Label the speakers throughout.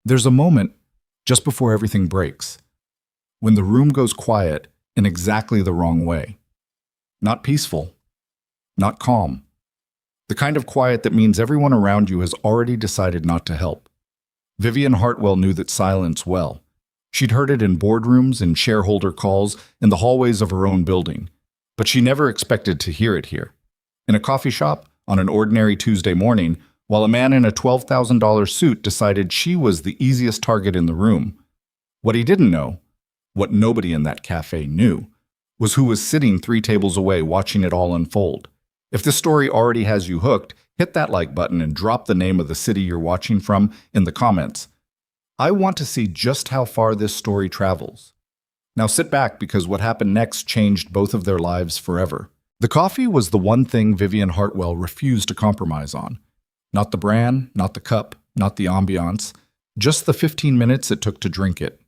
Speaker 1: There's a moment just before everything breaks, when the room goes quiet in exactly the wrong way. Not peaceful, not calm. The kind of quiet that means everyone around you has already decided not to help. Vivian Hartwell knew that silence well. She'd heard it in boardrooms, in shareholder calls, in the hallways of her own building. But she never expected to hear it here. In a coffee shop, on an ordinary Tuesday morning, while a man in a $12,000 suit decided she was the easiest target in the room. What he didn't know, what nobody in that cafe knew, was who was sitting 3 tables away watching it all unfold. If this story already has you hooked, hit that like button and drop the name of the city you're watching from in the comments. I want to see just how far this story travels. Now sit back, because what happened next changed both of their lives forever. The coffee was the one thing Vivian Hartwell refused to compromise on. Not the brand, not the cup, not the ambiance, just the 15 minutes it took to drink it.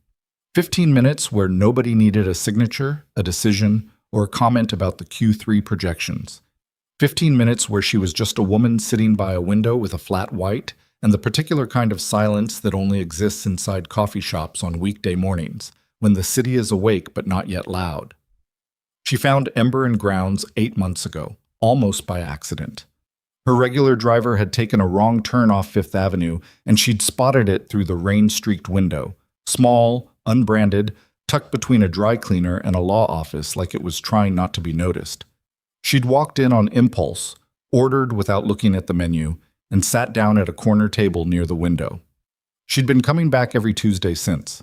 Speaker 1: 15 minutes where nobody needed a signature, a decision, or a comment about the Q3 projections. 15 minutes where she was just a woman sitting by a window with a flat white and the particular kind of silence that only exists inside coffee shops on weekday mornings, when the city is awake but not yet loud. She found Ember and Grounds 8 months ago, almost by accident. Her regular driver had taken a wrong turn off Fifth Avenue, and she'd spotted it through the rain-streaked window, small, unbranded, tucked between a dry cleaner and a law office like it was trying not to be noticed. She'd walked in on impulse, ordered without looking at the menu, and sat down at a corner table near the window. She'd been coming back every Tuesday since.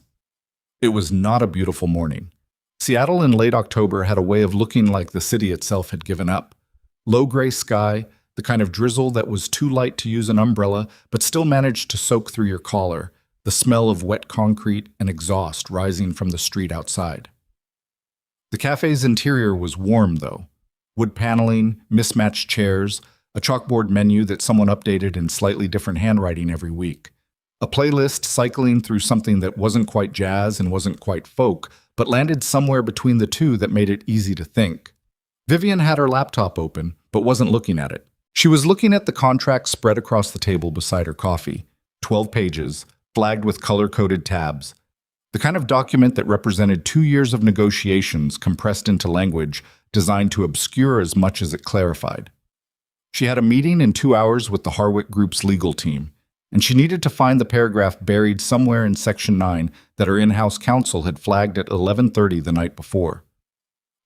Speaker 1: It was not a beautiful morning. Seattle in late October had a way of looking like the city itself had given up. Low gray sky, the kind of drizzle that was too light to use an umbrella but still managed to soak through your collar, the smell of wet concrete and exhaust rising from the street outside. The cafe's interior was warm, though. Wood paneling, mismatched chairs, a chalkboard menu that someone updated in slightly different handwriting every week. A playlist cycling through something that wasn't quite jazz and wasn't quite folk, but landed somewhere between the two that made it easy to think. Vivian had her laptop open, but wasn't looking at it. She was looking at the contract spread across the table beside her coffee. 12 pages, flagged with color-coded tabs. The kind of document that represented 2 years of negotiations compressed into language designed to obscure as much as it clarified. She had a meeting in 2 hours with the Harwick Group's legal team, and she needed to find the paragraph buried somewhere in Section 9 that her in-house counsel had flagged at 11:30 the night before.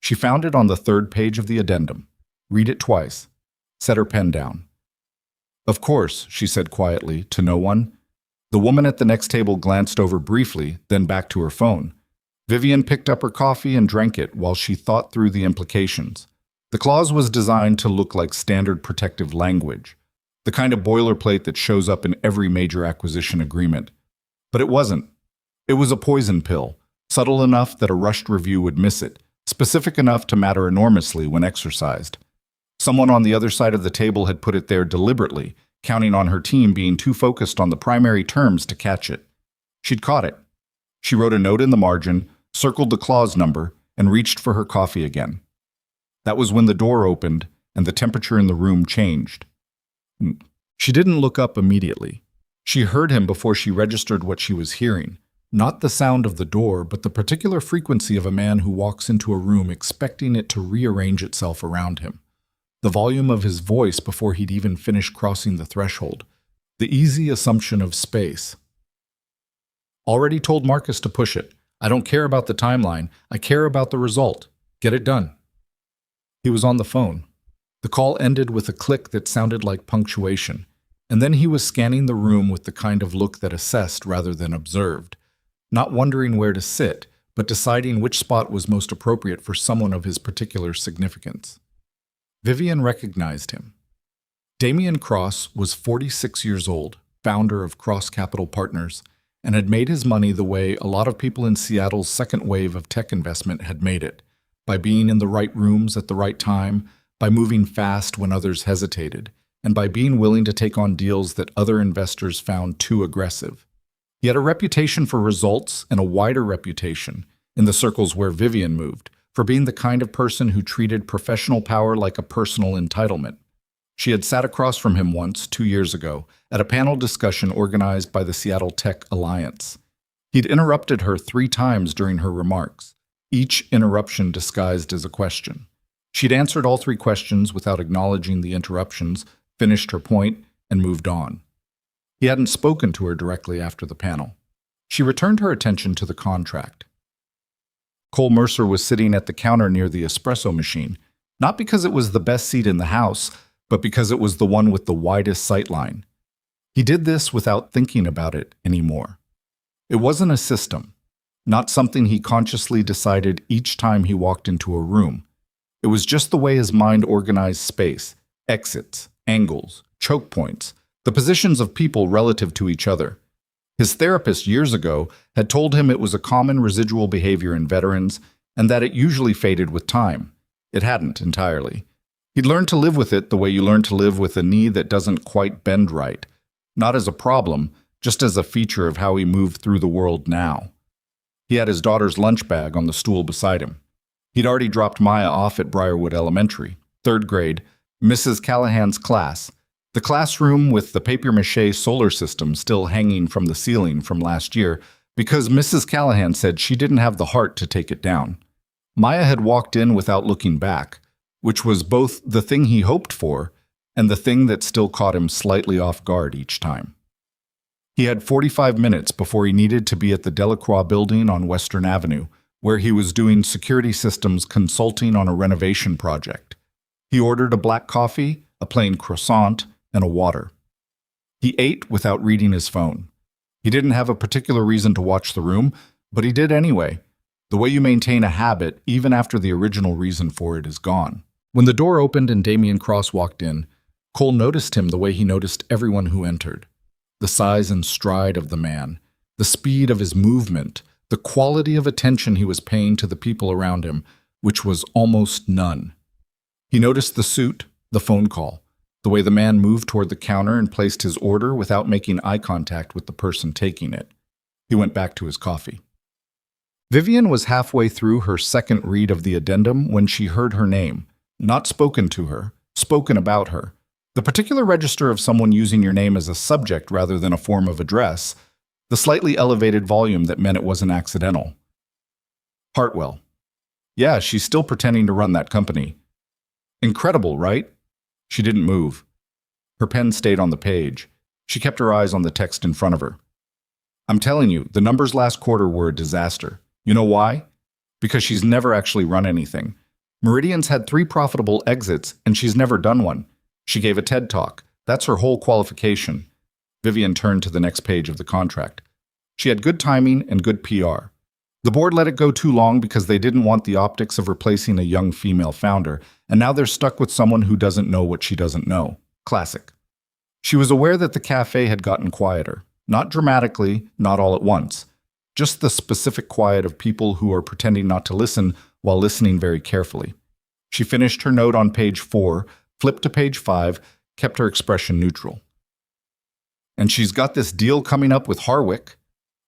Speaker 1: She found it on the 3rd page of the addendum. Read it twice. Set her pen down. "Of course," she said quietly, to no one. The woman at the next table glanced over briefly, then back to her phone. Vivian picked up her coffee and drank it while she thought through the implications. The clause was designed to look like standard protective language, the kind of boilerplate that shows up in every major acquisition agreement. But it wasn't. It was a poison pill, subtle enough that a rushed review would miss it, specific enough to matter enormously when exercised. Someone on the other side of the table had put it there deliberately, counting on her team being too focused on the primary terms to catch it. She'd caught it. She wrote a note in the margin, circled the clause number, and reached for her coffee again. That was when the door opened and the temperature in the room changed. She didn't look up immediately. She heard him before she registered what she was hearing. Not the sound of the door, but the particular frequency of a man who walks into a room expecting it to rearrange itself around him. The volume of his voice before he'd even finished crossing the threshold. The easy assumption of space. "Already told Marcus to push it. I don't care about the timeline. I care about the result. Get it done." He was on the phone. The call ended with a click that sounded like punctuation, and then he was scanning the room with the kind of look that assessed rather than observed, not wondering where to sit, but deciding which spot was most appropriate for someone of his particular significance. Vivian recognized him. Damian Cross was 46 years old, founder of Cross Capital Partners, and had made his money the way a lot of people in Seattle's second wave of tech investment had made it, by being in the right rooms at the right time, by moving fast when others hesitated, and by being willing to take on deals that other investors found too aggressive. He had a reputation for results and a wider reputation, in the circles where Vivian moved, for being the kind of person who treated professional power like a personal entitlement. She had sat across from him once, 2 years ago, at a panel discussion organized by the Seattle Tech Alliance. He'd interrupted her 3 times during her remarks, each interruption disguised as a question. She'd answered all 3 questions without acknowledging the interruptions, finished her point, and moved on. He hadn't spoken to her directly after the panel. She returned her attention to the contract. Cole Mercer was sitting at the counter near the espresso machine, not because it was the best seat in the house, but because it was the one with the widest sightline. He did this without thinking about it anymore. It wasn't a system, not something he consciously decided each time he walked into a room. It was just the way his mind organized space, exits, angles, choke points, the positions of people relative to each other. His therapist years ago had told him it was a common residual behavior in veterans and that it usually faded with time. It hadn't entirely. He'd learned to live with it the way you learn to live with a knee that doesn't quite bend right, not as a problem, just as a feature of how he moved through the world now. He had his daughter's lunch bag on the stool beside him. He'd already dropped Maya off at Briarwood Elementary, 3rd grade, Mrs. Callahan's class, the classroom with the papier-mâché solar system still hanging from the ceiling from last year because Mrs. Callahan said she didn't have the heart to take it down. Maya had walked in without looking back, which was both the thing he hoped for and the thing that still caught him slightly off guard each time. He had 45 minutes before he needed to be at the Delacroix building on Western Avenue, where he was doing security systems consulting on a renovation project. He ordered a black coffee, a plain croissant, and a water. He ate without reading his phone. He didn't have a particular reason to watch the room, but he did anyway. The way you maintain a habit, even after the original reason for it is gone. When the door opened and Damian Cross walked in, Cole noticed him the way he noticed everyone who entered. The size and stride of the man, the speed of his movement, the quality of attention he was paying to the people around him, which was almost none. He noticed the suit, the phone call, the way the man moved toward the counter and placed his order without making eye contact with the person taking it. He went back to his coffee. Vivian was halfway through her second read of the addendum when she heard her name, not spoken to her, spoken about her. The particular register of someone using your name as a subject rather than a form of address, the slightly elevated volume that meant it wasn't accidental. Hartwell. Yeah, she's still pretending to run that company. Incredible, right? She didn't move. Her pen stayed on the page. She kept her eyes on the text in front of her. I'm telling you, the numbers last quarter were a disaster. You know why? Because she's never actually run anything. Meridian's had 3 profitable exits, and she's never done one. She gave a TED Talk. That's her whole qualification. Vivian turned to the next page of the contract. She had good timing and good PR. The board let it go too long because they didn't want the optics of replacing a young female founder, and now they're stuck with someone who doesn't know what she doesn't know. Classic. She was aware that the cafe had gotten quieter. Not dramatically, not all at once. Just the specific quiet of people who are pretending not to listen while listening very carefully. She finished her note on page 4, flipped to page 5, kept her expression neutral. And she's got this deal coming up with Harwick.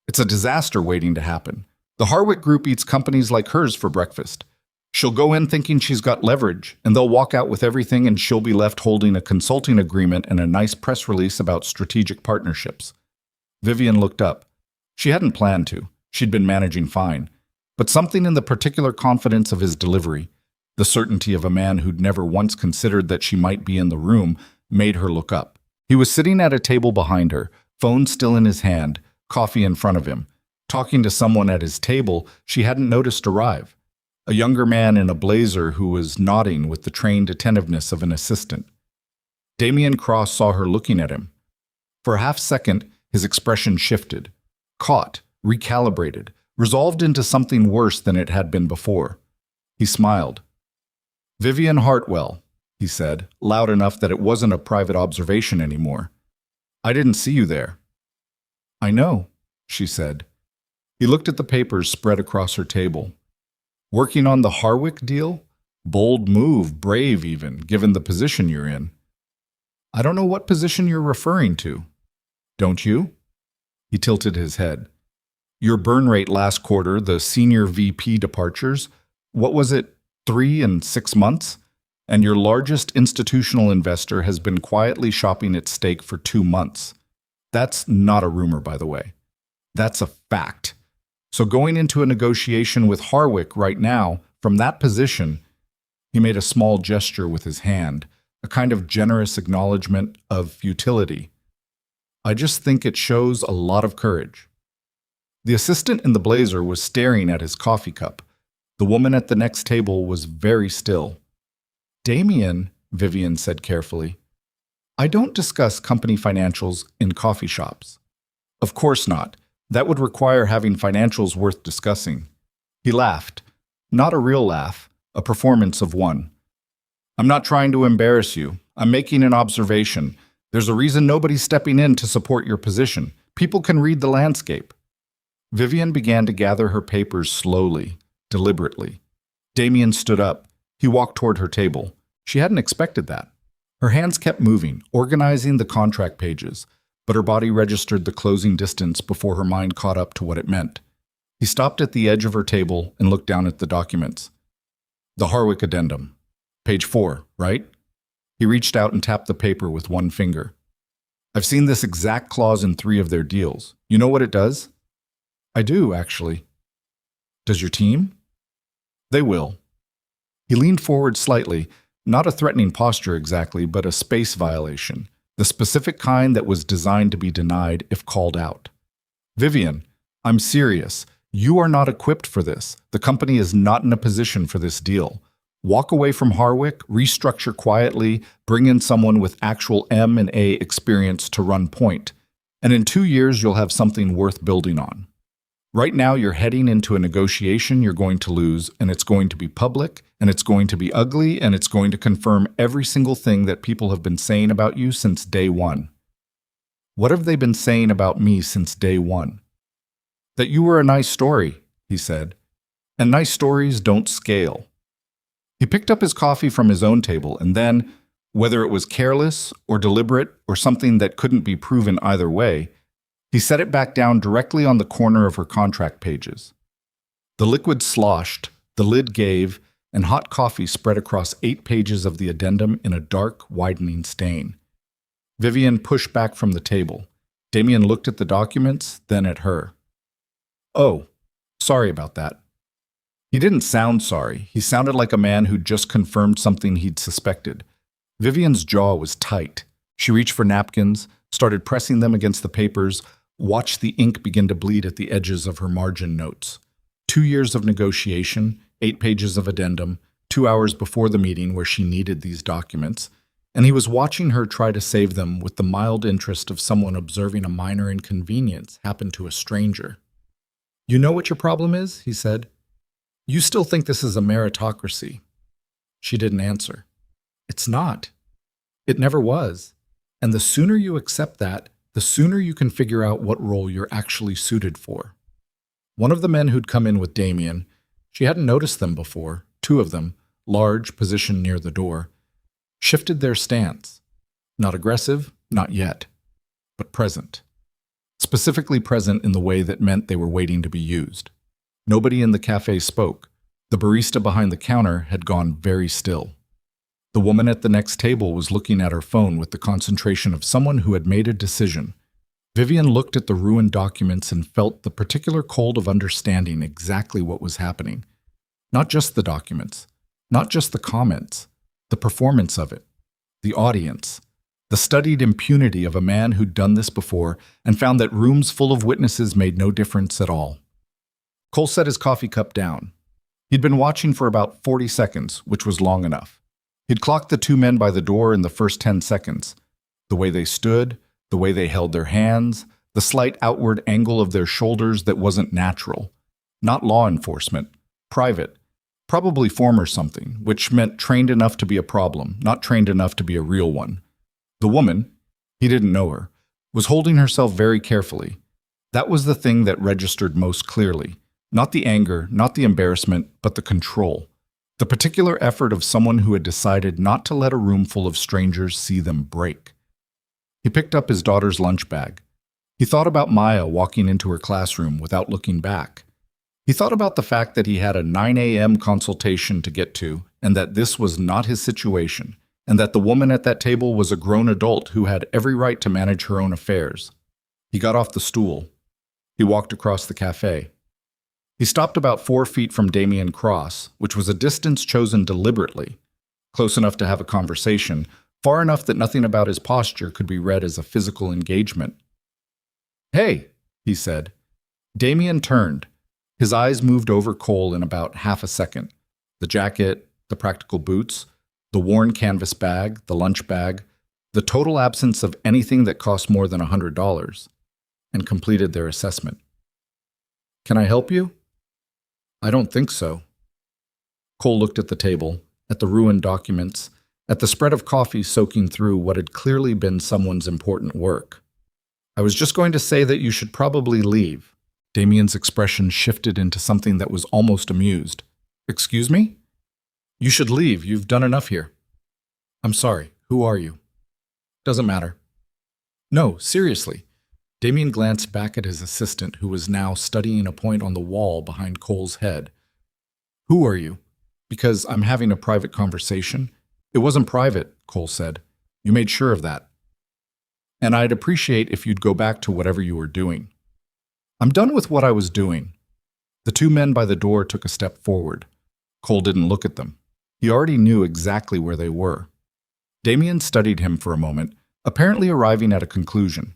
Speaker 1: It's a disaster waiting to happen. The Harwick Group eats companies like hers for breakfast. She'll go in thinking she's got leverage, and they'll walk out with everything and she'll be left holding a consulting agreement and a nice press release about strategic partnerships. Vivian looked up. She hadn't planned to. She'd been managing fine. But something in the particular confidence of his delivery, the certainty of a man who'd never once considered that she might be in the room, made her look up. He was sitting at a table behind her, phone still in his hand, coffee in front of him, talking to someone at his table she hadn't noticed arrive. A younger man in a blazer who was nodding with the trained attentiveness of an assistant. Damian Cross saw her looking at him. For a half-second, his expression shifted, caught, recalibrated, resolved into something worse than it had been before. He smiled. Vivian Hartwell, he said, loud enough that it wasn't a private observation anymore. I didn't see you there. I know, she said. He looked at the papers spread across her table. Working on the Harwick deal? Bold move, brave even, given the position you're in. I don't know what position you're referring to. Don't you? He tilted his head. Your burn rate last quarter, the senior VP departures, what was it, 3 and 6 months? And your largest institutional investor has been quietly shopping its stake for 2 months. That's not a rumor, by the way. That's a fact. So going into a negotiation with Harwick right now, from that position, he made a small gesture with his hand, a kind of generous acknowledgement of futility. I just think it shows a lot of courage. The assistant in the blazer was staring at his coffee cup. The woman at the next table was very still. Damien, Vivian said carefully, I don't discuss company financials in coffee shops. Of course not. That would require having financials worth discussing. He laughed. Not a real laugh, a performance of one. I'm not trying to embarrass you. I'm making an observation. There's a reason nobody's stepping in to support your position. People can read the landscape. Vivian began to gather her papers slowly, deliberately. Damien stood up. He walked toward her table. She hadn't expected that. Her hands kept moving, organizing the contract pages, but her body registered the closing distance before her mind caught up to what it meant. He stopped at the edge of her table and looked down at the documents. The Harwick Addendum. Page 4, right? He reached out and tapped the paper with one finger. I've seen this exact clause in 3 of their deals. You know what it does? I do, actually. Does your team? They will. He leaned forward slightly, not a threatening posture exactly, but a space violation, the specific kind that was designed to be denied if called out. Vivian, I'm serious. You are not equipped for this. The company is not in a position for this deal. Walk away from Harwick, restructure quietly, bring in someone with actual M&A experience to run point, and in 2 years you'll have something worth building on. Right now you're heading into a negotiation you're going to lose, and it's going to be public, and it's going to be ugly, and it's going to confirm every single thing that people have been saying about you since day one. What have they been saying about me since day one? That you were a nice story, he said, and nice stories don't scale. He picked up his coffee from his own table and then, whether it was careless or deliberate or something that couldn't be proven either way, he set it back down directly on the corner of her contract pages. The liquid sloshed, the lid gave, and hot coffee spread across 8 pages of the addendum in a dark, widening stain. Vivian pushed back from the table. Damien looked at the documents, then at her. Oh, sorry about that. He didn't sound sorry. He sounded like a man who'd just confirmed something he'd suspected. Vivian's jaw was tight. She reached for napkins, started pressing them against the papers, watched the ink begin to bleed at the edges of her margin notes. 2 years of negotiation, 8 pages of addendum, 2 hours before the meeting where she needed these documents, and he was watching her try to save them with the mild interest of someone observing a minor inconvenience happen to a stranger. You know what your problem is? He said. You still think this is a meritocracy. She didn't answer. It's not. It never was. And the sooner you accept that, the sooner you can figure out what role you're actually suited for. One of the men who'd come in with Damien, she hadn't noticed them before, 2 of them, large, positioned near the door, shifted their stance. Not aggressive, not yet, but present. Specifically present in the way that meant they were waiting to be used. Nobody in the cafe spoke. The barista behind the counter had gone very still. The woman at the next table was looking at her phone with the concentration of someone who had made a decision. Vivian looked at the ruined documents and felt the particular cold of understanding exactly what was happening. Not just the documents, not just the comments, the performance of it, the audience, the studied impunity of a man who'd done this before and found that rooms full of witnesses made no difference at all. Cole set his coffee cup down. He'd been watching for about 40 seconds, which was long enough. He'd clocked the 2 men by the door in the first 10 seconds. The way they stood, the way they held their hands, the slight outward angle of their shoulders that wasn't natural. Not law enforcement, private, probably former something, which meant trained enough to be a problem, not trained enough to be a real one. The woman, he didn't know her, was holding herself very carefully. That was the thing that registered most clearly. Not the anger, not the embarrassment, but the control. The particular effort of someone who had decided not to let a room full of strangers see them break. He picked up his daughter's lunch bag. He thought about Maya walking into her classroom without looking back. He thought about the fact that he had a 9 a.m. consultation to get to and that this was not his situation, and that the woman at that table was a grown adult who had every right to manage her own affairs. He got off the stool. He walked across the cafe. He stopped about 4 feet from Damien Cross, which was a distance chosen deliberately, close enough to have a conversation, far enough that nothing about his posture could be read as a physical engagement. "Hey," he said. Damien turned. His eyes moved over Cole in about half a second. The jacket, the practical boots, the worn canvas bag, the lunch bag, the total absence of anything that cost more than $100, and completed their assessment. "Can I help you?" "I don't think so." Cole looked at the table, at the ruined documents, at the spread of coffee soaking through what had clearly been someone's important work. "I was just going to say that you should probably leave." Damien's expression shifted into something that was almost amused. "Excuse me?" "You should leave. You've done enough here." "I'm sorry. Who are you?" "Doesn't matter." "No, seriously." Damien glanced back at his assistant, who was now studying a point on the wall behind Cole's head. "Who are you?" "Because I'm having a private conversation." "It wasn't private," Cole said. "You made sure of that. And I'd appreciate if you'd go back to whatever you were doing." "I'm done with what I was doing." The two men by the door took a step forward. Cole didn't look at them. He already knew exactly where they were. Damien studied him for a moment, apparently arriving at a conclusion.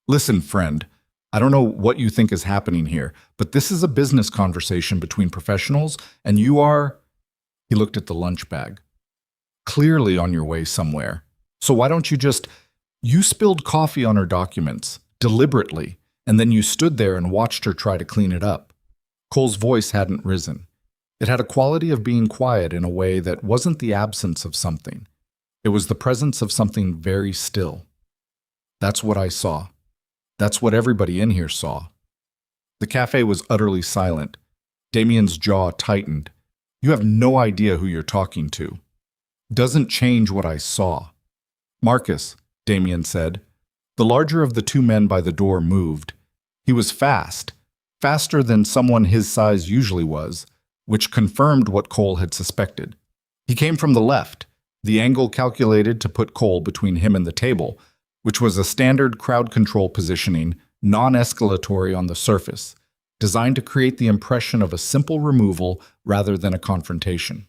Speaker 1: "Listen, friend, I don't know what you think is happening here, but this is a business conversation between professionals, and you are—" He looked at the lunch bag. "Clearly on your way somewhere. So why don't you just— You spilled coffee on her documents, deliberately, and then you stood there and watched her try to clean it up." Cole's voice hadn't risen. It had a quality of being quiet in a way that wasn't the absence of something. It was the presence of something very still. "That's what I saw. That's what everybody in here saw." The cafe was utterly silent. Damien's jaw tightened. "You have no idea who you're talking to." "Doesn't change what I saw." "Marcus," Damien said. The larger of the two men by the door moved. He was fast, faster than someone his size usually was, which confirmed what Cole had suspected. He came from the left, the angle calculated to put Cole between him and the table, which was a standard crowd control positioning, non-escalatory on the surface, designed to create the impression of a simple removal rather than a confrontation.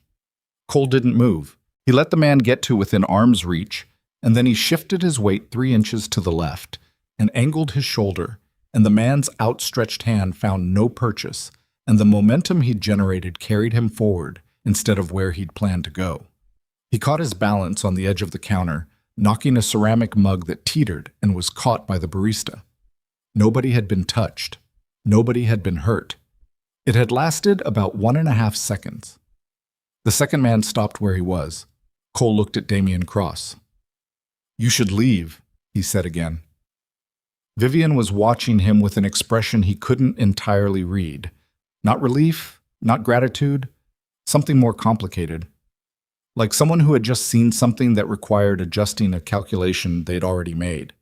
Speaker 1: Cole didn't move. He let the man get to within arm's reach, and then he shifted his weight 3 inches to the left and angled his shoulder, and the man's outstretched hand found no purchase, and the momentum he'd generated carried him forward instead of where he'd planned to go. He caught his balance on the edge of the counter, knocking a ceramic mug that teetered and was caught by the barista. Nobody had been touched. Nobody had been hurt. It had lasted about 1.5 seconds. The second man stopped where he was. Cole looked at Damien Cross. "You should leave," he said again. Vivian was watching him with an expression he couldn't entirely read. Not relief, not gratitude, something more complicated. Like someone who had just seen something that required adjusting a calculation they'd already made.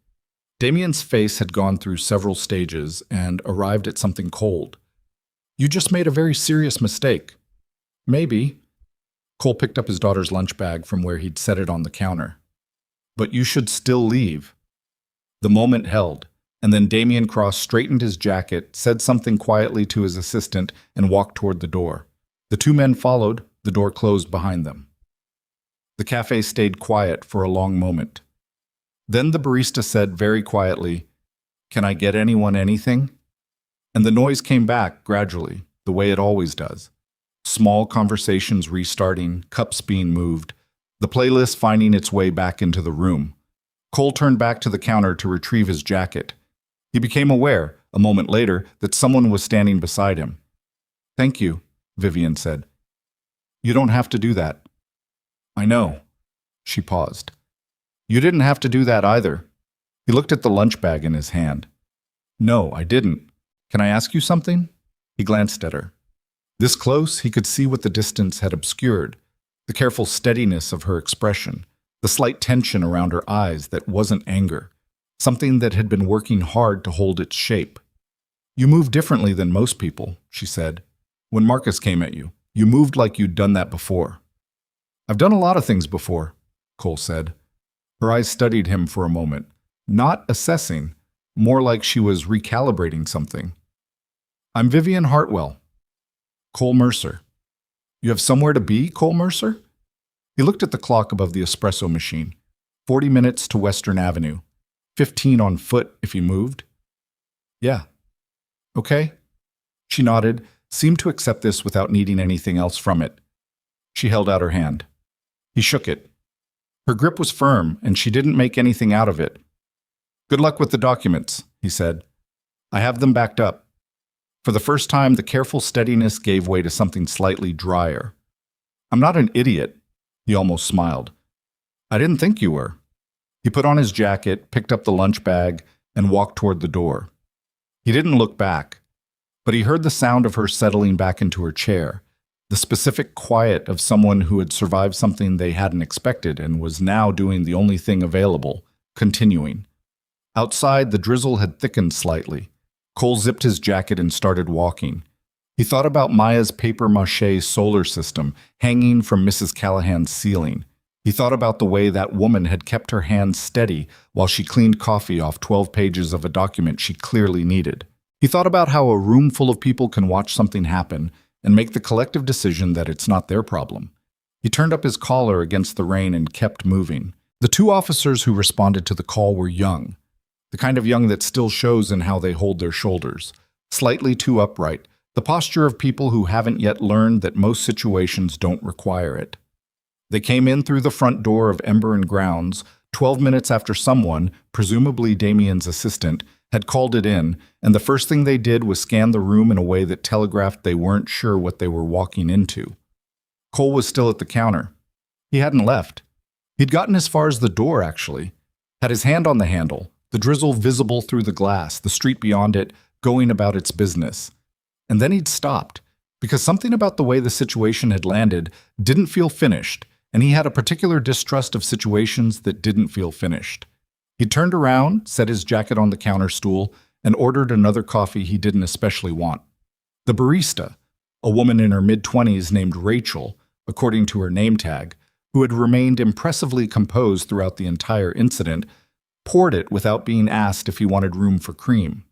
Speaker 1: Damien's face had gone through several stages and arrived at something cold. "You just made a very serious mistake." "Maybe." Cole picked up his daughter's lunch bag from where he'd set it on the counter. "But you should still leave." The moment held, and then Damien Cross straightened his jacket, said something quietly to his assistant, and walked toward the door. The two men followed, the door closed behind them. The cafe stayed quiet for a long moment. Then the barista said very quietly, "Can I get anyone anything?" And the noise came back gradually, the way it always does. Small conversations restarting, cups being moved, the playlist finding its way back into the room. Cole turned back to the counter to retrieve his jacket. He became aware, a moment later, that someone was standing beside him. "Thank you," Vivian said. "You don't have to do that." "I know." She paused. "You didn't have to do that either." He looked at the lunch bag in his hand. "No, I didn't. Can I ask you something?" He glanced at her. This close, he could see what the distance had obscured, the careful steadiness of her expression, the slight tension around her eyes that wasn't anger, something that had been working hard to hold its shape. "You move differently than most people," she said. "When Marcus came at you, you moved like you'd done that before. I've done a lot of things before, Cole said. Her eyes studied him for a moment, not assessing, more like she was recalibrating something. I'm Vivian Hartwell. Cole Mercer. You have somewhere to be, Cole Mercer? He looked at the clock above the espresso machine. 40 minutes to Western Avenue. 15 on foot if you moved. Yeah. Okay. She nodded, seemed to accept this without needing anything else from it. She held out her hand. He shook it. Her grip was firm, and she didn't make anything out of it. Good luck with the documents, he said. I have them backed up. For the first time, the careful steadiness gave way to something slightly drier. I'm not an idiot, he almost smiled. I didn't think you were. He put on his jacket, picked up the lunch bag, and walked toward the door. He didn't look back, but he heard the sound of her settling back into her chair, the specific quiet of someone who had survived something they hadn't expected and was now doing the only thing available, continuing. Outside, the drizzle had thickened slightly. Cole zipped his jacket and started walking. He thought about Maya's papier-mâché solar system hanging from Mrs. Callahan's ceiling. He thought about the way that woman had kept her hands steady while she cleaned coffee off 12 pages of a document she clearly needed. He thought about how a room full of people can watch something happen and make the collective decision that it's not their problem. He turned up his collar against the rain and kept moving. The two officers who responded to the call were young, the kind of young that still shows in how they hold their shoulders, slightly too upright, the posture of people who haven't yet learned that most situations don't require it. They came in through the front door of Ember and Grounds 12 minutes after someone, presumably Damien's assistant, had called it in, and the first thing they did was scan the room in a way that telegraphed they weren't sure what they were walking into. Cole was still at the counter. He hadn't left. He'd gotten as far as the door, actually, had his hand on the handle, the drizzle visible through the glass, the street beyond it going about its business. And then he'd stopped, because something about the way the situation had landed didn't feel finished, and he had a particular distrust of situations that didn't feel finished. He turned around, set his jacket on the counter stool, and ordered another coffee he didn't especially want. The barista, a woman in her mid-20s named Rachel, according to her name tag, who had remained impressively composed throughout the entire incident, poured it without being asked if he wanted room for cream.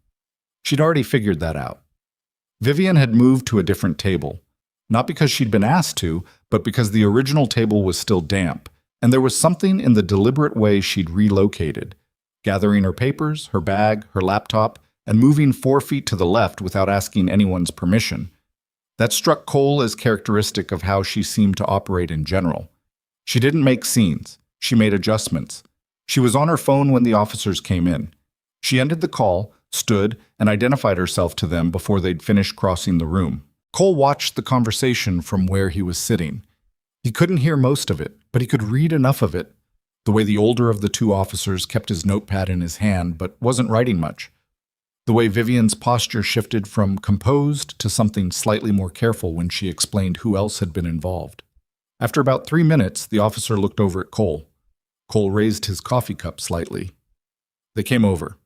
Speaker 1: She'd already figured that out. Vivian had moved to a different table, not because she'd been asked to, but because the original table was still damp, and there was something in the deliberate way she'd relocated, gathering her papers, her bag, her laptop, and moving 4 feet to the left without asking anyone's permission. That struck Cole as characteristic of how she seemed to operate in general. She didn't make scenes. She made adjustments. She was on her phone when the officers came in. She ended the call, stood, and identified herself to them before they'd finished crossing the room. Cole watched the conversation from where he was sitting. He couldn't hear most of it, but he could read enough of it. The way the older of the two officers kept his notepad in his hand but wasn't writing much. The way Vivian's posture shifted from composed to something slightly more careful when she explained who else had been involved. After about 3 minutes, the officer looked over at Cole. Cole raised his coffee cup slightly. They came over.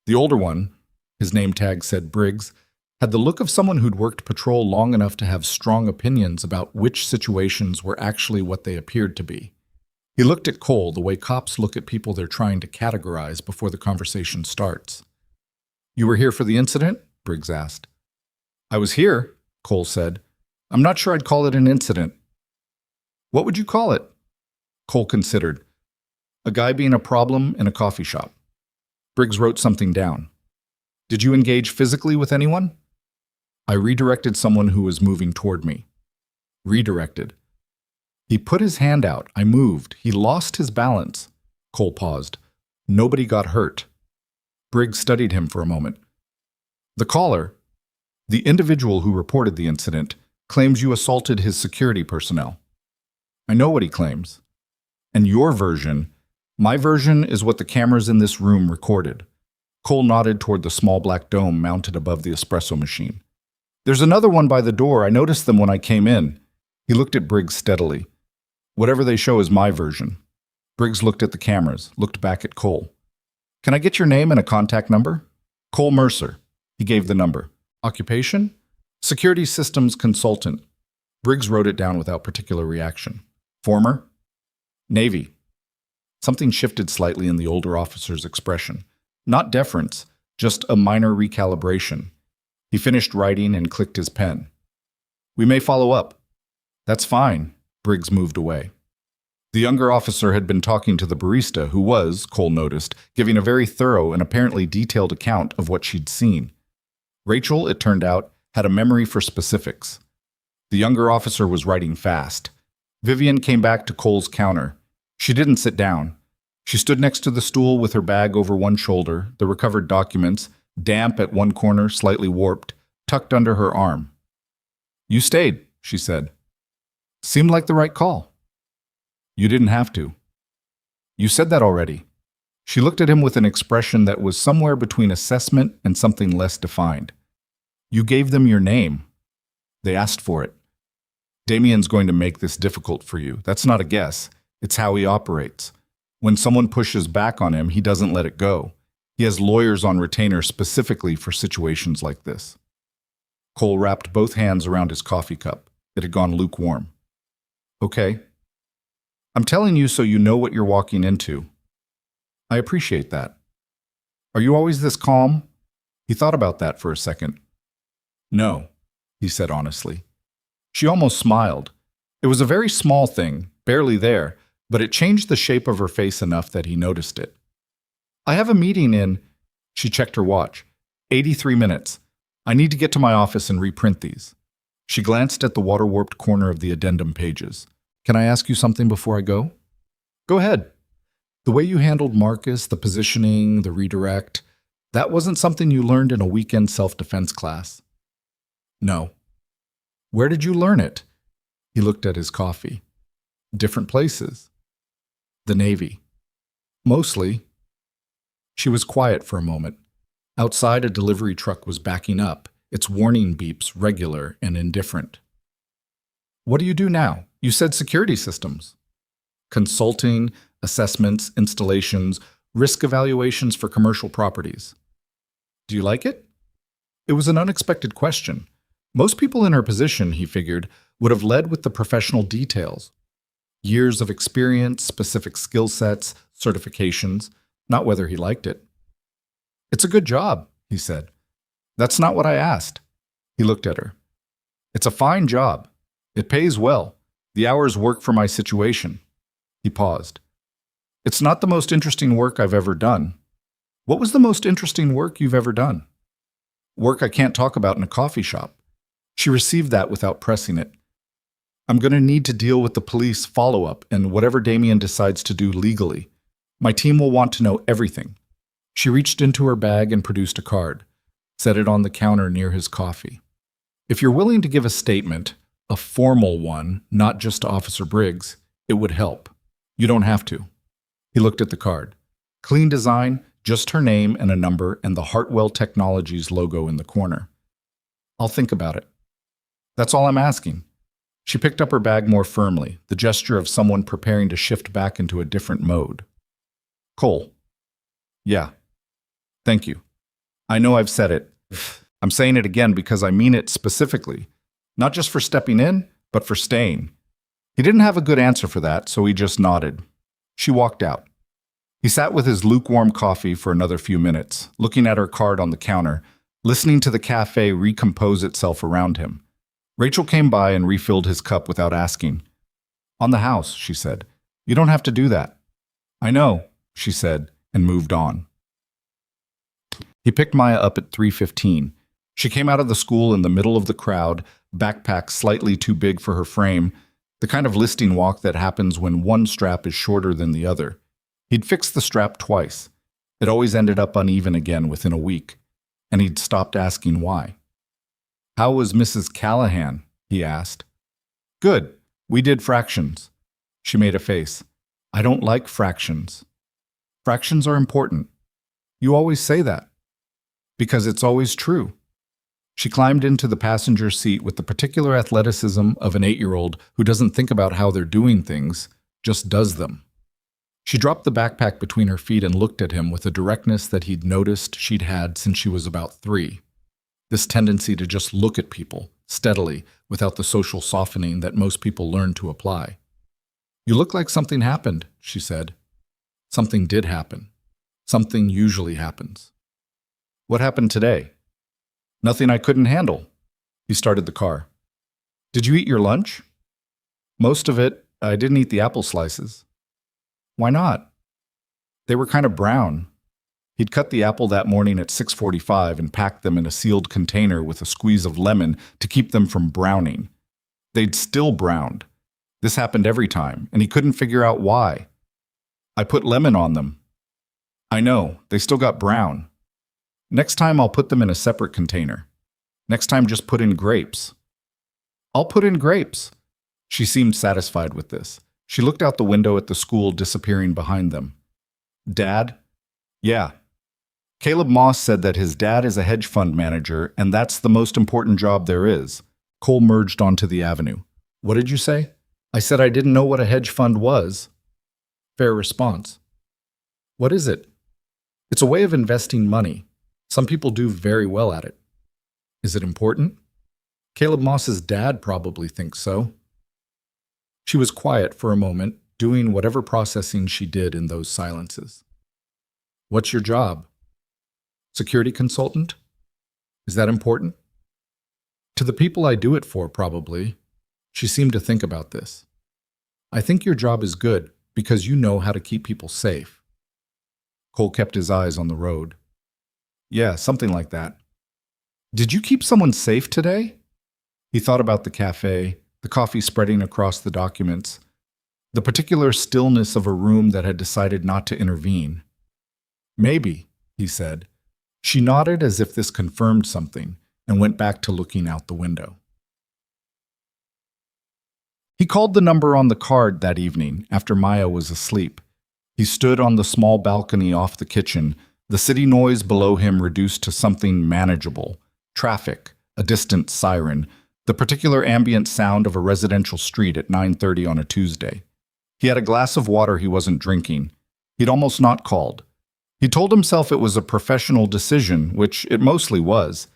Speaker 1: The older one, his name tag said Briggs, had the look of someone who'd worked patrol long enough to have strong opinions about which situations were actually what they appeared to be. He looked at Cole the way cops look at people they're trying to categorize before the conversation starts. You were here for the incident? Briggs asked. I was here, Cole said. I'm not sure I'd call it an incident. What would you call it? Cole considered. A guy being a problem in a coffee shop. Briggs wrote something down. Did you engage physically with anyone? I redirected someone who was moving toward me. Redirected. He put his hand out. I moved. He lost his balance. Cole paused. Nobody got hurt. Briggs studied him for a moment. The caller, the individual who reported the incident, claims you assaulted his security personnel. I know what he claims. And your version, my version, is what the cameras in this room recorded. Cole nodded toward the small black dome mounted above the espresso machine. There's another one by the door. I noticed them when I came in. He looked at Briggs steadily. Whatever they show is my version. Briggs looked at the cameras, looked back at Cole. Can I get your name and a contact number? Cole Mercer. He gave the number. Occupation? Security systems consultant. Briggs wrote it down without particular reaction. Former? Navy. Something shifted slightly in the older officer's expression. Not deference, just a minor recalibration. He finished writing and clicked his pen. We may follow up. That's fine. Briggs moved away. The younger officer had been talking to the barista who was, Cole noticed, giving a very thorough and apparently detailed account of what she'd seen. Rachel, it turned out, had a memory for specifics. The younger officer was writing fast. Vivian came back to Cole's counter. She didn't sit down. She stood next to the stool with her bag over one shoulder, the recovered documents, damp at one corner, slightly warped, tucked under her arm. You stayed, she said. Seemed like the right call. You didn't have to. You said that already. She looked at him with an expression that was somewhere between assessment and something less defined. You gave them your name. They asked for it. Damien's going to make this difficult for you. That's not a guess. It's how he operates. When someone pushes back on him, he doesn't let it go. He has lawyers on retainer specifically for situations like this. Cole wrapped both hands around his coffee cup. It had gone lukewarm. Okay. I'm telling you so you know what you're walking into. I appreciate that. Are you always this calm? He thought about that for a second. No, he said honestly. She almost smiled. It was a very small thing, barely there, but it changed the shape of her face enough that he noticed it. I have a meeting in, she checked her watch, 83 minutes. I need to get to my office and reprint these. She glanced at the water-warped corner of the addendum pages. Can I ask you something before I go? Go ahead. The way you handled Marcus, the positioning, the redirect, that wasn't something you learned in a weekend self-defense class. No. Where did you learn it? He looked at his coffee. Different places. The Navy. Mostly. She was quiet for a moment. Outside, a delivery truck was backing up, its warning beeps regular and indifferent. What do you do now? You said security systems. Consulting, assessments, installations, risk evaluations for commercial properties. Do you like it? It was an unexpected question. Most people in her position, he figured, would have led with the professional details. Years of experience, specific skill sets, certifications, not whether he liked it. It's a good job, he said. That's not what I asked. He looked at her. It's a fine job. It pays well. The hours work for my situation. He paused. It's not the most interesting work I've ever done. What was the most interesting work you've ever done? Work I can't talk about in a coffee shop. She received that without pressing it. I'm going to need to deal with the police follow-up and whatever Damien decides to do legally. My team will want to know everything. She reached into her bag and produced a card, set it on the counter near his coffee. If you're willing to give a statement, a formal one, not just to Officer Briggs, it would help. You don't have to. He looked at the card. Clean design, just her name and a number and the Hartwell Technologies logo in the corner. I'll think about it. That's all I'm asking. She picked up her bag more firmly, the gesture of someone preparing to shift back into a different mode. Cole. Yeah. Thank you. I know I've said it. I'm saying it again because I mean it specifically. Not just for stepping in, but for staying. He didn't have a good answer for that, so he just nodded. She walked out. He sat with his lukewarm coffee for another few minutes, looking at her card on the counter, listening to the cafe recompose itself around him. Rachel came by and refilled his cup without asking. On the house, she said. You don't have to do that. I know, she said, and moved on. He picked Maya up at 3:15. She came out of the school in the middle of the crowd, backpack slightly too big for her frame, the kind of listing walk that happens when one strap is shorter than the other. He'd fixed the strap twice. It always ended up uneven again within a week, and he'd stopped asking why. How was Mrs. Callahan? He asked. Good. We did fractions. She made a face. I don't like fractions. Fractions are important. You always say that. Because it's always true. She climbed into the passenger seat with the particular athleticism of an 8-year-old who doesn't think about how they're doing things, just does them. She dropped the backpack between her feet and looked at him with a directness that he'd noticed she'd had since she was about 3. This tendency to just look at people, steadily, without the social softening that most people learn to apply. You look like something happened, she said. Something did happen. Something usually happens. What happened today? Nothing I couldn't handle. He started the car. Did you eat your lunch? Most of it. I didn't eat the apple slices. Why not? They were kind of brown. He'd cut the apple that morning at 6:45 and packed them in a sealed container with a squeeze of lemon to keep them from browning. They'd still browned. This happened every time, and he couldn't figure out why. I put lemon on them. I know, they still got brown. Next time I'll put them in a separate container. Next time just put in grapes. I'll put in grapes. She seemed satisfied with this. She looked out the window at the school disappearing behind them. Dad? Yeah. Caleb Moss said that his dad is a hedge fund manager, and that's the most important job there is. Cole merged onto the avenue. What did you say? I said I didn't know what a hedge fund was. Fair response. What is it? It's a way of investing money. Some people do very well at it. Is it important? Caleb Moss's dad probably thinks so. She was quiet for a moment, doing whatever processing she did in those silences. What's your job? Security consultant? Is that important? To the people I do it for, probably. She seemed to think about this. I think your job is good because you know how to keep people safe. Cole kept his eyes on the road. Yeah, something like that. Did you keep someone safe today? He thought about the cafe, the coffee spreading across the documents, the particular stillness of a room that had decided not to intervene. Maybe, he said. She nodded as if this confirmed something and went back to looking out the window. He called the number on the card that evening after Maya was asleep. He stood on the small balcony off the kitchen, the city noise below him reduced to something manageable. Traffic, a distant siren, the particular ambient sound of a residential street at 9:30 on a Tuesday. He had a glass of water he wasn't drinking. He'd almost not called. He told himself it was a professional decision, which it mostly was.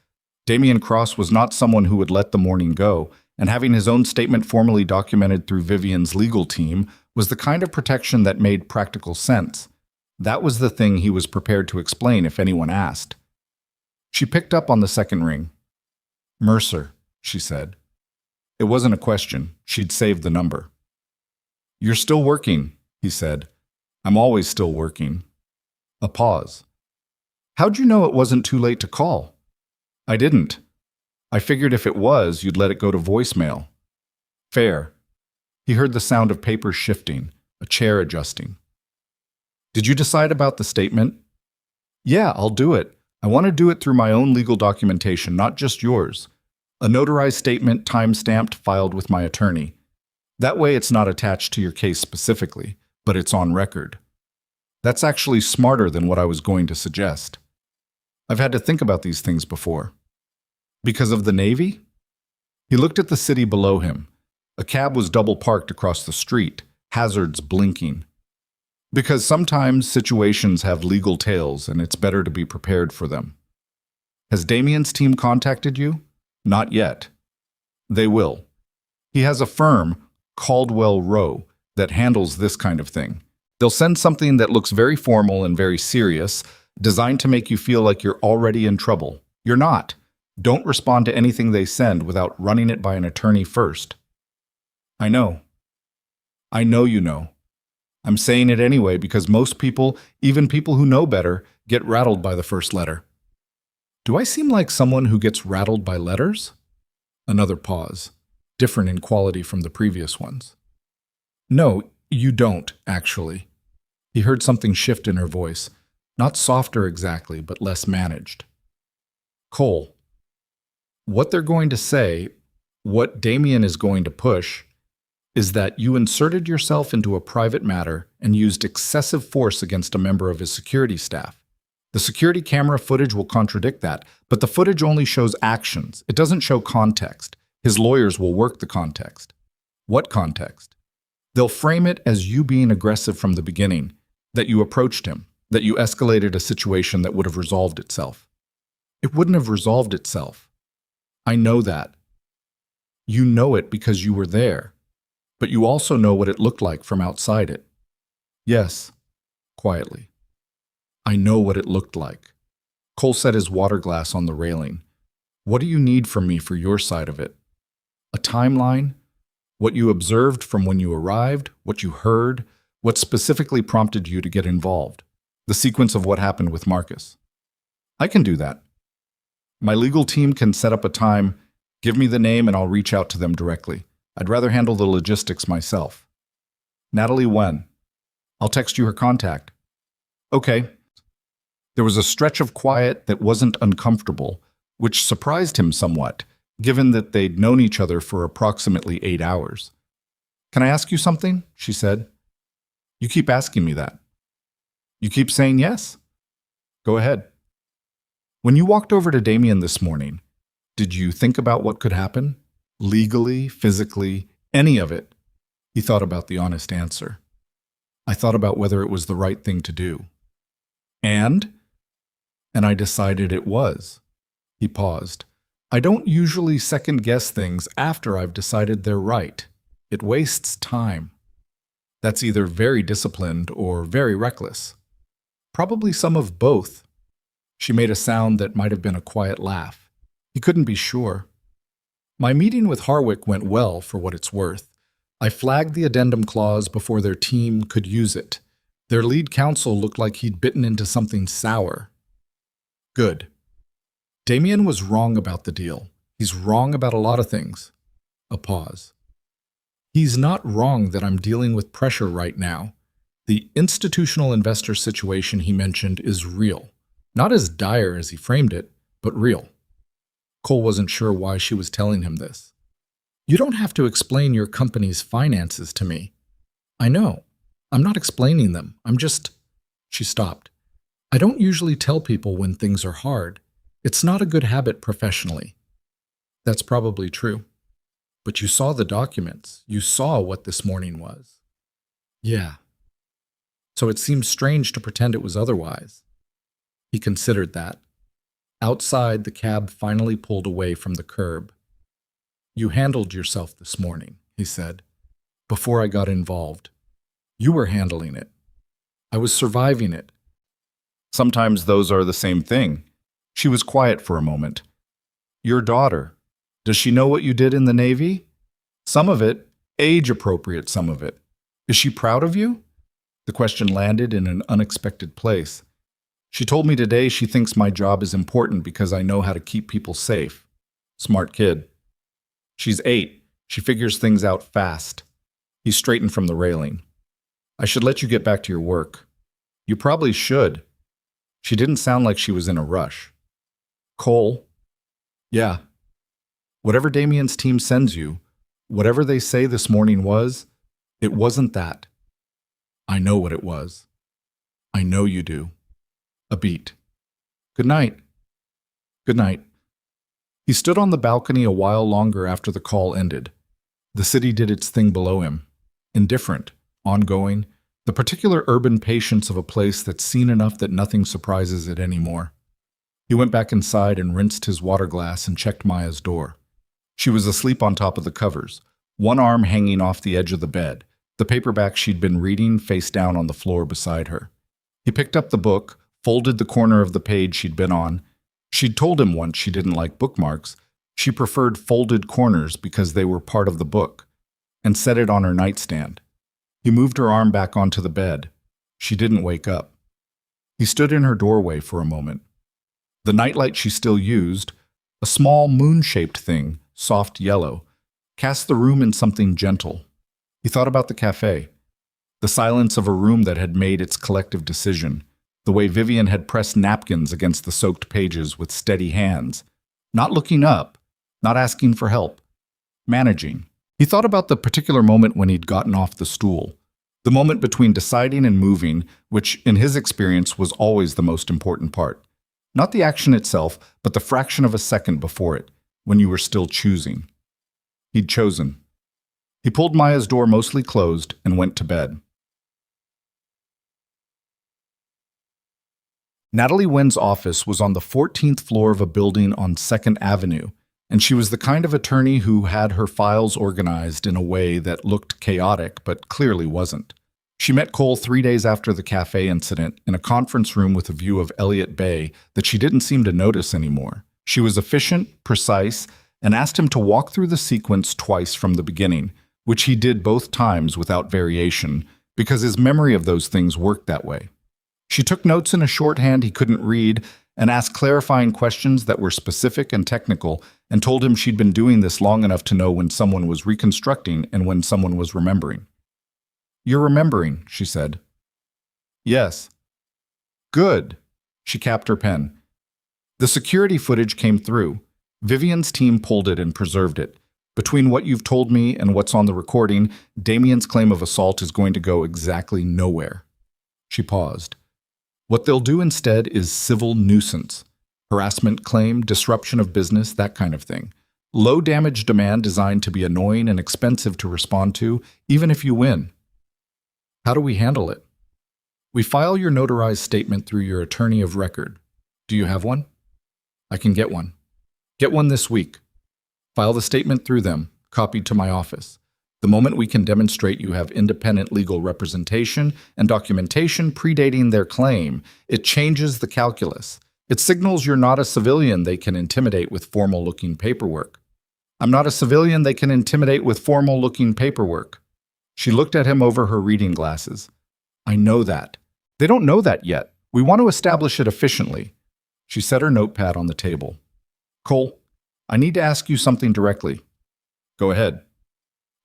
Speaker 1: Damian Cross was not someone who would let the morning go, and having his own statement formally documented through Vivian's legal team was the kind of protection that made practical sense. That was the thing he was prepared to explain if anyone asked. She picked up on the second ring. Mercer, she said. It wasn't a question. She'd saved the number. You're still working, he said. I'm always still working. A pause. How'd you know it wasn't too late to call? I didn't. I figured if it was, you'd let it go to voicemail. Fair. He heard the sound of papers shifting, a chair adjusting. Did you decide about the statement? Yeah, I'll do it. I want to do it through my own legal documentation, not just yours. A notarized statement, time-stamped, filed with my attorney. That way it's not attached to your case specifically, but it's on record. That's actually smarter than what I was going to suggest. I've had to think about these things before. Because of the Navy? He looked at the city below him. A cab was double parked across the street, hazards blinking. Because sometimes situations have legal tails and it's better to be prepared for them. Has Damian's team contacted you? Not yet. They will. He has a firm, Caldwell Rowe, that handles this kind of thing. They'll send something that looks very formal and very serious, designed to make you feel like you're already in trouble. You're not. Don't respond to anything they send without running it by an attorney first. I know. I know you know. I'm saying it anyway because most people, even people who know better, get rattled by the first letter. Do I seem like someone who gets rattled by letters? Another pause, different in quality from the previous ones. No, you don't, actually. He heard something shift in her voice, not softer exactly, but less managed. Cole. What they're going to say, what Damian is going to push, is that you inserted yourself into a private matter and used excessive force against a member of his security staff. The security camera footage will contradict that, but the footage only shows actions. It doesn't show context. His lawyers will work the context. What context? They'll frame it as you being aggressive from the beginning, that you approached him, that you escalated a situation that would have resolved itself. It wouldn't have resolved itself. I know that. You know it because you were there. but you also know what it looked like from outside it. Yes, quietly. I know what it looked like. Cole set his water glass on the railing. What do you need from me for your side of it? A timeline? What you observed from when you arrived? What you heard? What specifically prompted you to get involved? The sequence of what happened with Marcus. I can do that. My legal team can set up a time. Give me the name and I'll reach out to them directly. I'd rather handle the logistics myself. Natalie Wen. I'll text you her contact. Okay. There was a stretch of quiet that wasn't uncomfortable, which surprised him somewhat, given that they'd known each other for approximately 8 hours. Can I ask you something? She said. You keep asking me that. You keep saying yes. Go ahead. When you walked over to Damien this morning, did you think about what could happen? Legally, physically, any of it? He thought about the honest answer. I thought about whether it was the right thing to do. And I decided it was. He paused. I don't usually second-guess things after I've decided they're right. It wastes time. That's either very disciplined or very reckless. Probably some of both. She made a sound that might have been a quiet laugh. He couldn't be sure. My meeting with Harwick went well, for what it's worth. I flagged the addendum clause before their team could use it. Their lead counsel looked like he'd bitten into something sour. Good. Damien was wrong about the deal. He's wrong about a lot of things. A pause. He's not wrong that I'm dealing with pressure right now. The institutional investor situation he mentioned is real. Not as dire as he framed it, but real. Cole wasn't sure why she was telling him this. You don't have to explain your company's finances to me. I know. I'm not explaining them. I'm just... She stopped. I don't usually tell people when things are hard. It's not a good habit professionally. That's probably true. But you saw the documents. You saw what this morning was. Yeah. So it seems strange to pretend it was otherwise. He considered that. Outside, the cab finally pulled away from the curb. You handled yourself this morning, he said, before I got involved. You were handling it. I was surviving it. Sometimes those are the same thing. She was quiet for a moment. Your daughter, does she know what you did in the Navy? Some of it, age-appropriate some of it. Is she proud of you? The question landed in an unexpected place. She told me today she thinks my job is important because I know how to keep people safe. Smart kid. She's 8. She figures things out fast. He straightened from the railing. I should let you get back to your work. You probably should. She didn't sound like she was in a rush. Cole? Yeah. Whatever Damien's team sends you, whatever they say this morning was, it wasn't that. I know what it was. I know you do. A beat. Good night. Good night. He stood on the balcony a while longer after the call ended. The city did its thing below him. Indifferent, ongoing, the particular urban patience of a place that's seen enough that nothing surprises it anymore. He went back inside and rinsed his water glass and checked Maya's door. She was asleep on top of the covers, one arm hanging off the edge of the bed, the paperback she'd been reading face down on the floor beside her. He picked up the book, folded the corner of the page she'd been on. She'd told him once she didn't like bookmarks. She preferred folded corners because they were part of the book, and set it on her nightstand. He moved her arm back onto the bed. She didn't wake up. He stood in her doorway for a moment. The nightlight she still used, a small moon-shaped thing, soft yellow, cast the room in something gentle. He thought about the cafe, the silence of a room that had made its collective decision, the way Vivian had pressed napkins against the soaked pages with steady hands, not looking up, not asking for help, managing. He thought about the particular moment when he'd gotten off the stool, the moment between deciding and moving, which in his experience was always the most important part. Not the action itself, but the fraction of a second before it, when you were still choosing. He'd chosen. He pulled Maya's door mostly closed and went to bed. Natalie Wen's office was on the 14th floor of a building on 2nd Avenue, and she was the kind of attorney who had her files organized in a way that looked chaotic but clearly wasn't. She met Cole 3 days after the Café incident in a conference room with a view of Elliott Bay that she didn't seem to notice anymore. She was efficient, precise, and asked him to walk through the sequence twice from the beginning, which he did both times without variation, because his memory of those things worked that way. She took notes in a shorthand he couldn't read and asked clarifying questions that were specific and technical, and told him she'd been doing this long enough to know when someone was reconstructing and when someone was remembering. "You're remembering," she said. "Yes." "Good." She capped her pen. The security footage came through. Vivian's team pulled it and preserved it. Between what you've told me and what's on the recording, Damien's claim of assault is going to go exactly nowhere. She paused. What they'll do instead is civil nuisance. Harassment claim, disruption of business, that kind of thing. Low damage demand designed to be annoying and expensive to respond to, even if you win. How do we handle it? We file your notarized statement through your attorney of record. Do you have one? I can get one. Get one this week. File the statement through them, copied to my office. The moment we can demonstrate you have independent legal representation and documentation predating their claim, it changes the calculus. It signals you're not a civilian they can intimidate with formal-looking paperwork. I'm not a civilian they can intimidate with formal-looking paperwork. She looked at him over her reading glasses. I know that. They don't know that yet. We want to establish it efficiently. She set her notepad on the table. Cole, I need to ask you something directly. Go ahead.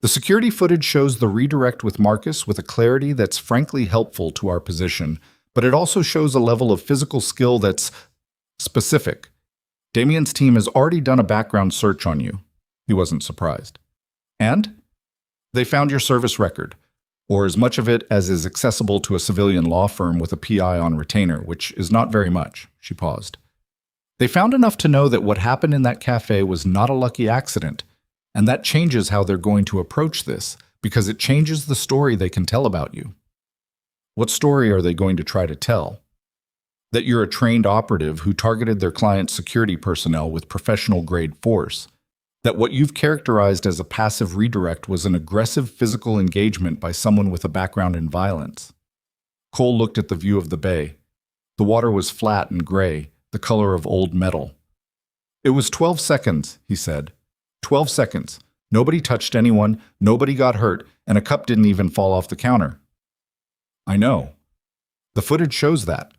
Speaker 1: The security footage shows the redirect with Marcus with a clarity that's frankly helpful to our position, but it also shows a level of physical skill that's specific. Damien's team has already done a background search on you. He wasn't surprised. And? They found your service record, or as much of it as is accessible to a civilian law firm with a PI on retainer, which is not very much. She paused. They found enough to know that what happened in that cafe was not a lucky accident, and that changes how they're going to approach this, because it changes the story they can tell about you. What story are they going to try to tell? That you're a trained operative who targeted their client's security personnel with professional-grade force. That what you've characterized as a passive redirect was an aggressive physical engagement by someone with a background in violence. Cole looked at the view of the bay. The water was flat and gray, the color of old metal. It was 12 seconds, he said. 12 seconds. Nobody touched anyone, nobody got hurt, and a cup didn't even fall off the counter. I know. The footage shows that.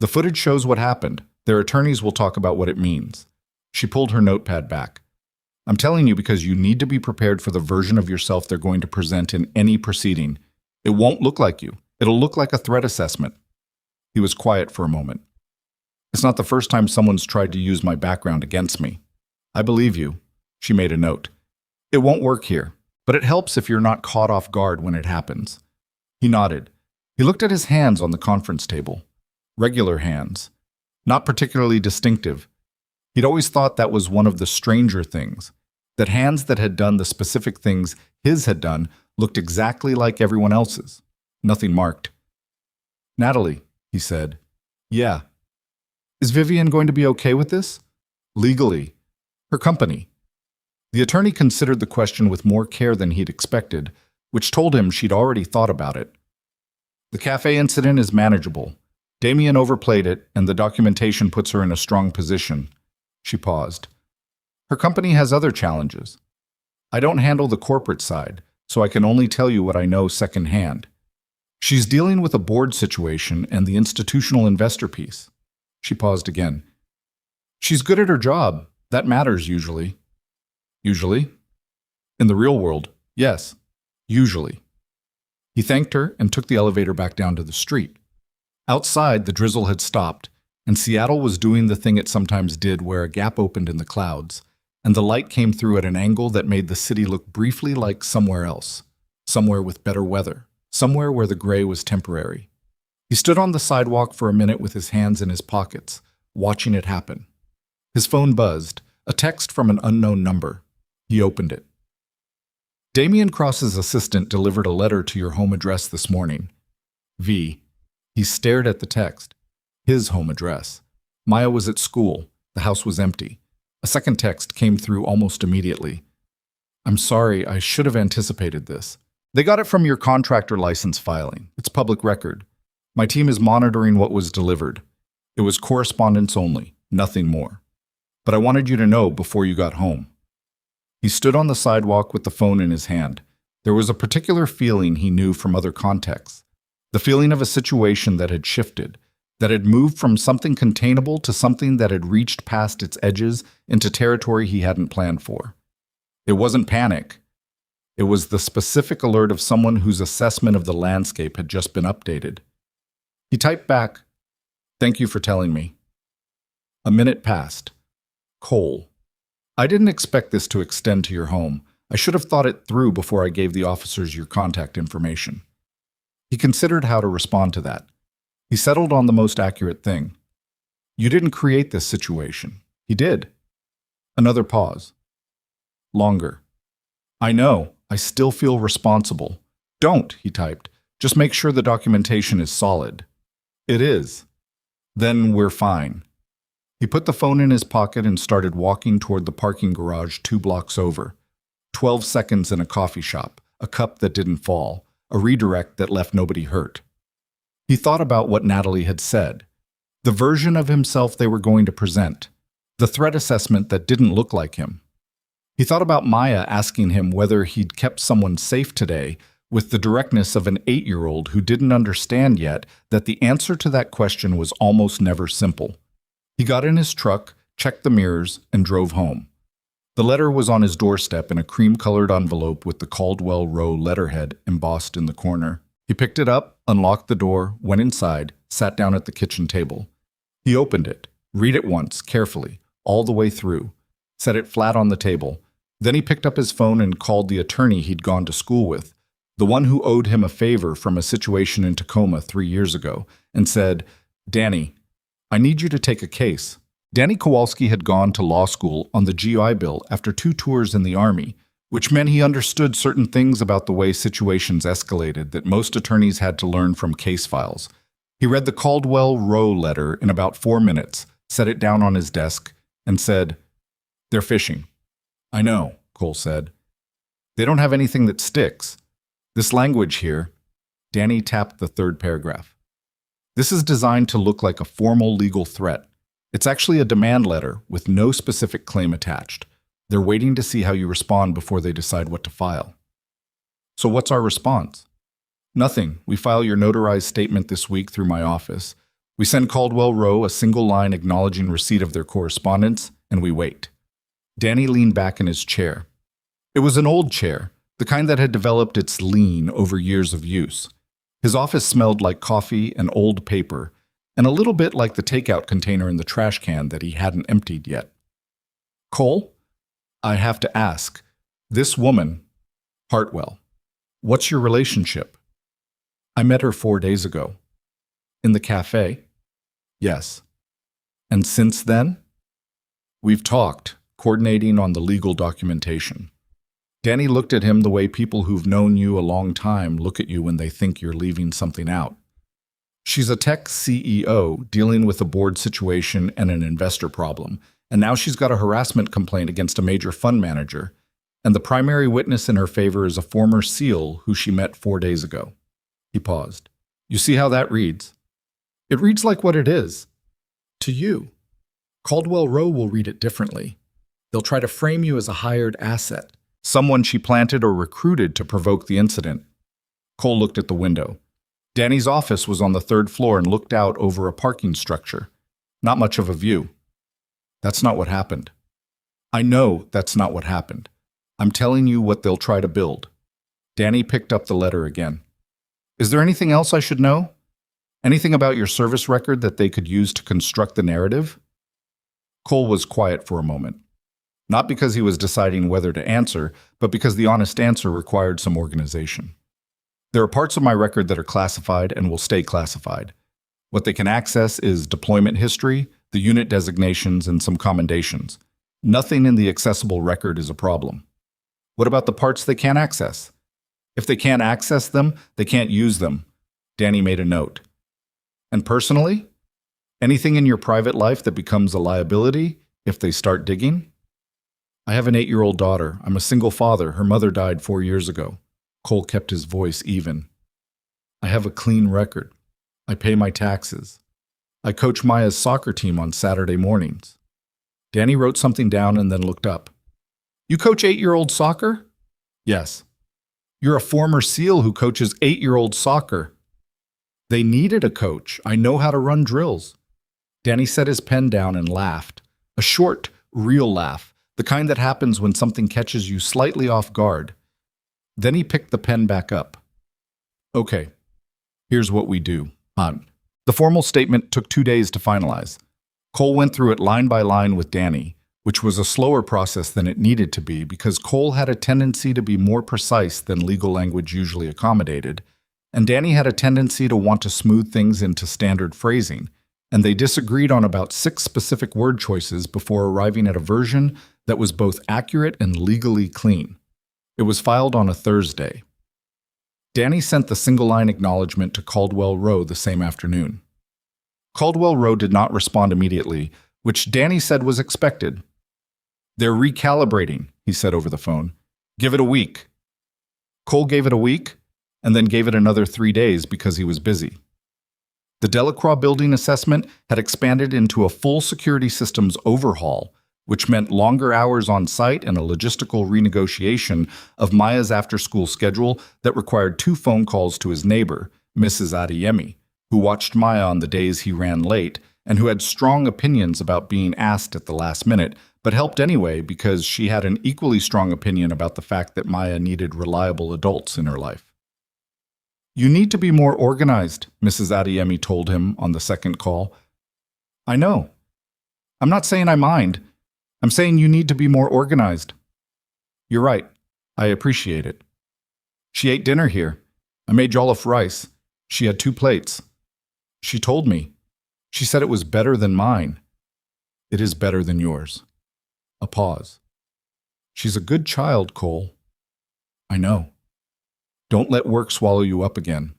Speaker 1: The footage shows what happened. Their attorneys will talk about what it means. She pulled her notepad back. I'm telling you because you need to be prepared for the version of yourself they're going to present in any proceeding. It won't look like you. It'll look like a threat assessment. He was quiet for a moment. It's not the first time someone's tried to use my background against me. I believe you. She made a note. It won't work here, but it helps if you're not caught off guard when it happens. He nodded. He looked at his hands on the conference table. Regular hands. Not particularly distinctive. He'd always thought that was one of the stranger things. That hands that had done the specific things his had done looked exactly like everyone else's. Nothing marked. Natalie, he said. Yeah. Is Vivian going to be okay with this? Legally. Her company. The attorney considered the question with more care than he'd expected, which told him she'd already thought about it. The cafe incident is manageable. Damien overplayed it, and the documentation puts her in a strong position. She paused. Her company has other challenges. I don't handle the corporate side, so I can only tell you what I know secondhand. She's dealing with a board situation and the institutional investor piece. She paused again. She's good at her job. That matters usually. Usually? In the real world, yes. Usually. He thanked her and took the elevator back down to the street. Outside, the drizzle had stopped, and Seattle was doing the thing it sometimes did where a gap opened in the clouds, and the light came through at an angle that made the city look briefly like somewhere else, somewhere with better weather, somewhere where the gray was temporary. He stood on the sidewalk for a minute with his hands in his pockets, watching it happen. His phone buzzed, a text from an unknown number. He opened it. Damien Cross's assistant delivered a letter to your home address this morning. V. He stared at the text. His home address. Maya was at school. The house was empty. A second text came through almost immediately. I'm sorry, I should have anticipated this. They got it from your contractor license filing. It's public record. My team is monitoring what was delivered. It was correspondence only, nothing more. But I wanted you to know before you got home. He stood on the sidewalk with the phone in his hand. There was a particular feeling he knew from other contexts. The feeling of a situation that had shifted, that had moved from something containable to something that had reached past its edges into territory he hadn't planned for. It wasn't panic. It was the specific alert of someone whose assessment of the landscape had just been updated. He typed back, "Thank you for telling me." A minute passed. Cole. I didn't expect this to extend to your home. I should have thought it through before I gave the officers your contact information. He considered how to respond to that. He settled on the most accurate thing. You didn't create this situation. He did. Another pause. Longer. I know. I still feel responsible. Don't, he typed. Just make sure the documentation is solid. It is. Then we're fine. He put the phone in his pocket and started walking toward the parking garage 2 blocks over. 12 seconds in a coffee shop, a cup that didn't fall, a redirect that left nobody hurt. He thought about what Natalie had said, the version of himself they were going to present, the threat assessment that didn't look like him. He thought about Maya asking him whether he'd kept someone safe today with the directness of an 8-year-old who didn't understand yet that the answer to that question was almost never simple. He got in his truck, checked the mirrors, and drove home. The letter was on his doorstep in a cream-colored envelope with the Caldwell Row letterhead embossed in the corner. He picked it up, unlocked the door, went inside, sat down at the kitchen table. He opened it, read it once, carefully, all the way through, set it flat on the table. Then he picked up his phone and called the attorney he'd gone to school with, the one who owed him a favor from a situation in Tacoma 3 years ago, and said, "Danny, I need you to take a case." Danny Kowalski had gone to law school on the GI Bill after 2 tours in the Army, which meant he understood certain things about the way situations escalated that most attorneys had to learn from case files. He read the Caldwell Row letter in about 4 minutes, set it down on his desk, and said, "They're fishing." "I know," Cole said. "They don't have anything that sticks. This language here," Danny tapped the 3rd paragraph. "This is designed to look like a formal legal threat. It's actually a demand letter with no specific claim attached. They're waiting to see how you respond before they decide what to file." "So what's our response?" "Nothing. We file your notarized statement this week through my office. We send Caldwell Row a single line acknowledging receipt of their correspondence, and we wait." Danny leaned back in his chair. It was an old chair, the kind that had developed its lean over years of use. His office smelled like coffee and old paper, and a little bit like the takeout container in the trash can that he hadn't emptied yet. "Cole, I have to ask, this woman, Hartwell, what's your relationship?" "I met her 4 days ago." "In the cafe?" "Yes." "And since then?" "We've talked, coordinating on the legal documentation." Danny looked at him the way people who've known you a long time look at you when they think you're leaving something out. "She's a tech CEO dealing with a board situation and an investor problem, and now she's got a harassment complaint against a major fund manager, and the primary witness in her favor is a former SEAL who she met 4 days ago." He paused. "You see how that reads?" "It reads like what it is. To you. Caldwell Row will read it differently. They'll try to frame you as a hired asset, someone she planted or recruited to provoke the incident." Cole looked at the window. Danny's office was on the 3rd floor and looked out over a parking structure. Not much of a view. "That's not what happened." "I know that's not what happened. I'm telling you what they'll try to build." Danny picked up the letter again. "Is there anything else I should know? Anything about your service record that they could use to construct the narrative?" Cole was quiet for a moment. Not because he was deciding whether to answer, but because the honest answer required some organization. "There are parts of my record that are classified and will stay classified. What they can access is deployment history, the unit designations, and some commendations. Nothing in the accessible record is a problem." "What about the parts they can't access?" "If they can't access them, they can't use them." Danny made a note. "And personally? Anything in your private life that becomes a liability if they start digging?" I have an 8-year-old daughter. I'm a single father. Her mother died 4 years ago. Cole kept his voice even. I have a clean record. I pay my taxes. I coach Maya's soccer team on Saturday mornings. Danny wrote something down and then looked up. You coach 8-year-old soccer? Yes. You're a former SEAL who coaches 8-year-old soccer. They needed a coach. I know how to run drills. Danny set his pen down and laughed. A short, real laugh, the kind that happens when something catches you slightly off guard. Then he picked the pen back up. Okay, here's what we do. The formal statement took 2 days to finalize. Cole went through it line by line with Danny, which was a slower process than it needed to be because Cole had a tendency to be more precise than legal language usually accommodated, and Danny had a tendency to want to smooth things into standard phrasing, and they disagreed on about 6 specific word choices before arriving at a version that was both accurate and legally clean. It was filed on a Thursday. Danny sent the single-line acknowledgement to Caldwell Rowe the same afternoon. Caldwell Rowe did not respond immediately, which Danny said was expected. They're recalibrating, he said over the phone. Give it a week. Cole gave it a week, and then gave it another 3 days because he was busy. The Delacroix building assessment had expanded into a full security systems overhaul, which meant longer hours on site and a logistical renegotiation of Maya's after-school schedule that required 2 phone calls to his neighbor, Mrs. Adeyemi, who watched Maya on the days he ran late and who had strong opinions about being asked at the last minute, but helped anyway because she had an equally strong opinion about the fact that Maya needed reliable adults in her life. You need to be more organized, Mrs. Adeyemi told him on the second call. I know. I'm not saying I mind. I'm saying you need to be more organized. You're right. I appreciate it. She ate dinner here. I made jollof rice. She had 2 plates. She told me. She said it was better than mine. It is better than yours. A pause. She's a good child, Cole. I know. Don't let work swallow you up again.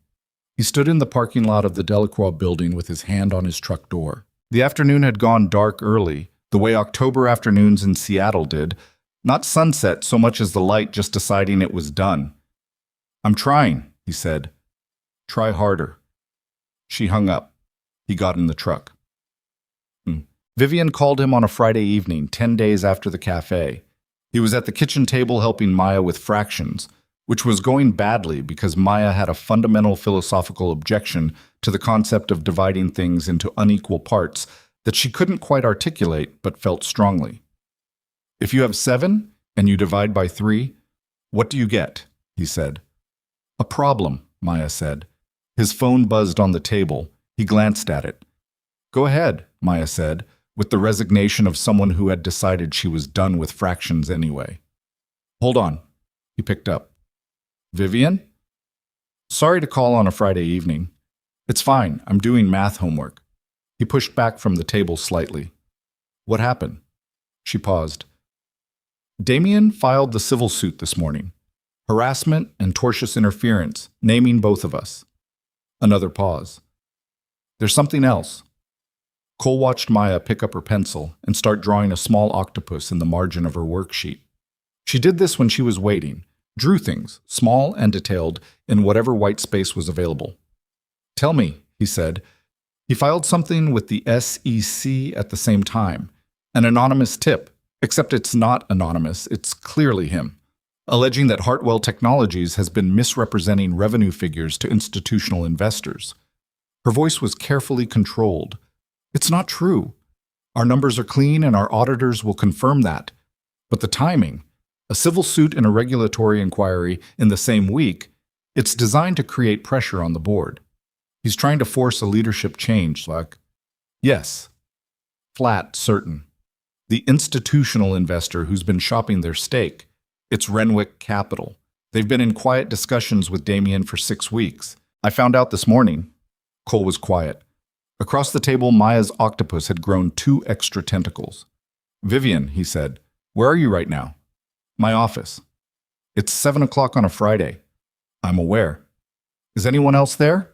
Speaker 1: He stood in the parking lot of the Delacroix building with his hand on his truck door. The afternoon had gone dark early, the way October afternoons in Seattle did, not sunset so much as the light just deciding it was done. I'm trying, he said. Try harder. She hung up. He got in the truck. Vivian called him on a Friday evening, 10 days after the café. He was at the kitchen table helping Maya with fractions, which was going badly because Maya had a fundamental philosophical objection to the concept of dividing things into unequal parts that she couldn't quite articulate but felt strongly. If you have 7 and you divide by 3, what do you get? He said. A problem, Maya said. His phone buzzed on the table. He glanced at it. Go ahead, Maya said, with the resignation of someone who had decided she was done with fractions anyway. Hold on. He picked up. Vivian? Sorry to call on a Friday evening. It's fine. I'm doing math homework. He pushed back from the table slightly. What happened? She paused. Damien filed the civil suit this morning. Harassment and tortious interference, naming both of us. Another pause. There's something else. Cole watched Maya pick up her pencil and start drawing a small octopus in the margin of her worksheet. She did this when she was waiting, drew things, small and detailed, in whatever white space was available. Tell me, he said. He filed something with the SEC at the same time. An anonymous tip, except it's not anonymous, it's clearly him, alleging that Hartwell Technologies has been misrepresenting revenue figures to institutional investors. Her voice was carefully controlled. It's not true. Our numbers are clean and our auditors will confirm that. But the timing, a civil suit and a regulatory inquiry in the same week, it's designed to create pressure on the board. He's trying to force a leadership change, like, yes, flat, certain. The institutional investor who's been shopping their stake. It's Renwick Capital. They've been in quiet discussions with Damien for 6 weeks. I found out this morning. Cole was quiet. Across the table, Maya's octopus had grown 2 extra tentacles. Vivian, he said, where are you right now? My office. It's 7 o'clock on a Friday. I'm aware. Is anyone else there?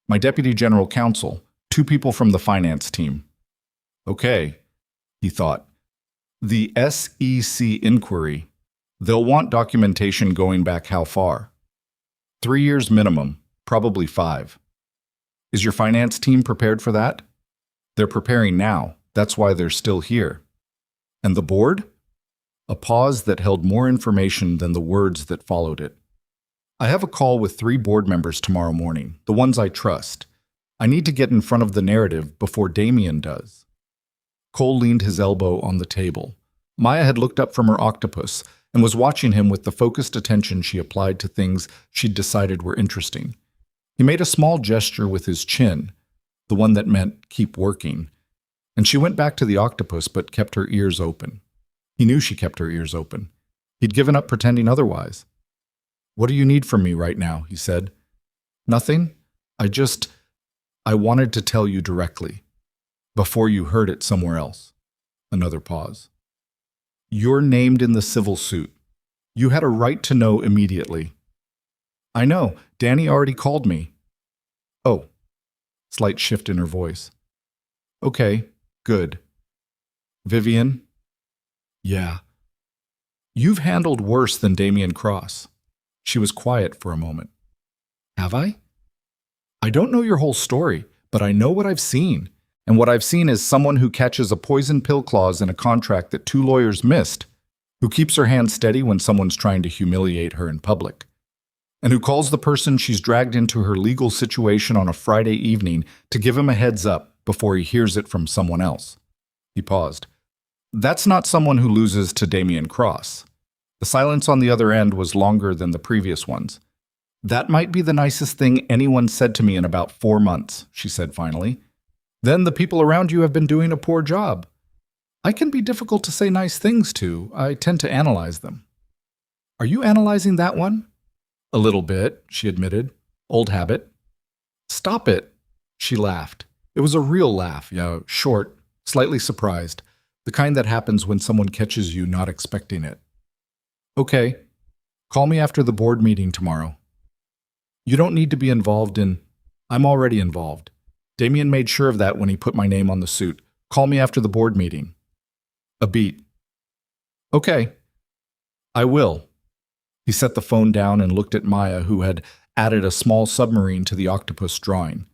Speaker 1: My deputy general counsel, 2 people from the finance team. Okay, he thought. The SEC inquiry. They'll want documentation going back how far? 3 years minimum, probably 5. Is your finance team prepared for that? They're preparing now. That's why they're still here. And the board? A pause that held more information than the words that followed it. I have a call with 3 board members tomorrow morning, the ones I trust. I need to get in front of the narrative before Damien does. Cole leaned his elbow on the table. Maya had looked up from her octopus and was watching him with the focused attention she applied to things she'd decided were interesting. He made a small gesture with his chin, the one that meant keep working, and she went back to the octopus but kept her ears open. He knew she kept her ears open. He'd given up pretending otherwise. "What do you need from me right now?" he said. "Nothing. I wanted to tell you directly, before you heard it somewhere else." Another pause. "You're named in the civil suit. You had a right to know immediately." "I know. Danny already called me." "Oh." Slight shift in her voice. "Okay, good." "Vivian?" "Yeah." "You've handled worse than Damien Cross." She was quiet for a moment. "Have I?" "I don't know your whole story, but I know what I've seen. And what I've seen is someone who catches a poison pill clause in a contract that 2 lawyers missed, who keeps her hand steady when someone's trying to humiliate her in public, and who calls the person she's dragged into her legal situation on a Friday evening to give him a heads up before he hears it from someone else." He paused. "That's not someone who loses to Damien Cross." The silence on the other end was longer than the previous ones. "That might be the nicest thing anyone said to me in about 4 months," she said finally. "Then the people around you have been doing a poor job. I can be difficult to say nice things to. I tend to analyze them." "Are you analyzing that one?" "A little bit," she admitted. "Old habit." "Stop it," she laughed. It was a real laugh, short, slightly surprised, the kind that happens when someone catches you not expecting it. "Okay. Call me after the board meeting tomorrow." "You don't need to be involved in—" "I'm already involved. Damien made sure of that when he put my name on the suit. Call me after the board meeting." A beat. "Okay. I will." He set the phone down and looked at Maya, who had added a small submarine to the octopus drawing.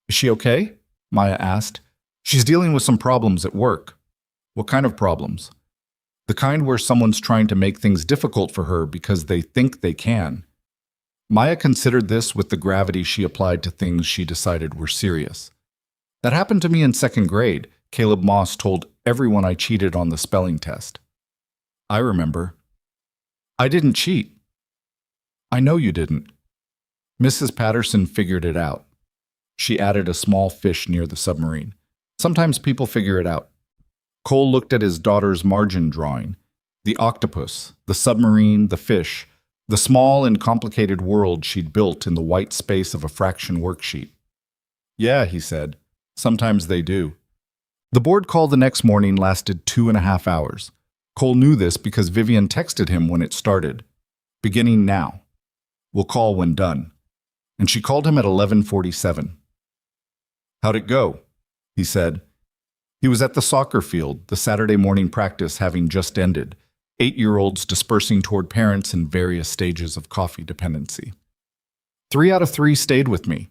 Speaker 1: "Is she okay?" Maya asked. "She's dealing with some problems at work." "What kind of problems?" "The kind where someone's trying to make things difficult for her because they think they can." Maya considered this with the gravity she applied to things she decided were serious. "That happened to me in 2nd grade. Caleb Moss told everyone I cheated on the spelling test." "I remember." "I didn't cheat." "I know you didn't." "Mrs. Patterson figured it out." She added a small fish near the submarine. "Sometimes people figure it out." Cole looked at his daughter's margin drawing. The octopus, the submarine, the fish, the small and complicated world she'd built in the white space of a fraction worksheet. "Yeah," he said. "Sometimes they do." The board call the next morning lasted 2.5 hours. Cole knew this because Vivian texted him when it started. "Beginning now. We'll call when done." And she called him at 11:47. "How'd it go?" he said. He was at the soccer field, the Saturday morning practice having just ended, 8-year-olds dispersing toward parents in various stages of coffee dependency. 3 out of 3 stayed with me.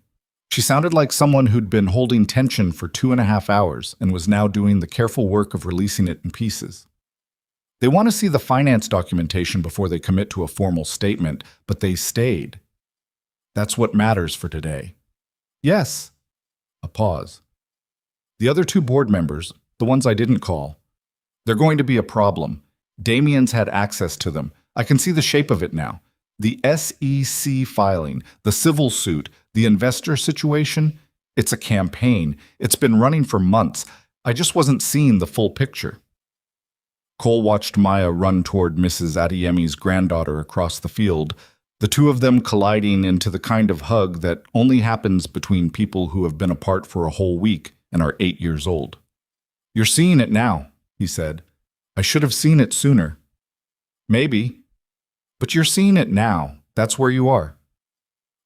Speaker 1: She sounded like someone who'd been holding tension for 2.5 hours and was now doing the careful work of releasing it in pieces. They want to see the finance documentation before they commit to a formal statement, but they stayed. That's what matters for today. "Yes." A pause. "The other 2 board members, the ones I didn't call, they're going to be a problem. Damien's had access to them. I can see the shape of it now. The SEC filing, the civil suit, the investor situation. It's a campaign. It's been running for months. I just wasn't seeing the full picture." Cole watched Maya run toward Mrs. Adeyemi's granddaughter across the field, the 2 of them colliding into the kind of hug that only happens between people who have been apart for a whole week and are 8 years old. "You're seeing it now," he said. "I should have seen it sooner." "Maybe. But you're seeing it now. That's where you are.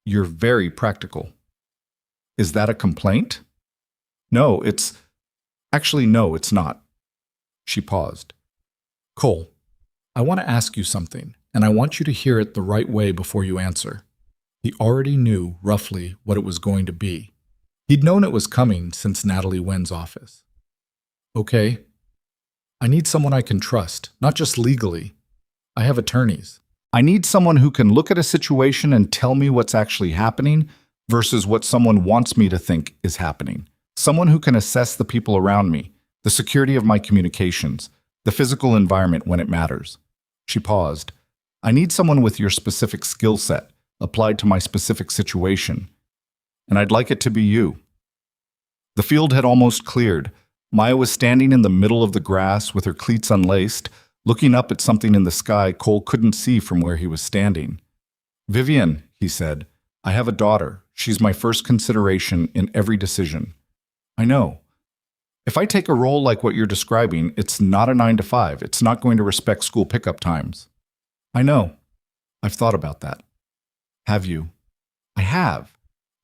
Speaker 1: You're very practical." "Is that a complaint?" "No, it's... Actually, no, it's not." She paused. Cole, I want to ask you something, and I want you to hear it the right way before you answer. He already knew, roughly, what it was going to be. He'd known it was coming since Natalie Wen's office. Okay, I need someone I can trust, not just legally. I have attorneys. I need someone who can look at a situation and tell me what's actually happening versus what someone wants me to think is happening. Someone who can assess the people around me, the security of my communications, the physical environment when it matters. She paused. I need someone with your specific skill set, applied to my specific situation. And I'd like it to be you. The field had almost cleared. Maya was standing in the middle of the grass with her cleats unlaced, looking up at something in the sky Cole couldn't see from where he was standing. Vivian, he said, I have a daughter. She's my first consideration in every decision. I know. If I take a role like what you're describing, it's not a 9 to 5. It's not going to respect school pickup times. I know. I've thought about that. Have you? I have.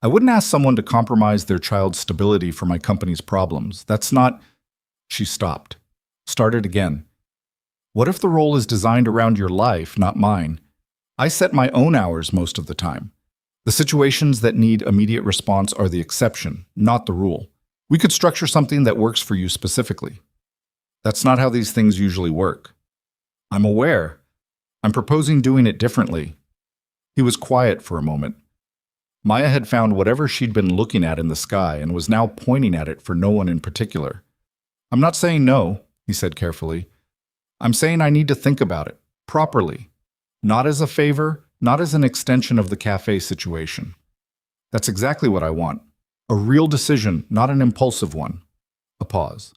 Speaker 1: I wouldn't ask someone to compromise their child's stability for my company's problems. That's not... She stopped. Started again. What if the role is designed around your life, not mine? I set my own hours most of the time. The situations that need immediate response are the exception, not the rule. We could structure something that works for you specifically. That's not how these things usually work. I'm aware. I'm proposing doing it differently. He was quiet for a moment. Maya had found whatever she'd been looking at in the sky and was now pointing at it for no one in particular. I'm not saying no, he said carefully. I'm saying I need to think about it, properly. Not as a favor, not as an extension of the cafe situation. That's exactly what I want. A real decision, not an impulsive one. A pause.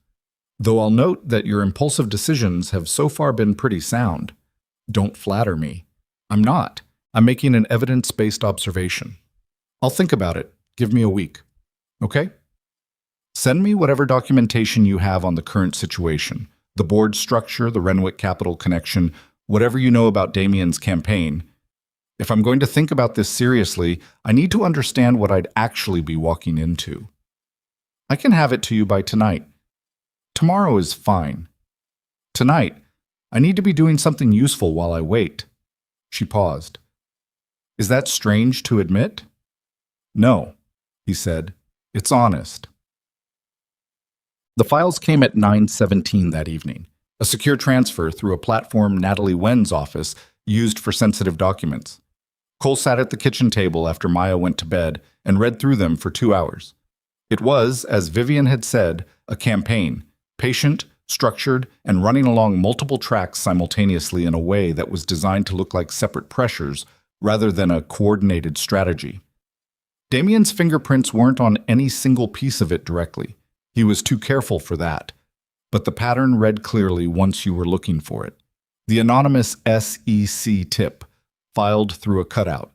Speaker 1: Though I'll note that your impulsive decisions have so far been pretty sound. Don't flatter me. I'm not. I'm making an evidence-based observation. I'll think about it. Give me a week. Okay? Send me whatever documentation you have on the current situation. The board structure, the Renwick Capital connection, whatever you know about Damien's campaign. If I'm going to think about this seriously, I need to understand what I'd actually be walking into. I can have it to you by tonight. Tomorrow is fine. Tonight, I need to be doing something useful while I wait. She paused. Is that strange to admit? No, he said. It's honest. The files came at 9:17 that evening, a secure transfer through a platform Natalie Wen's office used for sensitive documents. Cole sat at the kitchen table after Maya went to bed and read through them for 2 hours. It was, as Vivian had said, a campaign, patient, structured, and running along multiple tracks simultaneously in a way that was designed to look like separate pressures rather than a coordinated strategy. Damien's fingerprints weren't on any single piece of it directly. He was too careful for that. But the pattern read clearly once you were looking for it. The anonymous SEC tip, filed through a cutout.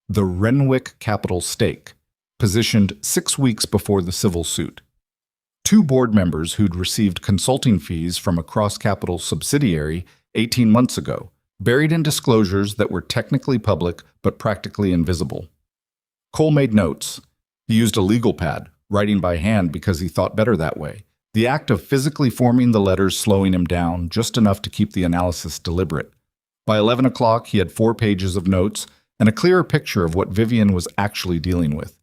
Speaker 1: The Renwick Capital stake, positioned 6 weeks before the civil suit. 2 board members who'd received consulting fees from a cross-capital subsidiary 18 months ago, buried in disclosures that were technically public but practically invisible. Cole made notes. He used a legal pad, writing by hand because he thought better that way. The act of physically forming the letters slowing him down just enough to keep the analysis deliberate. By 11 o'clock, he had 4 pages of notes and a clearer picture of what Vivian was actually dealing with.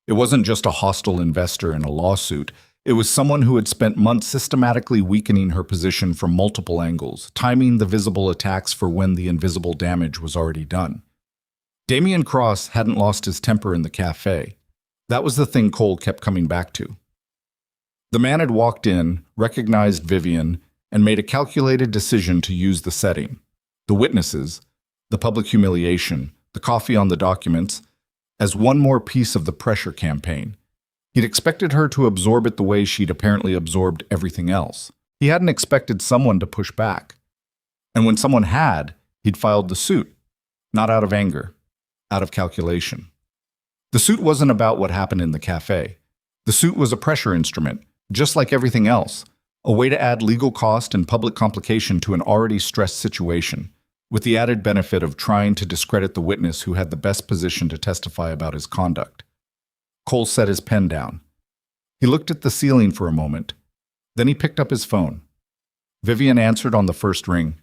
Speaker 1: It wasn't just a hostile investor in a lawsuit. It was someone who had spent months systematically weakening her position from multiple angles, timing the visible attacks for when the invisible damage was already done. Damien Cross hadn't lost his temper in the cafe. That was the thing Cole kept coming back to. The man had walked in, recognized Vivian, and made a calculated decision to use the setting. The witnesses, the public humiliation, the coffee on the documents, as one more piece of the pressure campaign. He'd expected her to absorb it the way she'd apparently absorbed everything else. He hadn't expected someone to push back. And when someone had, he'd filed the suit, not out of anger, out of calculation. The suit wasn't about what happened in the cafe. The suit was a pressure instrument, just like everything else, a way to add legal cost and public complication to an already stressed situation, with the added benefit of trying to discredit the witness who had the best position to testify about his conduct. Cole set his pen down. He looked at the ceiling for a moment. Then he picked up his phone. Vivian answered on the first ring.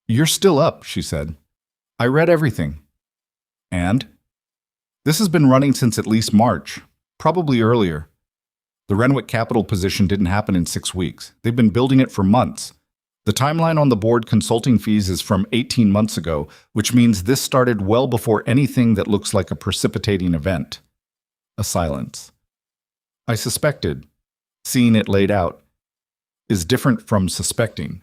Speaker 1: "You're still up," she said. "I read everything." "And?" "This has been running since at least March, probably earlier. The Renwick Capital position didn't happen in 6 weeks. They've been building it for months. The timeline on the board consulting fees is from 18 months ago, which means this started well before anything that looks like a precipitating event." A silence. "I suspected. Seeing it laid out is different from suspecting."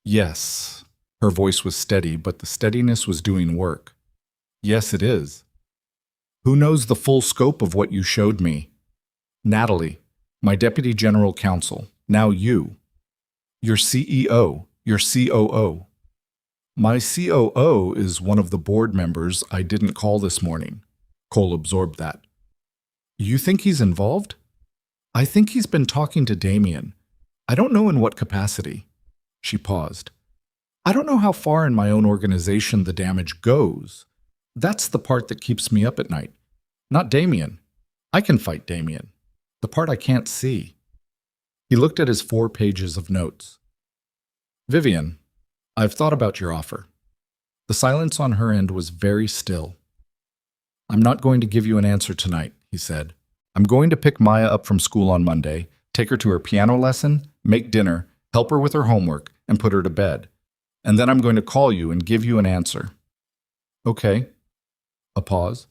Speaker 1: "Yes." Her voice was steady, but the steadiness was doing work. "Yes, it is. Who knows the full scope of what you showed me?" "Natalie, my deputy general counsel. Now you. Your CEO, your COO." "My COO is one of the board members I didn't call this morning." Cole absorbed that. "You think he's involved?" "I think he's been talking to Damien. I don't know in what capacity." She paused. "I don't know how far in my own organization the damage goes. That's the part that keeps me up at night. Not Damien. I can fight Damien. The part I can't see." He looked at his 4 pages of notes. "Vivian, I've thought about your offer." The silence on her end was very still. "I'm not going to give you an answer tonight," he said. "I'm going to pick Maya up from school on Monday, take her to her piano lesson, make dinner, help her with her homework, and put her to bed. And then I'm going to call you and give you an answer." "Okay." A pause.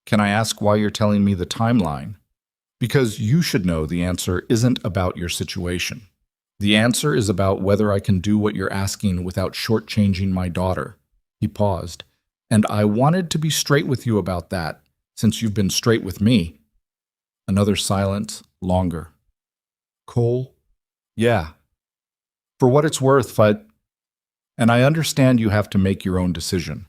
Speaker 1: "Can I ask why you're telling me the timeline?" "Because you should know the answer isn't about your situation. The answer is about whether I can do what you're asking without shortchanging my daughter." He paused. "And I wanted to be straight with you about that, since you've been straight with me." Another silence, longer. "Cole?" "Yeah. For what it's worth, and I understand you have to make your own decision.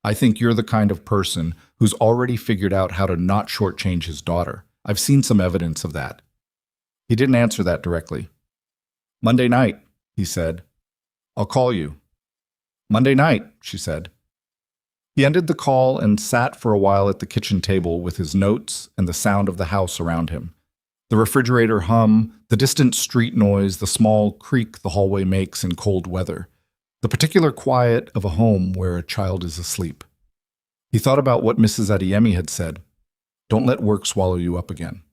Speaker 1: I think you're the kind of person who's already figured out how to not shortchange his daughter. I've seen some evidence of that." He didn't answer that directly. "Monday night," he said. "I'll call you." "Monday night," she said. He ended the call and sat for a while at the kitchen table with his notes and the sound of the house around him. The refrigerator hum, the distant street noise, the small creak the hallway makes in cold weather. The particular quiet of a home where a child is asleep. He thought about what Mrs. Adeyemi had said. Don't let work swallow you up again.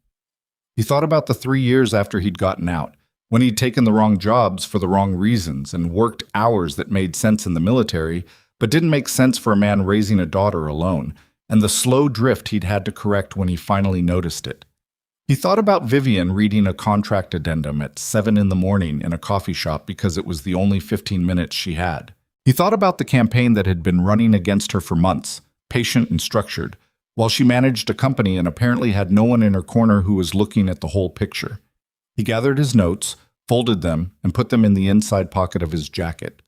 Speaker 1: He thought about the 3 years after he'd gotten out, when he'd taken the wrong jobs for the wrong reasons and worked hours that made sense in the military, but didn't make sense for a man raising a daughter alone, and the slow drift he'd had to correct when he finally noticed it. He thought about Vivian reading a contract addendum at 7 in the morning in a coffee shop because it was the only 15 minutes she had. He thought about the campaign that had been running against her for months, patient and structured, while she managed a company and apparently had no one in her corner who was looking at the whole picture. He gathered his notes, folded them, and put them in the inside pocket of his jacket.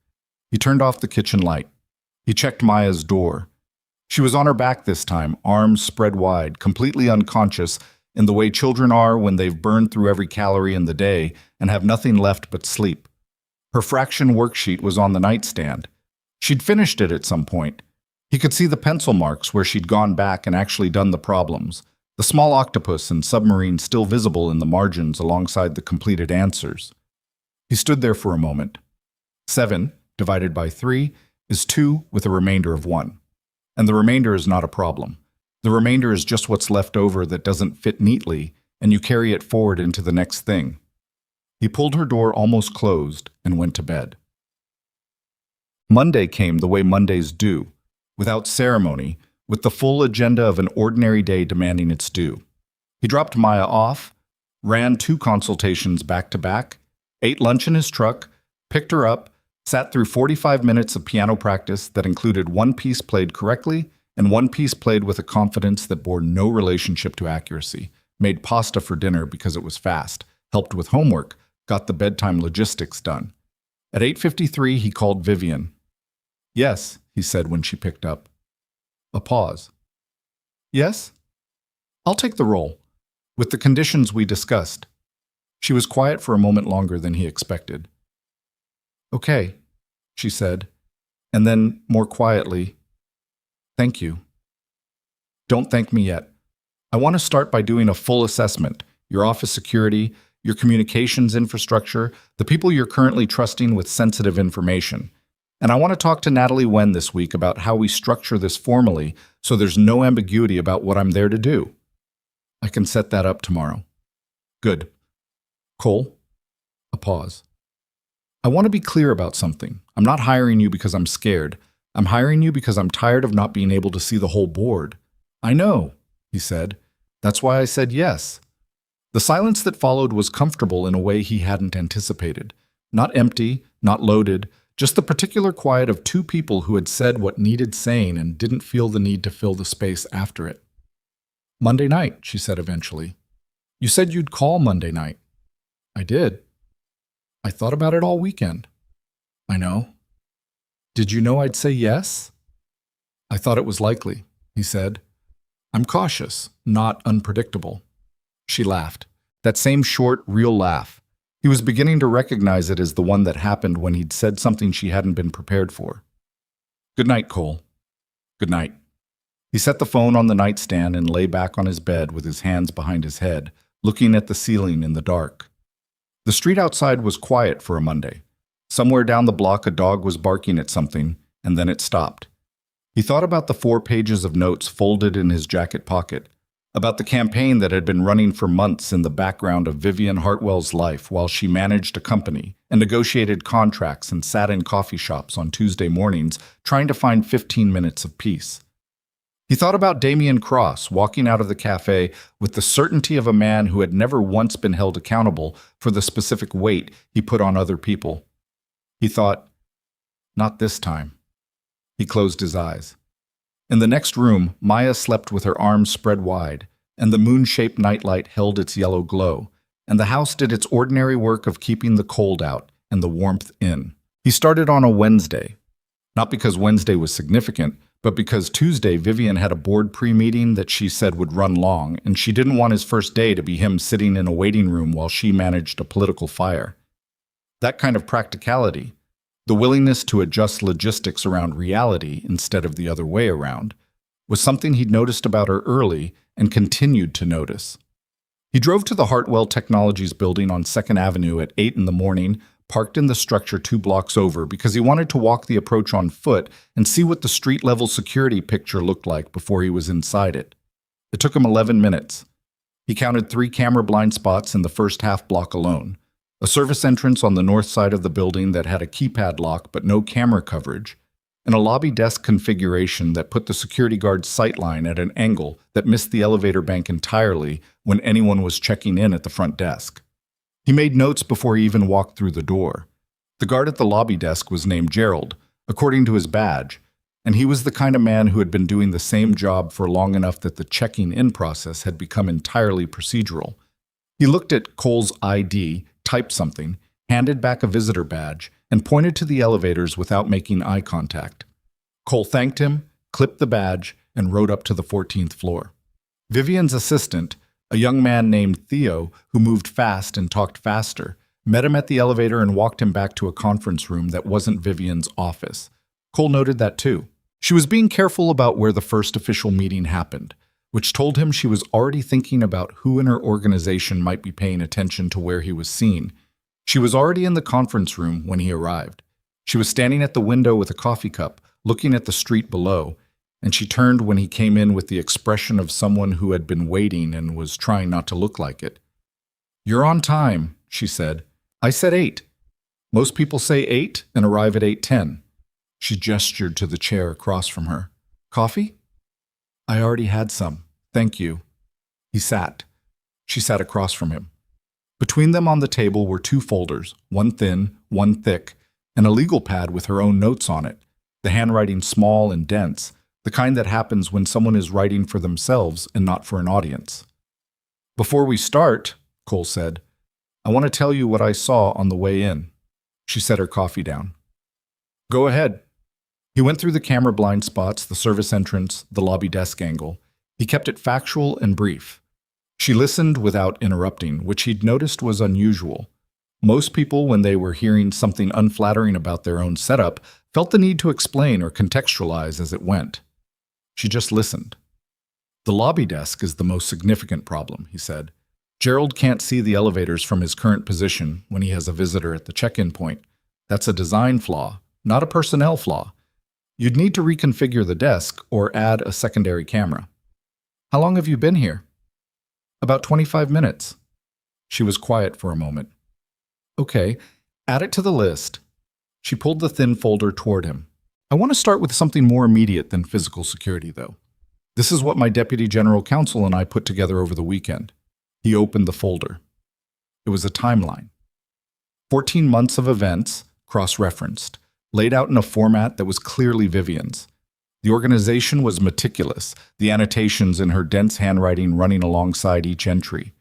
Speaker 1: He turned off the kitchen light. He checked Maya's door. She was on her back this time, arms spread wide, completely unconscious, in the way children are when they've burned through every calorie in the day and have nothing left but sleep. Her fraction worksheet was on the nightstand. She'd finished it at some point. He could see the pencil marks where she'd gone back and actually done the problems, the small octopus and submarine still visible in the margins alongside the completed answers. He stood there for a moment. 7 divided by 3 is 2 with a remainder of 1. And the remainder is not a problem. The remainder is just what's left over that doesn't fit neatly, and you carry it forward into the next thing. He pulled her door almost closed and went to bed. Monday came the way Mondays do, without ceremony, with the full agenda of an ordinary day demanding its due. He dropped Maya off, ran 2 consultations back to back, ate lunch in his truck, picked her up, sat through 45 minutes of piano practice that included 1 piece played correctly and 1 piece played with a confidence that bore no relationship to accuracy, made pasta for dinner because it was fast, helped with homework, got the bedtime logistics done. At 8:53, he called Vivian. "Yes," he said when she picked up. A pause. "Yes? I'll take the role, with the conditions we discussed." She was quiet for a moment longer than he expected. "Okay," she said, and then, more quietly, "Thank you." "Don't thank me yet. I want to start by doing a full assessment, your office security, your communications infrastructure, the people you're currently trusting with sensitive information. And I want to talk to Natalie Wen this week about how we structure this formally so there's no ambiguity about what I'm there to do. I can set that up tomorrow. Good. Cole? A pause. I want to be clear about something. I'm not hiring you because I'm scared. I'm hiring you because I'm tired of not being able to see the whole board. I know, he said. That's why I said yes. The silence that followed was comfortable in a way he hadn't anticipated. Not empty, not loaded, just the particular quiet of two people who had said what needed saying and didn't feel the need to fill the space after it. Monday night, she said eventually. You said you'd call Monday night. I did. I thought about it all weekend. I know. Did you know I'd say yes? I thought it was likely, he said. I'm cautious, not unpredictable. She laughed. That same short, real laugh. He was beginning to recognize it as the one that happened when he'd said something she hadn't been prepared for. Good night, Cole. Good night. He set the phone on the nightstand and lay back on his bed with his hands behind his head, looking at the ceiling in the dark. The street outside was quiet for a Monday. Somewhere down the block a dog was barking at something, and then it stopped. He thought about the 4 pages of notes folded in his jacket pocket, about the campaign that had been running for months in the background of Vivian Hartwell's life while she managed a company and negotiated contracts and sat in coffee shops on Tuesday mornings trying to find 15 minutes of peace. He thought about Damian Cross walking out of the cafe with the certainty of a man who had never once been held accountable for the specific weight he put on other people. He thought, not this time. He closed his eyes. In the next room, Maya slept with her arms spread wide, and the moon-shaped nightlight held its yellow glow, and the house did its ordinary work of keeping the cold out and the warmth in. He started on a Wednesday, not because Wednesday was significant, but because Tuesday Vivian had a board pre-meeting that she said would run long, and she didn't want his first day to be him sitting in a waiting room while she managed a political fire. That kind of practicality, the willingness to adjust logistics around reality instead of the other way around, was something he'd noticed about her early and continued to notice. He drove to the Hartwell Technologies building on 2nd Avenue at 8 in the morning, parked in the structure 2 blocks over because he wanted to walk the approach on foot and see what the street-level security picture looked like before he was inside it. It took him 11 minutes. He counted 3 camera blind spots in the first half block alone. A service entrance on the north side of the building that had a keypad lock but no camera coverage, and a lobby desk configuration that put the security guard's sightline at an angle that missed the elevator bank entirely when anyone was checking in at the front desk. He made notes before he even walked through the door. The guard at the lobby desk was named Gerald, according to his badge, and he was the kind of man who had been doing the same job for long enough that the checking-in process had become entirely procedural. He looked at Cole's ID, typed something, handed back a visitor badge, and pointed to the elevators without making eye contact. Cole thanked him, clipped the badge, and rode up to the 14th floor. Vivian's assistant, a young man named Theo who moved fast and talked faster, met him at the elevator and walked him back to a conference room that wasn't Vivian's office. Cole noted that too. She was being careful about where the first official meeting happened, which told him she was already thinking about who in her organization might be paying attention to where he was seen. She was already in the conference room when he arrived. She was standing at the window with a coffee cup, looking at the street below, and she turned when he came in with the expression of someone who had been waiting and was trying not to look like it. "You're on time," she said. "I said 8. Most people say 8 and arrive at 8:10. She gestured to the chair across from her. "Coffee?" "I already had some. Thank you." He sat. She sat across from him. Between them on the table were 2 folders, one thin, one thick, and a legal pad with her own notes on it, the handwriting small and dense, the kind that happens when someone is writing for themselves and not for an audience. "Before we start," Cole said, "I want to tell you what I saw on the way in." She set her coffee down. "Go ahead." He went through the camera blind spots, the service entrance, the lobby desk angle. He kept it factual and brief. She listened without interrupting, which he'd noticed was unusual. Most people, when they were hearing something unflattering about their own setup, felt the need to explain or contextualize as it went. She just listened. "The lobby desk is the most significant problem," he said. Gerald can't see the elevators from his current position when he has a visitor at the check-in point. That's a design flaw, not a personnel flaw. You'd need to reconfigure the desk or add a secondary camera. How long have you been here? About 25 minutes. She was quiet for a moment. Okay, add it to the list. She pulled the thin folder toward him. I want to start with something more immediate than physical security, though. This is what my deputy general counsel and I put together over the weekend. He opened the folder. It was a timeline. 14 months of events, cross-referenced, laid out in a format that was clearly Vivian's. The organization was meticulous, the annotations in her dense handwriting running alongside each entry.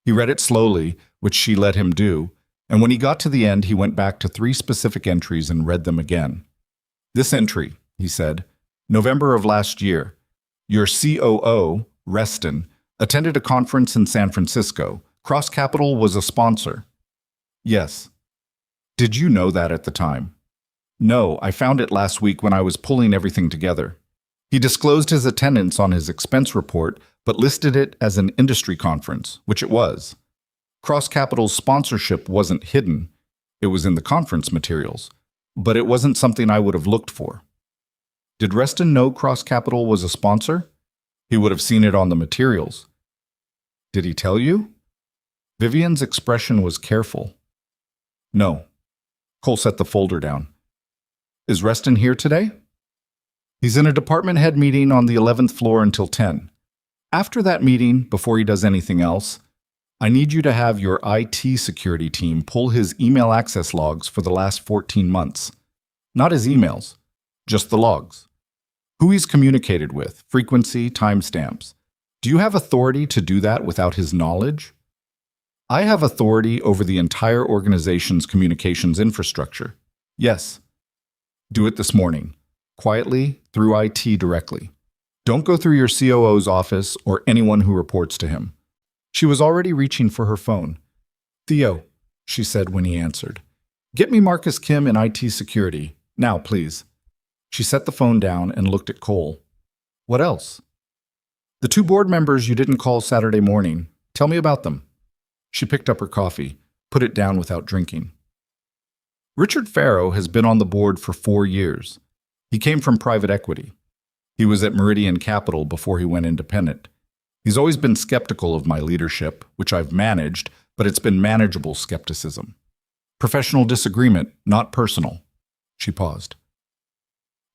Speaker 1: He read it slowly, which she let him do, and when he got to the end, he went back to 3 specific entries and read them again. This entry, he said, November of last year. Your COO, Reston, attended a conference in San Francisco. Cross Capital was a sponsor. Yes. Did you know that at the time? No, I found it last week when I was pulling everything together. He disclosed his attendance on his expense report, but listed it as an industry conference, which it was. Cross Capital's sponsorship wasn't hidden. It was in the conference materials, but it wasn't something I would have looked for. Did Reston know Cross Capital was a sponsor? He would have seen it on the materials. Did he tell you? Vivian's expression was careful. No. Cole set the folder down. Is Reston here today? He's in a department head meeting on the 11th floor until 10. After that meeting, before he does anything else, I need you to have your IT security team pull his email access logs for the last 14 months. Not his emails, just the logs. Who he's communicated with, frequency, timestamps. Do you have authority to do that without his knowledge? I have authority over the entire organization's communications infrastructure. Yes. Do it this morning, quietly, through IT directly. Don't go through your COO's office or anyone who reports to him. She was already reaching for her phone. Theo, she said when he answered. Get me Marcus Kim in IT security. Now, please. She set the phone down and looked at Cole. What else? The 2 board members you didn't call Saturday morning. Tell me about them. She picked up her coffee, put it down without drinking. Richard Farrow has been on the board for 4 years. He came from private equity. He was at Meridian Capital before he went independent. He's always been skeptical of my leadership, which I've managed, but it's been manageable skepticism. Professional disagreement, not personal. She paused.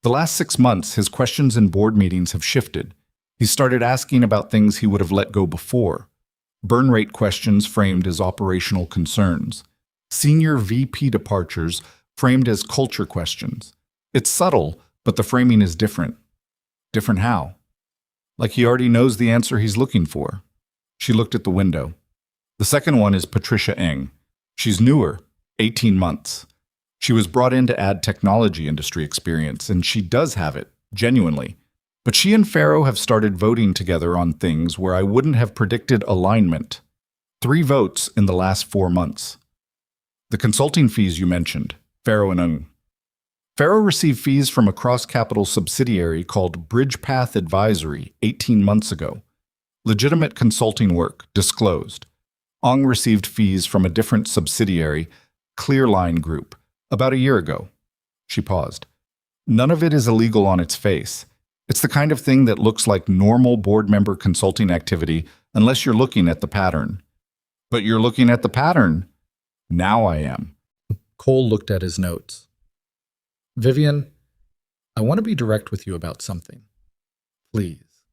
Speaker 1: The last 6 months, his questions in board meetings have shifted. He started asking about things he would have let go before. Burn rate questions framed as operational concerns. Senior VP departures framed as culture questions. It's subtle, but the framing is different. Different how? Like he already knows the answer he's looking for. She looked at the window. The second one is Patricia Eng. She's newer, 18 months. She was brought in to add technology industry experience, and she does have it, genuinely. But she and Farrow have started voting together on things where I wouldn't have predicted alignment. 3 votes in the last 4 months. The consulting fees you mentioned, Farrow and Eng. Farrow received fees from a cross-capital subsidiary called Bridgepath Advisory 18 months ago. Legitimate consulting work, disclosed. Ong received fees from a different subsidiary, Clearline Group, about a year ago. She paused. None of it is illegal on its face. It's the kind of thing that looks like normal board member consulting activity unless you're looking at the pattern. But you're looking at the pattern. Now I am. Cole looked at his notes. Vivian, I want to be direct with you about something. Please.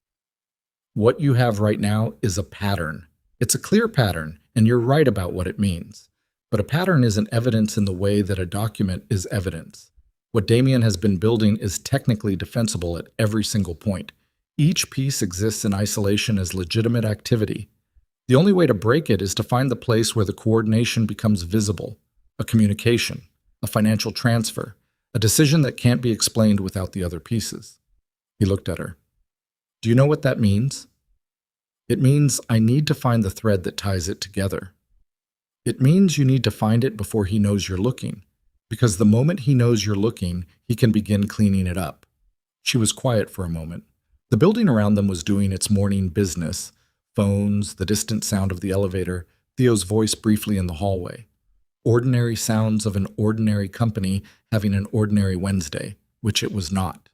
Speaker 1: What you have right now is a pattern. It's a clear pattern, and you're right about what it means. But a pattern isn't evidence in the way that a document is evidence. What Damien has been building is technically defensible at every single point. Each piece exists in isolation as legitimate activity. The only way to break it is to find the place where the coordination becomes visible, a communication, a financial transfer, a decision that can't be explained without the other pieces. He looked at her. Do you know what that means? It means I need to find the thread that ties it together. It means you need to find it before he knows you're looking, because the moment he knows you're looking, he can begin cleaning it up. She was quiet for a moment. The building around them was doing its morning business, Phones, the distant sound of the elevator, Theo's voice briefly in the hallway. Ordinary sounds of an ordinary company having an ordinary Wednesday, which it was not.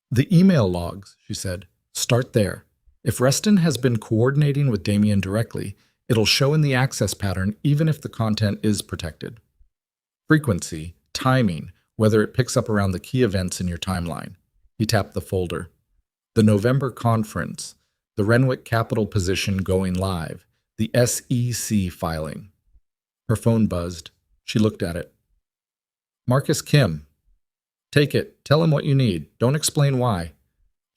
Speaker 1: The email logs, she said, start there. If Reston has been coordinating with Damien directly, it'll show in the access pattern even if the content is protected. Frequency, timing, whether it picks up around the key events in your timeline. He tapped the folder. The November conference, the Renwick Capital position going live, the SEC filing. Her phone buzzed. She looked at it. Marcus Kim. Take it. Tell him what you need. Don't explain why.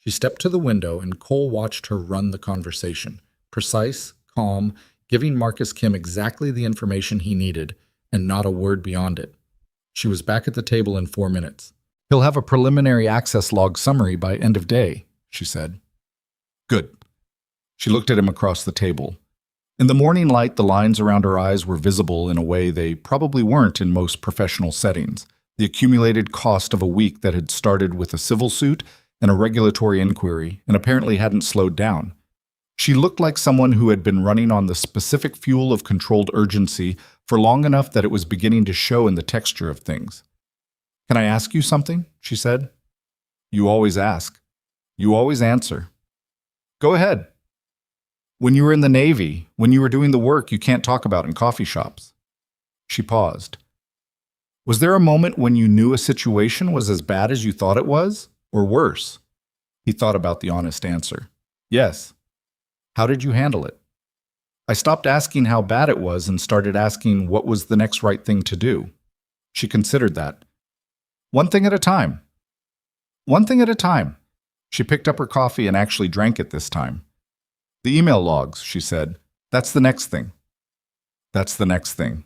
Speaker 1: She stepped to the window and Cole watched her run the conversation. Precise, calm, giving Marcus Kim exactly the information he needed and not a word beyond it. She was back at the table in 4 minutes. He'll have a preliminary access log summary by end of day, she said. Good. She looked at him across the table. In the morning light, the lines around her eyes were visible in a way they probably weren't in most professional settings. The accumulated cost of a week that had started with a civil suit and a regulatory inquiry and apparently hadn't slowed down. She looked like someone who had been running on the specific fuel of controlled urgency for long enough that it was beginning to show in the texture of things. Can I ask you something? She said. You always ask. You always answer. Go ahead. When you were in the Navy, when you were doing the work you can't talk about in coffee shops. She paused. Was there a moment when you knew a situation was as bad as you thought it was, or worse? He thought about the honest answer. Yes. How did you handle it? I stopped asking how bad it was and started asking what was the next right thing to do. She considered that. One thing at a time. One thing at a time. She picked up her coffee and actually drank it this time. The email logs, she said. That's the next thing. That's the next thing.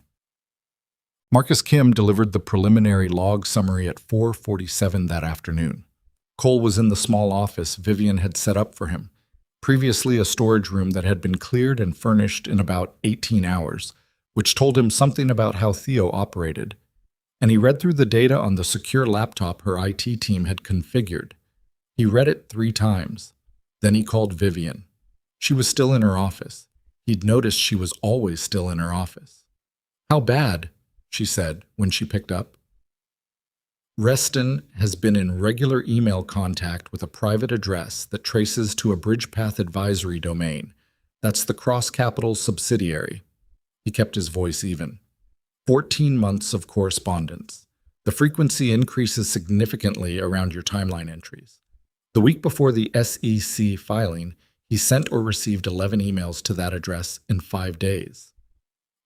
Speaker 1: Marcus Kim delivered the preliminary log summary at 4:47 that afternoon. Cole was in the small office Vivian had set up for him, previously a storage room that had been cleared and furnished in about 18 hours, which told him something about how Theo operated. And he read through the data on the secure laptop her IT team had configured. He read it 3 times. Then he called Vivian. She was still in her office. He'd noticed she was always still in her office. How bad? She said when she picked up. Reston has been in regular email contact with a private address that traces to a BridgePath advisory domain. That's the Cross Capital subsidiary. He kept his voice even. 14 months of correspondence. The frequency increases significantly around your timeline entries. The week before the SEC filing, he sent or received 11 emails to that address in 5 days.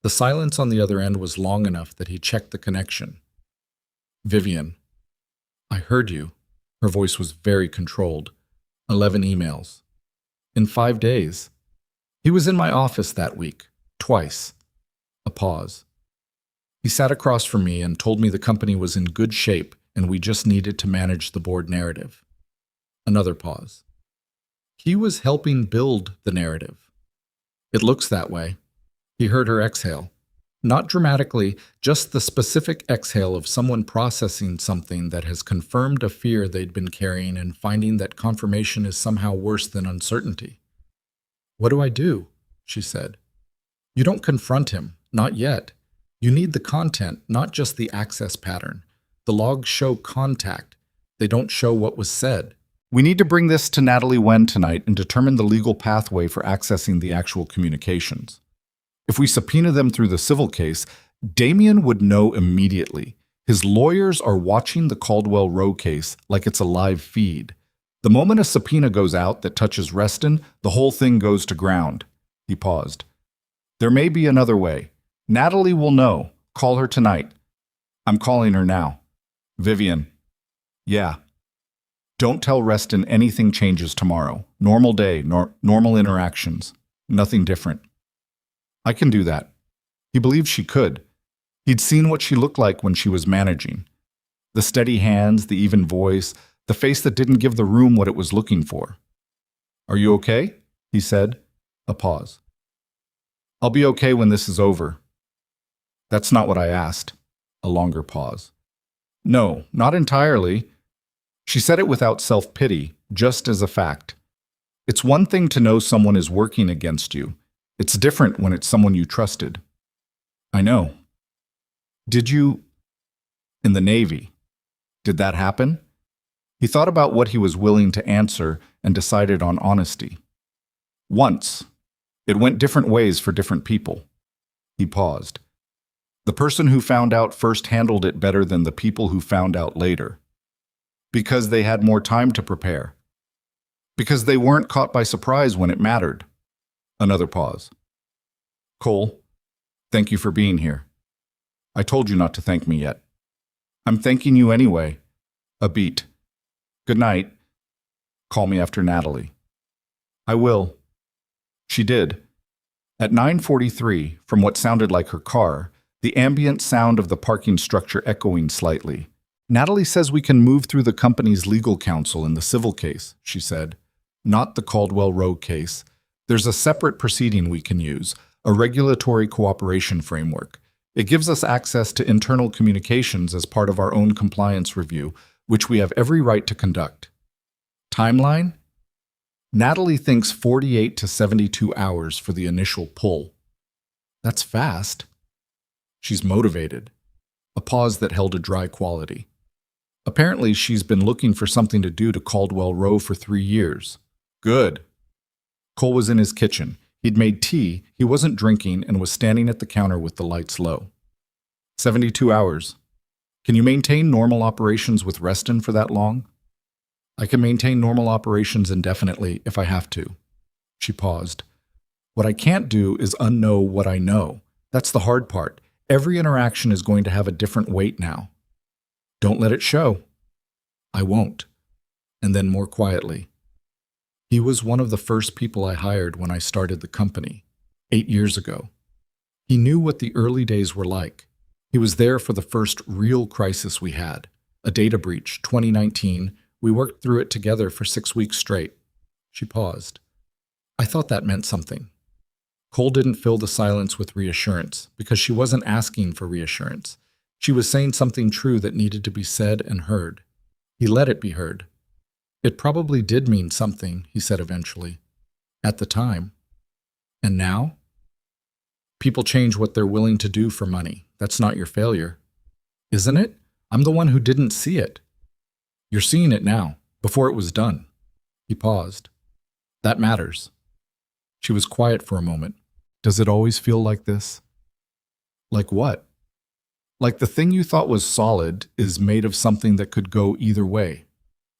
Speaker 1: The silence on the other end was long enough that he checked the connection. Vivian. I heard you. Her voice was very controlled. 11 emails. In 5 days. He was in my office that week. Twice. A pause. He sat across from me and told me the company was in good shape and we just needed to manage the board narrative. Another pause. He was helping build the narrative. It looks that way. He heard her exhale. Not dramatically, just the specific exhale of someone processing something that has confirmed a fear they'd been carrying and finding that confirmation is somehow worse than uncertainty. What do I do? She said. You don't confront him, not yet. You need the content, not just the access pattern. The logs show contact. They don't show what was said. We need to bring this to Natalie Wen tonight and determine the legal pathway for accessing the actual communications. If we subpoena them through the civil case, Damien would know immediately. His lawyers are watching the Caldwell Rowe case like it's a live feed. The moment a subpoena goes out that touches Reston, the whole thing goes to ground. He paused. There may be another way. Natalie will know. Call her tonight. I'm calling her now. Vivian. Yeah. Don't tell Reston anything changes tomorrow. Normal day, normal interactions. Nothing different. I can do that. He believed she could. He'd seen what she looked like when she was managing. The steady hands, the even voice, the face that didn't give the room what it was looking for. Are you okay? He said. A pause. I'll be okay when this is over. That's not what I asked. A longer pause. No, not entirely. She said it without self-pity, just as a fact. It's one thing to know someone is working against you. It's different when it's someone you trusted. I know. Did you... In the Navy. Did that happen? He thought about what he was willing to answer and decided on honesty. Once. It went different ways for different people. He paused. The person who found out first handled it better than the people who found out later. Because they had more time to prepare. Because they weren't caught by surprise when it mattered. Another pause. Cole, thank you for being here. I told you not to thank me yet. I'm thanking you anyway. A beat. Good night. Call me after Natalie. I will. She did. At 9:43, from what sounded like her car, the ambient sound of the parking structure echoing slightly. Natalie says we can move through the company's legal counsel in the civil case, she said. Not the Caldwell Road case. There's a separate proceeding we can use, a regulatory cooperation framework. It gives us access to internal communications as part of our own compliance review, which we have every right to conduct. Timeline? Natalie thinks 48 to 72 hours for the initial pull. That's fast. She's motivated. A pause that held a dry quality. Apparently, she's been looking for something to do to Caldwell Row for 3 years. Good. Cole was in his kitchen. He'd made tea, he wasn't drinking, and was standing at the counter with the lights low. 72 hours. Can you maintain normal operations with Reston for that long? I can maintain normal operations indefinitely if I have to. She paused. What I can't do is unknow what I know. That's the hard part. Every interaction is going to have a different weight now. Don't let it show. I won't. And then more quietly. He was one of the first people I hired when I started the company, 8 years ago. He knew what the early days were like. He was there for the first real crisis we had, a data breach, 2019. We worked through it together for 6 weeks straight. She paused. I thought that meant something. Cole didn't fill the silence with reassurance, because she wasn't asking for reassurance. She was saying something true that needed to be said and heard. He let it be heard. It probably did mean something, he said eventually. At the time. And now? People change what they're willing to do for money. That's not your failure. Isn't it? I'm the one who didn't see it. You're seeing it now, before it was done. He paused. That matters. She was quiet for a moment. Does it always feel like this? Like what? Like the thing you thought was solid is made of something that could go either way.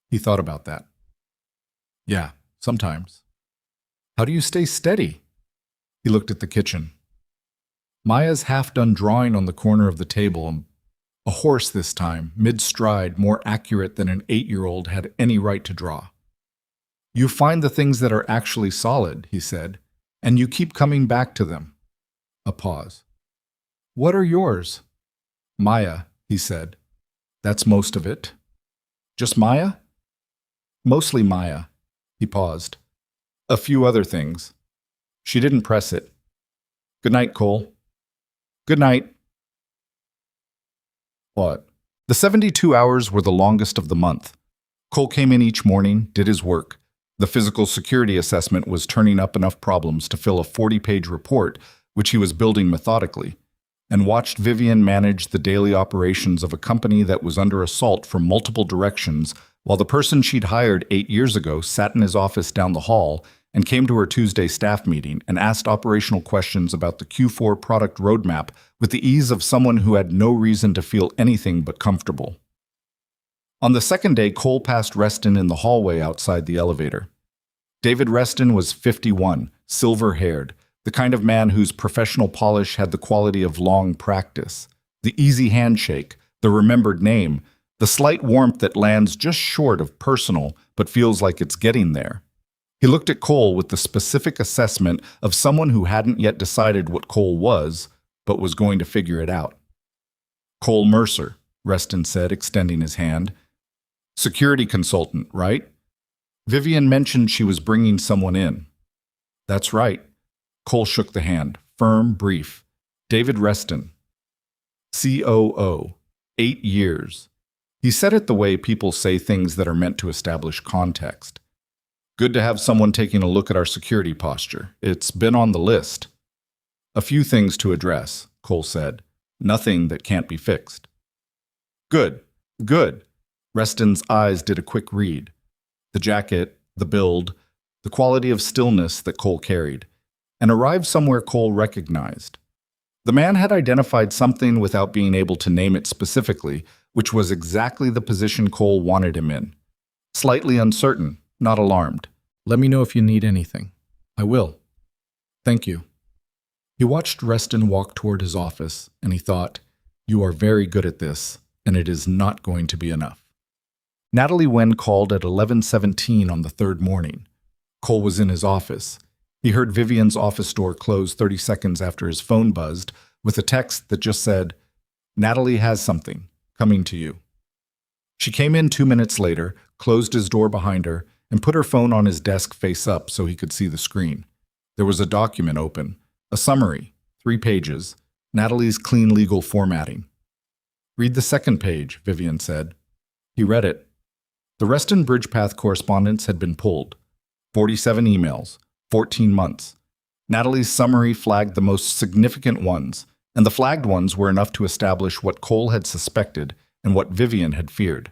Speaker 1: He thought about that. Yeah, sometimes. How do you stay steady? He looked at the kitchen. Maya's half-done drawing on the corner of the table, a horse this time, mid-stride, more accurate than an 8-year-old had any right to draw. You find the things that are actually solid, he said, and you keep coming back to them. A pause. What are yours? Maya, he said. That's most of it. Just Maya? Mostly Maya. He paused. A few other things. She didn't press it. Good night, Cole. Good night. What? The 72 hours were the longest of the month. Cole came in each morning, did his work. The physical security assessment was turning up enough problems to fill a 40-page report, which he was building methodically, and watched Vivian manage the daily operations of a company that was under assault from multiple directions, while the person she'd hired 8 years ago sat in his office down the hall and came to her Tuesday staff meeting and asked operational questions about the Q4 product roadmap with the ease of someone who had no reason to feel anything but comfortable. On the second day, Cole passed Reston in the hallway outside the elevator. David Reston was 51, silver-haired, the kind of man whose professional polish had the quality of long practice. The easy handshake, the remembered name, the slight warmth that lands just short of personal but feels like it's getting there. He looked at Cole with the specific assessment of someone who hadn't yet decided what Cole was, but was going to figure it out. Cole Mercer, Reston said, extending his hand. Security consultant, right? Vivian mentioned she was bringing someone in. That's right. Cole shook the hand, firm, brief. David Reston. COO. 8 years. He said it the way people say things that are meant to establish context. Good to have someone taking a look at our security posture. It's been on the list. A few things to address, Cole said. Nothing that can't be fixed. Good, good. Reston's eyes did a quick read. The jacket, the build, the quality of stillness that Cole carried, and arrived somewhere Cole recognized. The man had identified something without being able to name it specifically, which was exactly the position Cole wanted him in. Slightly uncertain, not alarmed.
Speaker 2: Let me know if you need anything.
Speaker 1: I will. Thank you. He watched Reston walk toward his office, and he thought, you are very good at this, and it is not going to be enough. Natalie Wen called at 11:17 on the third morning. Cole was in his office. He heard Vivian's office door close 30 seconds after his phone buzzed with a text that just said, Natalie has something, coming to you. She came in 2 minutes later, closed his door behind her, and put her phone on his desk face up so he could see the screen. There was a document open, a summary, 3 pages, Natalie's clean legal formatting. Read the second page, Vivian said. He read it. The Reston Bridgepath correspondence had been pulled. 47 emails, 14 months. Natalie's summary flagged the most significant ones, and the flagged ones were enough to establish what Cole had suspected and what Vivian had feared.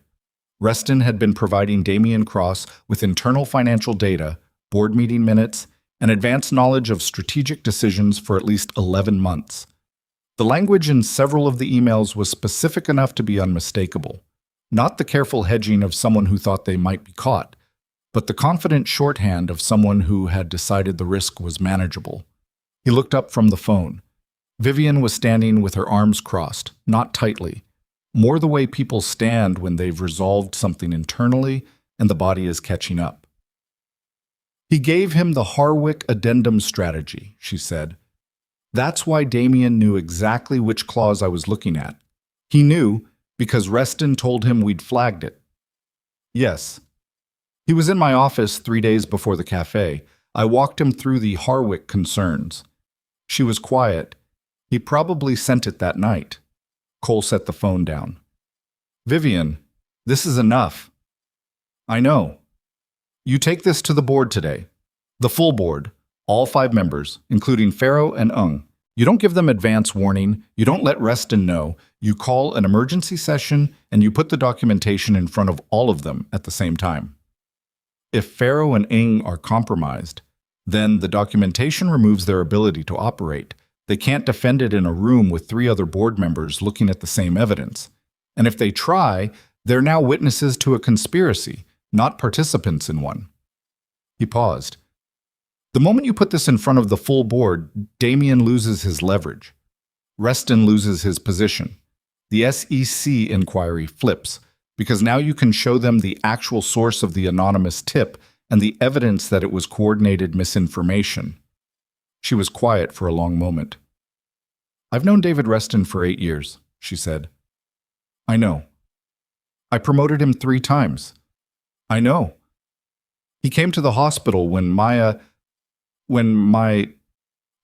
Speaker 1: Reston had been providing Damian Cross with internal financial data, board meeting minutes, and advanced knowledge of strategic decisions for at least 11 months. The language in several of the emails was specific enough to be unmistakable. Not the careful hedging of someone who thought they might be caught, but the confident shorthand of someone who had decided the risk was manageable. He looked up from the phone. Vivian was standing with her arms crossed, not tightly, more the way people stand when they've resolved something internally and the body is catching up. He gave him the Harwick addendum strategy, she said. That's why Damian knew exactly which clause I was looking at. He knew because Reston told him we'd flagged it. Yes. He was in my office 3 days before the cafe. I walked him through the Harwick concerns. She was quiet. He probably sent it that night. Cole set the phone down. Vivian, this is enough. I know. You take this to the board today. The full board, all 5 members, including Farrow and Ung. You don't give them advance warning. You don't let Reston know. You call an emergency session and you put the documentation in front of all of them at the same time. If Farrow and Ing are compromised, then the documentation removes their ability to operate. They can't defend it in a room with 3 other board members looking at the same evidence. And if they try, they're now witnesses to a conspiracy, not participants in one. He paused. The moment you put this in front of the full board, Damian loses his leverage. Reston loses his position. The SEC inquiry flips, because now you can show them the actual source of the anonymous tip and the evidence that it was coordinated misinformation. She was quiet for a long moment. I've known David Reston for 8 years, she said. I know. I promoted him 3 times. I know. He came to the hospital when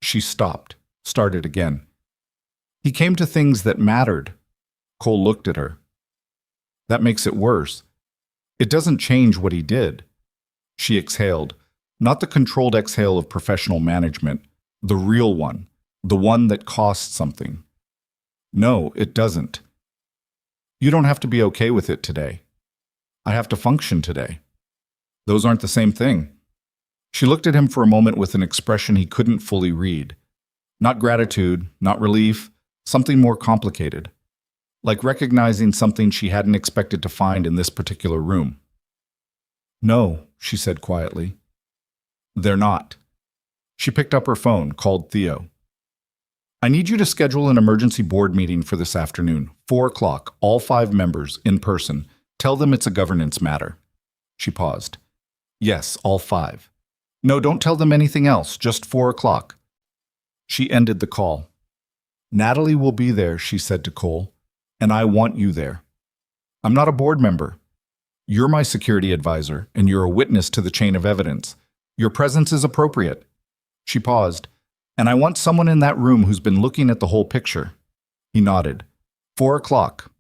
Speaker 1: She stopped, started again. He came to things that mattered. Cole looked at her. That makes it worse. It doesn't change what he did. She exhaled, not the controlled exhale of professional management, the real one, the one that costs something. No, it doesn't. You don't have to be okay with it today. I have to function today. Those aren't the same thing. She looked at him for a moment with an expression he couldn't fully read. Not gratitude, not relief, something more complicated. Like recognizing something she hadn't expected to find in this particular room. No, she said quietly. They're not. She picked up her phone, called Theo. I need you to schedule an emergency board meeting for this afternoon, 4 o'clock, all 5 members, in person. Tell them it's a governance matter. She paused. Yes, all 5. No, don't tell them anything else, just 4 o'clock. She ended the call. Natalie will be there, she said to Cole, and I want you there. I'm not a board member. You're my security advisor, and you're a witness to the chain of evidence. Your presence is appropriate. She paused. And I want someone in that room who's been looking at the whole picture. He nodded. 4 o'clock.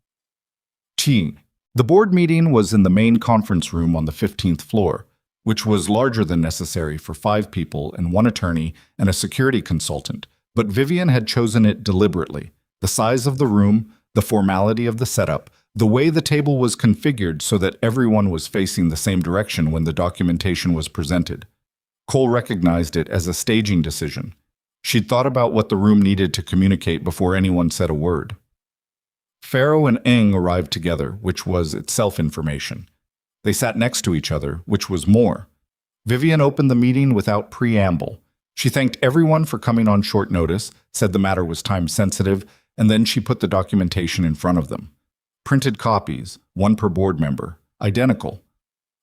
Speaker 1: The board meeting was in the main conference room on the 15th floor. which was larger than necessary for 5 people and 1 attorney and a security consultant, but Vivian had chosen it deliberately. The size of the room, the formality of the setup, the way the table was configured so that everyone was facing the same direction when the documentation was presented. Cole recognized it as a staging decision. She'd thought about what the room needed to communicate before anyone said a word. Farrow and Eng arrived together, which was itself information. They sat next to each other, which was more. Vivian opened the meeting without preamble. She thanked everyone for coming on short notice, said the matter was time-sensitive, and then she put the documentation in front of them. Printed copies, 1 per board member, identical.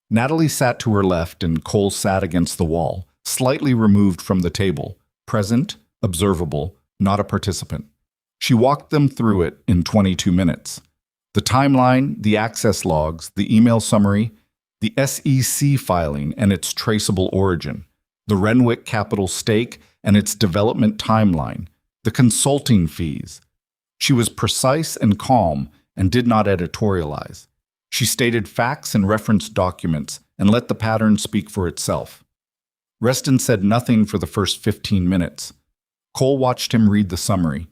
Speaker 1: Natalie sat to her left and Cole sat against the wall, slightly removed from the table, present, observable, not a participant. She walked them through it in 22 minutes. The timeline, the access logs, the email summary, the SEC filing and its traceable origin, the Renwick capital stake and its development timeline, the consulting fees. She was precise and calm and did not editorialize. She stated facts and referenced documents and let the pattern speak for itself. Reston said nothing for the first 15 minutes. Cole watched him read the summary,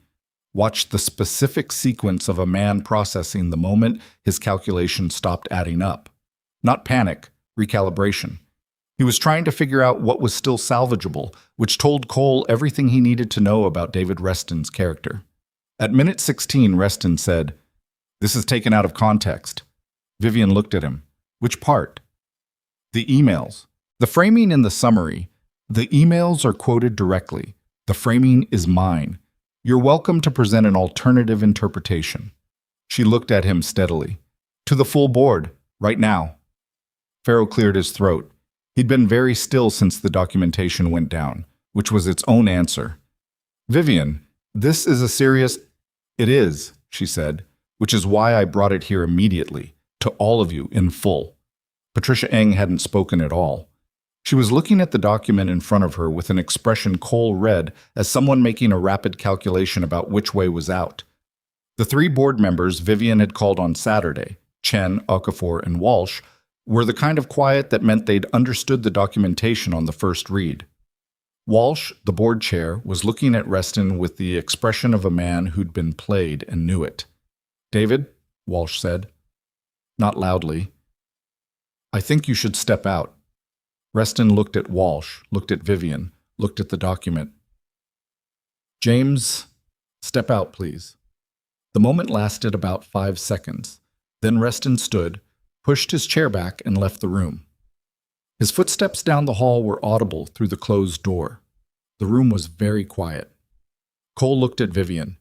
Speaker 1: watched the specific sequence of a man processing the moment his calculation stopped adding up. Not panic, recalibration. He was trying to figure out what was still salvageable, which told Cole everything he needed to know about David Reston's character. At minute 16, Reston said, "This is taken out of context." Vivian looked at him. "Which part?" "The emails. The framing in the summary. The emails are quoted directly. The framing is mine. You're welcome to present an alternative interpretation." She looked at him steadily. "To the full board, right now." Farrow cleared his throat. He'd been very still since the documentation went down, which was its own answer. "Vivian, this is a serious—" "It is," she said, "which is why I brought it here immediately, to all of you in full." Patricia Eng hadn't spoken at all. She was looking at the document in front of her with an expression Cole read as someone making a rapid calculation about which way was out. The 3 board members Vivian had called on Saturday, Chen, Okafor, and Walsh, were the kind of quiet that meant they'd understood the documentation on the first read. Walsh, the board chair, was looking at Reston with the expression of a man who'd been played and knew it. "David," Walsh said, not loudly, "I think you should step out." Reston looked at Walsh, looked at Vivian, looked at the document. "James, step out, please." The moment lasted about 5 seconds. Then Reston stood, pushed his chair back, and left the room. His footsteps down the hall were audible through the closed door. The room was very quiet. Cole looked at Vivian.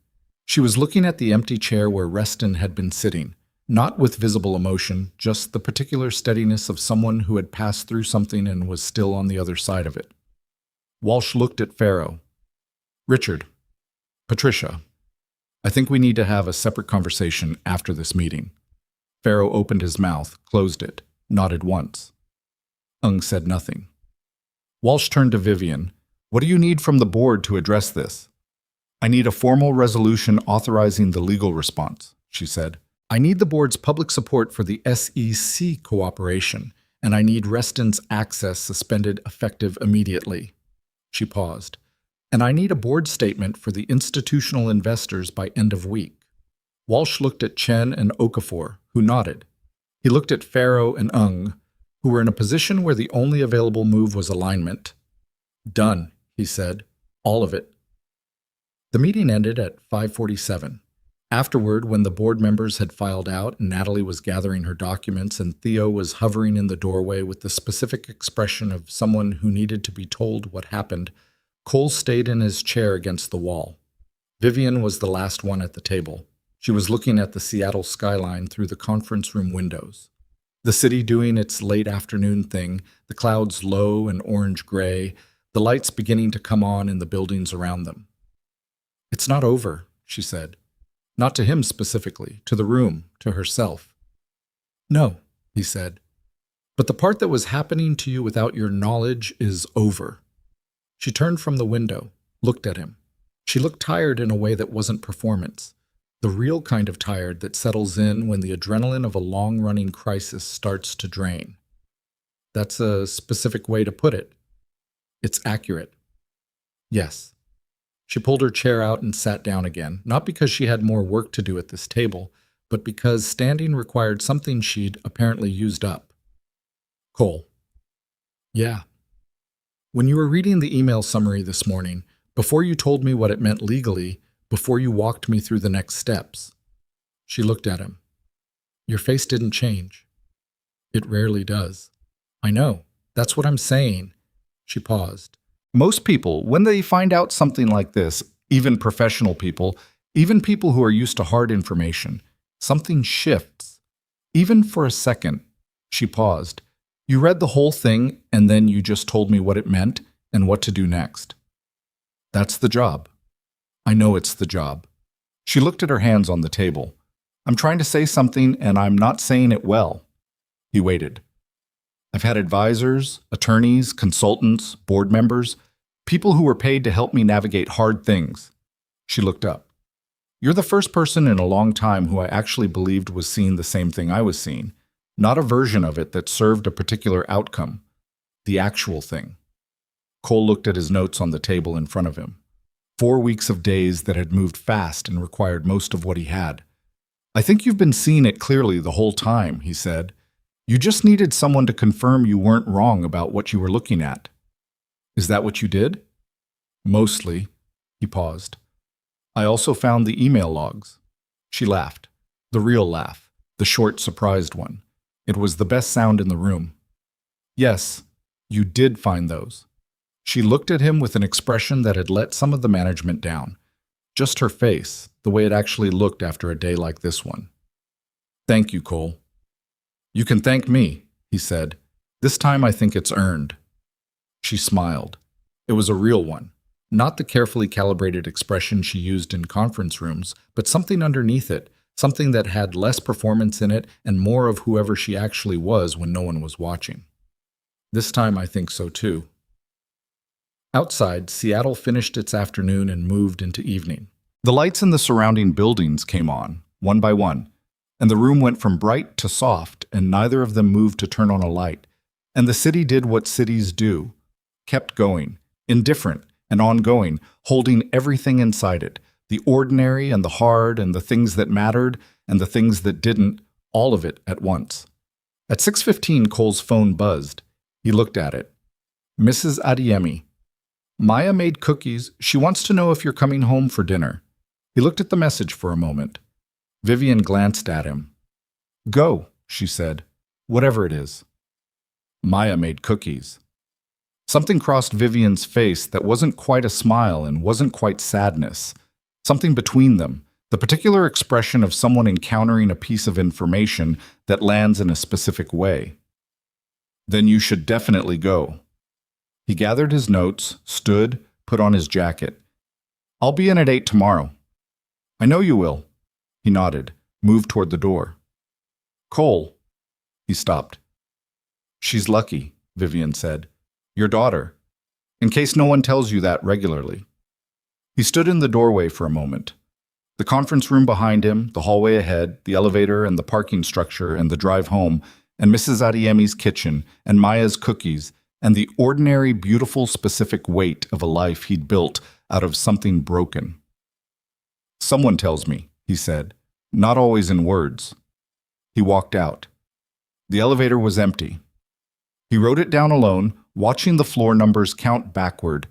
Speaker 1: She was looking at the empty chair where Reston had been sitting, not with visible emotion, just the particular steadiness of someone who had passed through something and was still on the other side of it. Walsh looked at Farrow. "Richard, Patricia, I think we need to have a separate conversation after this meeting." Farrow opened his mouth, closed it, nodded once. Ung said nothing. Walsh turned to Vivian. "What do you need from the board to address this?" "I need a formal resolution authorizing the legal response," she said. "I need the board's public support for the SEC cooperation, and I need Reston's access suspended effective immediately." She paused. "And I need a board statement for the institutional investors by end of week." Walsh looked at Chen and Okafor, who nodded. He looked at Farrow and Ung, who were in a position where the only available move was alignment. "Done," he said. "All of it." The meeting ended at 5:47. Afterward, when the board members had filed out and Natalie was gathering her documents and Theo was hovering in the doorway with the specific expression of someone who needed to be told what happened, Cole stayed in his chair against the wall. Vivian was the last one at the table. She was looking at the Seattle skyline through the conference room windows. The city doing its late afternoon thing, the clouds low and orange-gray, the lights beginning to come on in the buildings around them. "It's not over," she said. Not to him specifically, to the room, to herself. "No," he said. "But the part that was happening to you without your knowledge is over." She turned from the window, looked at him. She looked tired in a way that wasn't performance. The real kind of tired that settles in when the adrenaline of a long-running crisis starts to drain.
Speaker 2: That's a specific way to put it. It's accurate. Yes. She pulled her chair out and sat down again, not because she had more work to do at this table, but because standing required something she'd apparently used up. Cole. Yeah. When you were reading the email summary this morning, before you told me what it meant legally, before you walked me through the next steps. She looked at him. Your face didn't change. It rarely does. I know. That's what I'm saying. She paused.
Speaker 1: Most people, when they find out something like this, even professional people, even people who are used to hard information, something shifts. Even for a second. She paused. You read the whole thing and then you just told me what it meant and what to do next. That's the job. I know it's the job. She looked at her hands on the table. I'm trying to say something and I'm not saying it well. He waited. I've had advisors, attorneys, consultants, board members, people who were paid to help me navigate hard things. She looked up. You're the first person in a long time who I actually believed was seeing the same thing I was seeing, not a version of it that served a particular outcome, the actual thing. Cole looked at his notes on the table in front of him. 4 weeks of days that had moved fast and required most of what he had. I think you've been seeing it clearly the whole time, he said. You just needed someone to confirm you weren't wrong about what you were looking at. Is that what you did? Mostly. He paused. I also found the email logs. She laughed. The real laugh. The short, surprised one. It was the best sound in the room. Yes, you did find those. She looked at him with an expression that had let some of the management down. Just her face, the way it actually looked after a day like this one. Thank you, Cole. You can thank me, he said. This time I think it's earned. She smiled. It was a real one. Not the carefully calibrated expression she used in conference rooms, but something underneath it, something that had less performance in it and more of whoever she actually was when no one was watching. This time I think so too. Outside, Seattle finished its afternoon and moved into evening. The lights in the surrounding buildings came on, one by one, and the room went from bright to soft, and neither of them moved to turn on a light. And the city did what cities do, kept going, indifferent and ongoing, holding everything inside it, the ordinary and the hard and the things that mattered and the things that didn't, all of it at once. At 6:15, Cole's phone buzzed. He looked at it. Mrs. Adeyemi. Maya made cookies. She wants to know if you're coming home for dinner. He looked at the message for a moment. Vivian glanced at him. Go, she said, whatever it is. Maya made cookies. Something crossed Vivian's face that wasn't quite a smile and wasn't quite sadness. Something between them, the particular expression of someone encountering a piece of information that lands in a specific way. Then you should definitely go. He gathered his notes, stood, put on his jacket. I'll be in at 8 tomorrow. I know you will. He nodded, moved toward the door. Cole. He stopped. She's lucky, Vivian said. Your daughter. In case no one tells you that regularly. He stood in the doorway for a moment. The conference room behind him, the hallway ahead, the elevator and the parking structure and the drive home, and Mrs. Adeyemi's kitchen, and Maya's cookies, and the ordinary, beautiful, specific weight of a life he'd built out of something broken. Someone tells me, he said, not always in words. He walked out. The elevator was empty. He rode it down alone, watching the floor numbers count backward,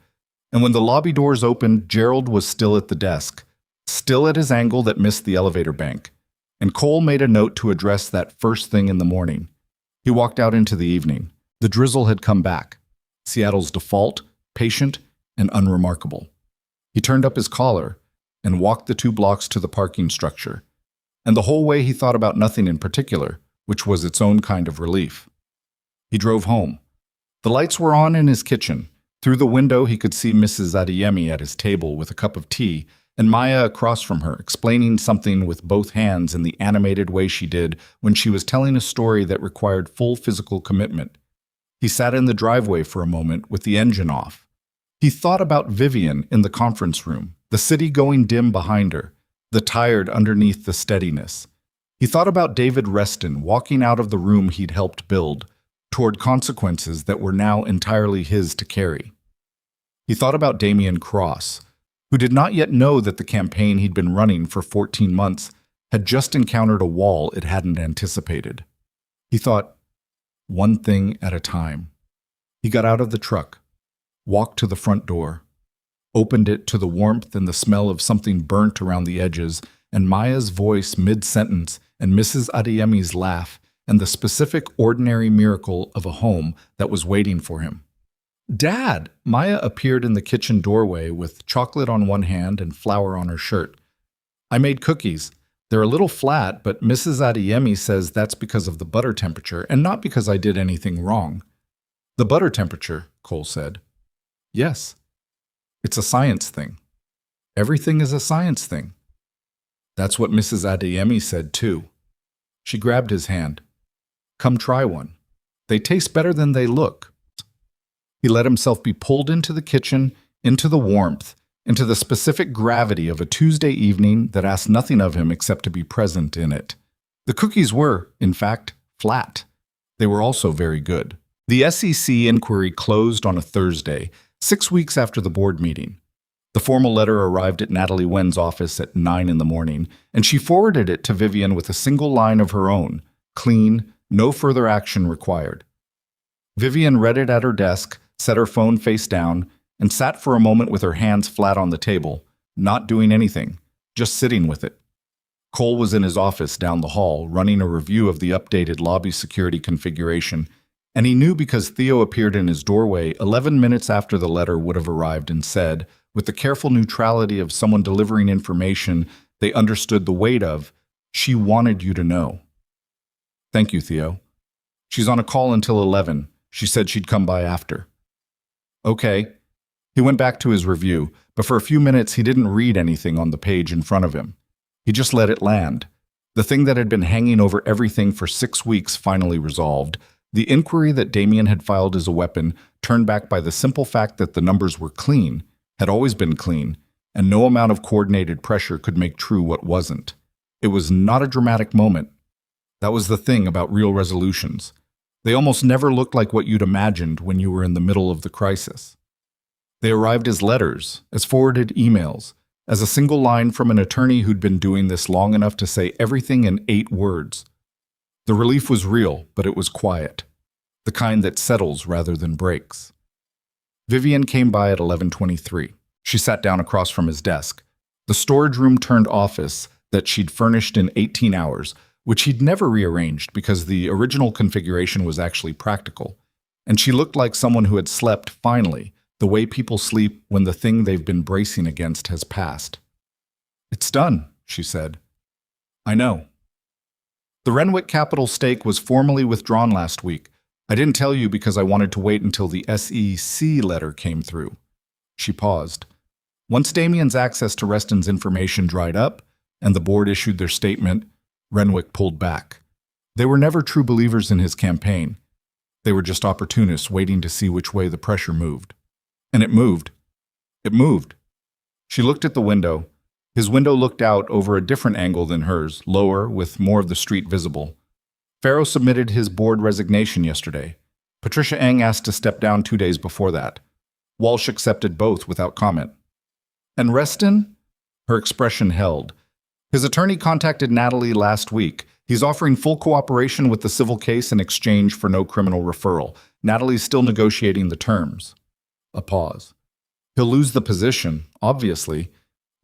Speaker 1: and when the lobby doors opened, Gerald was still at the desk, still at his angle that missed the elevator bank, and Cole made a note to address that first thing in the morning. He walked out into the evening. The drizzle had come back, Seattle's default, patient, and unremarkable. He turned up his collar and walked the 2 blocks to the parking structure, and the whole way he thought about nothing in particular, which was its own kind of relief. He drove home. The lights were on in his kitchen. Through the window he could see Mrs. Adeyemi at his table with a cup of tea, and Maya across from her, explaining something with both hands in the animated way she did when she was telling a story that required full physical commitment. He sat in the driveway for a moment with the engine off. He thought about Vivian in the conference room, the city going dim behind her, the tired underneath the steadiness. He thought about David Reston walking out of the room he'd helped build, toward consequences that were now entirely his to carry. He thought about Damian Cross, who did not yet know that the campaign he'd been running for 14 months had just encountered a wall it hadn't anticipated. He thought, one thing at a time. He got out of the truck, walked to the front door, opened it to the warmth and the smell of something burnt around the edges, and Maya's voice mid-sentence, and Mrs. Adeyemi's laugh, and the specific ordinary miracle of a home that was waiting for him. "Dad!" Maya appeared in the kitchen doorway with chocolate on one hand and flour on her shirt. "I made cookies. They're a little flat, but Mrs. Adeyemi says that's because of the butter temperature and not because I did anything wrong." "The butter temperature," Cole said. "Yes. It's a science thing. Everything is a science thing." "That's what Mrs. Adeyemi said, too." She grabbed his hand. "Come try one. They taste better than they look." He let himself be pulled into the kitchen, into the warmth, into the specific gravity of a Tuesday evening that asked nothing of him except to be present in it. The cookies were, in fact, flat. They were also very good. The SEC inquiry closed on a Thursday, 6 weeks after the board meeting. The formal letter arrived at Natalie Wen's office at 9 in the morning, and she forwarded it to Vivian with a single line of her own, clean, no further action required. Vivian read it at her desk, set her phone face down, and sat for a moment with her hands flat on the table, not doing anything, just sitting with it. Cole was in his office down the hall, running a review of the updated lobby security configuration, and he knew because Theo appeared in his doorway 11 minutes after the letter would have arrived and said, with the careful neutrality of someone delivering information they understood the weight of, "She wanted you to know." "Thank you, Theo. She's on a call until 11. She said she'd come by after." "Okay." He went back to his review, but for a few minutes he didn't read anything on the page in front of him. He just let it land. The thing that had been hanging over everything for 6 weeks finally resolved. The inquiry that Damian had filed as a weapon, turned back by the simple fact that the numbers were clean, had always been clean, and no amount of coordinated pressure could make true what wasn't. It was not a dramatic moment. That was the thing about real resolutions. They almost never looked like what you'd imagined when you were in the middle of the crisis. They arrived as letters, as forwarded emails, as a single line from an attorney who'd been doing this long enough to say everything in 8 words. The relief was real, but it was quiet. The kind that settles rather than breaks. Vivian came by at 11:23. She sat down across from his desk. The storage room turned office that she'd furnished in 18 hours, which he'd never rearranged because the original configuration was actually practical. And she looked like someone who had slept, finally, the way people sleep when the thing they've been bracing against has passed. "It's done," she said. "I know. The Renwick Capital stake was formally withdrawn last week. I didn't tell you because I wanted to wait until the SEC letter came through." She paused. Once Damian's access to Reston's information dried up, and the board issued their statement, Renwick pulled back. They were never true believers in his campaign. They were just opportunists waiting to see which way the pressure moved. And it moved. It moved. She looked at the window. His window looked out over a different angle than hers, lower, with more of the street visible. Farrow submitted his board resignation yesterday. Patricia Eng asked to step down 2 days before that. Walsh accepted both without comment. "And Reston?" Her expression held. "His attorney contacted Natalie last week. He's offering full cooperation with the civil case in exchange for no criminal referral. Natalie's still negotiating the terms." A pause. "He'll lose the position, obviously.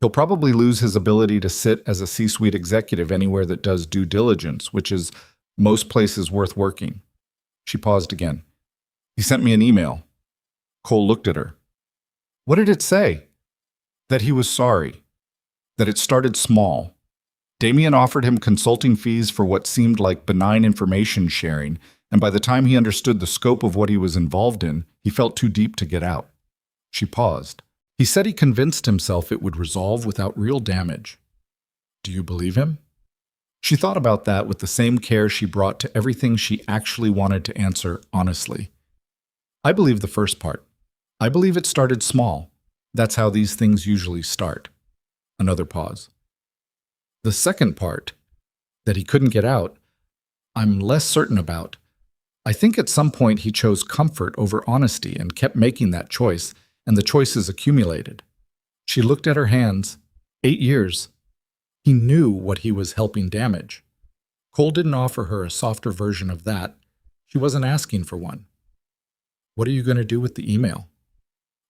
Speaker 1: He'll probably lose his ability to sit as a C-suite executive anywhere that does due diligence, which is most places worth working." She paused again. "He sent me an email." Cole looked at her. "What did it say?" "That he was sorry. That it started small. Damian offered him consulting fees for what seemed like benign information sharing, and by the time he understood the scope of what he was involved in, he felt too deep to get out." She paused. "He said he convinced himself it would resolve without real damage. Do you believe him?" She thought about that with the same care she brought to everything she actually wanted to answer honestly. "I believe the first part. I believe it started small. That's how these things usually start." Another pause. "The second part, that he couldn't get out, I'm less certain about.
Speaker 2: I think at some point he chose comfort over honesty and kept making that choice, and the choices accumulated. She looked at her hands. 8 years. He knew what he was helping damage. Cole didn't offer her a softer version of that. She wasn't asking for one. What are you going to do with the email?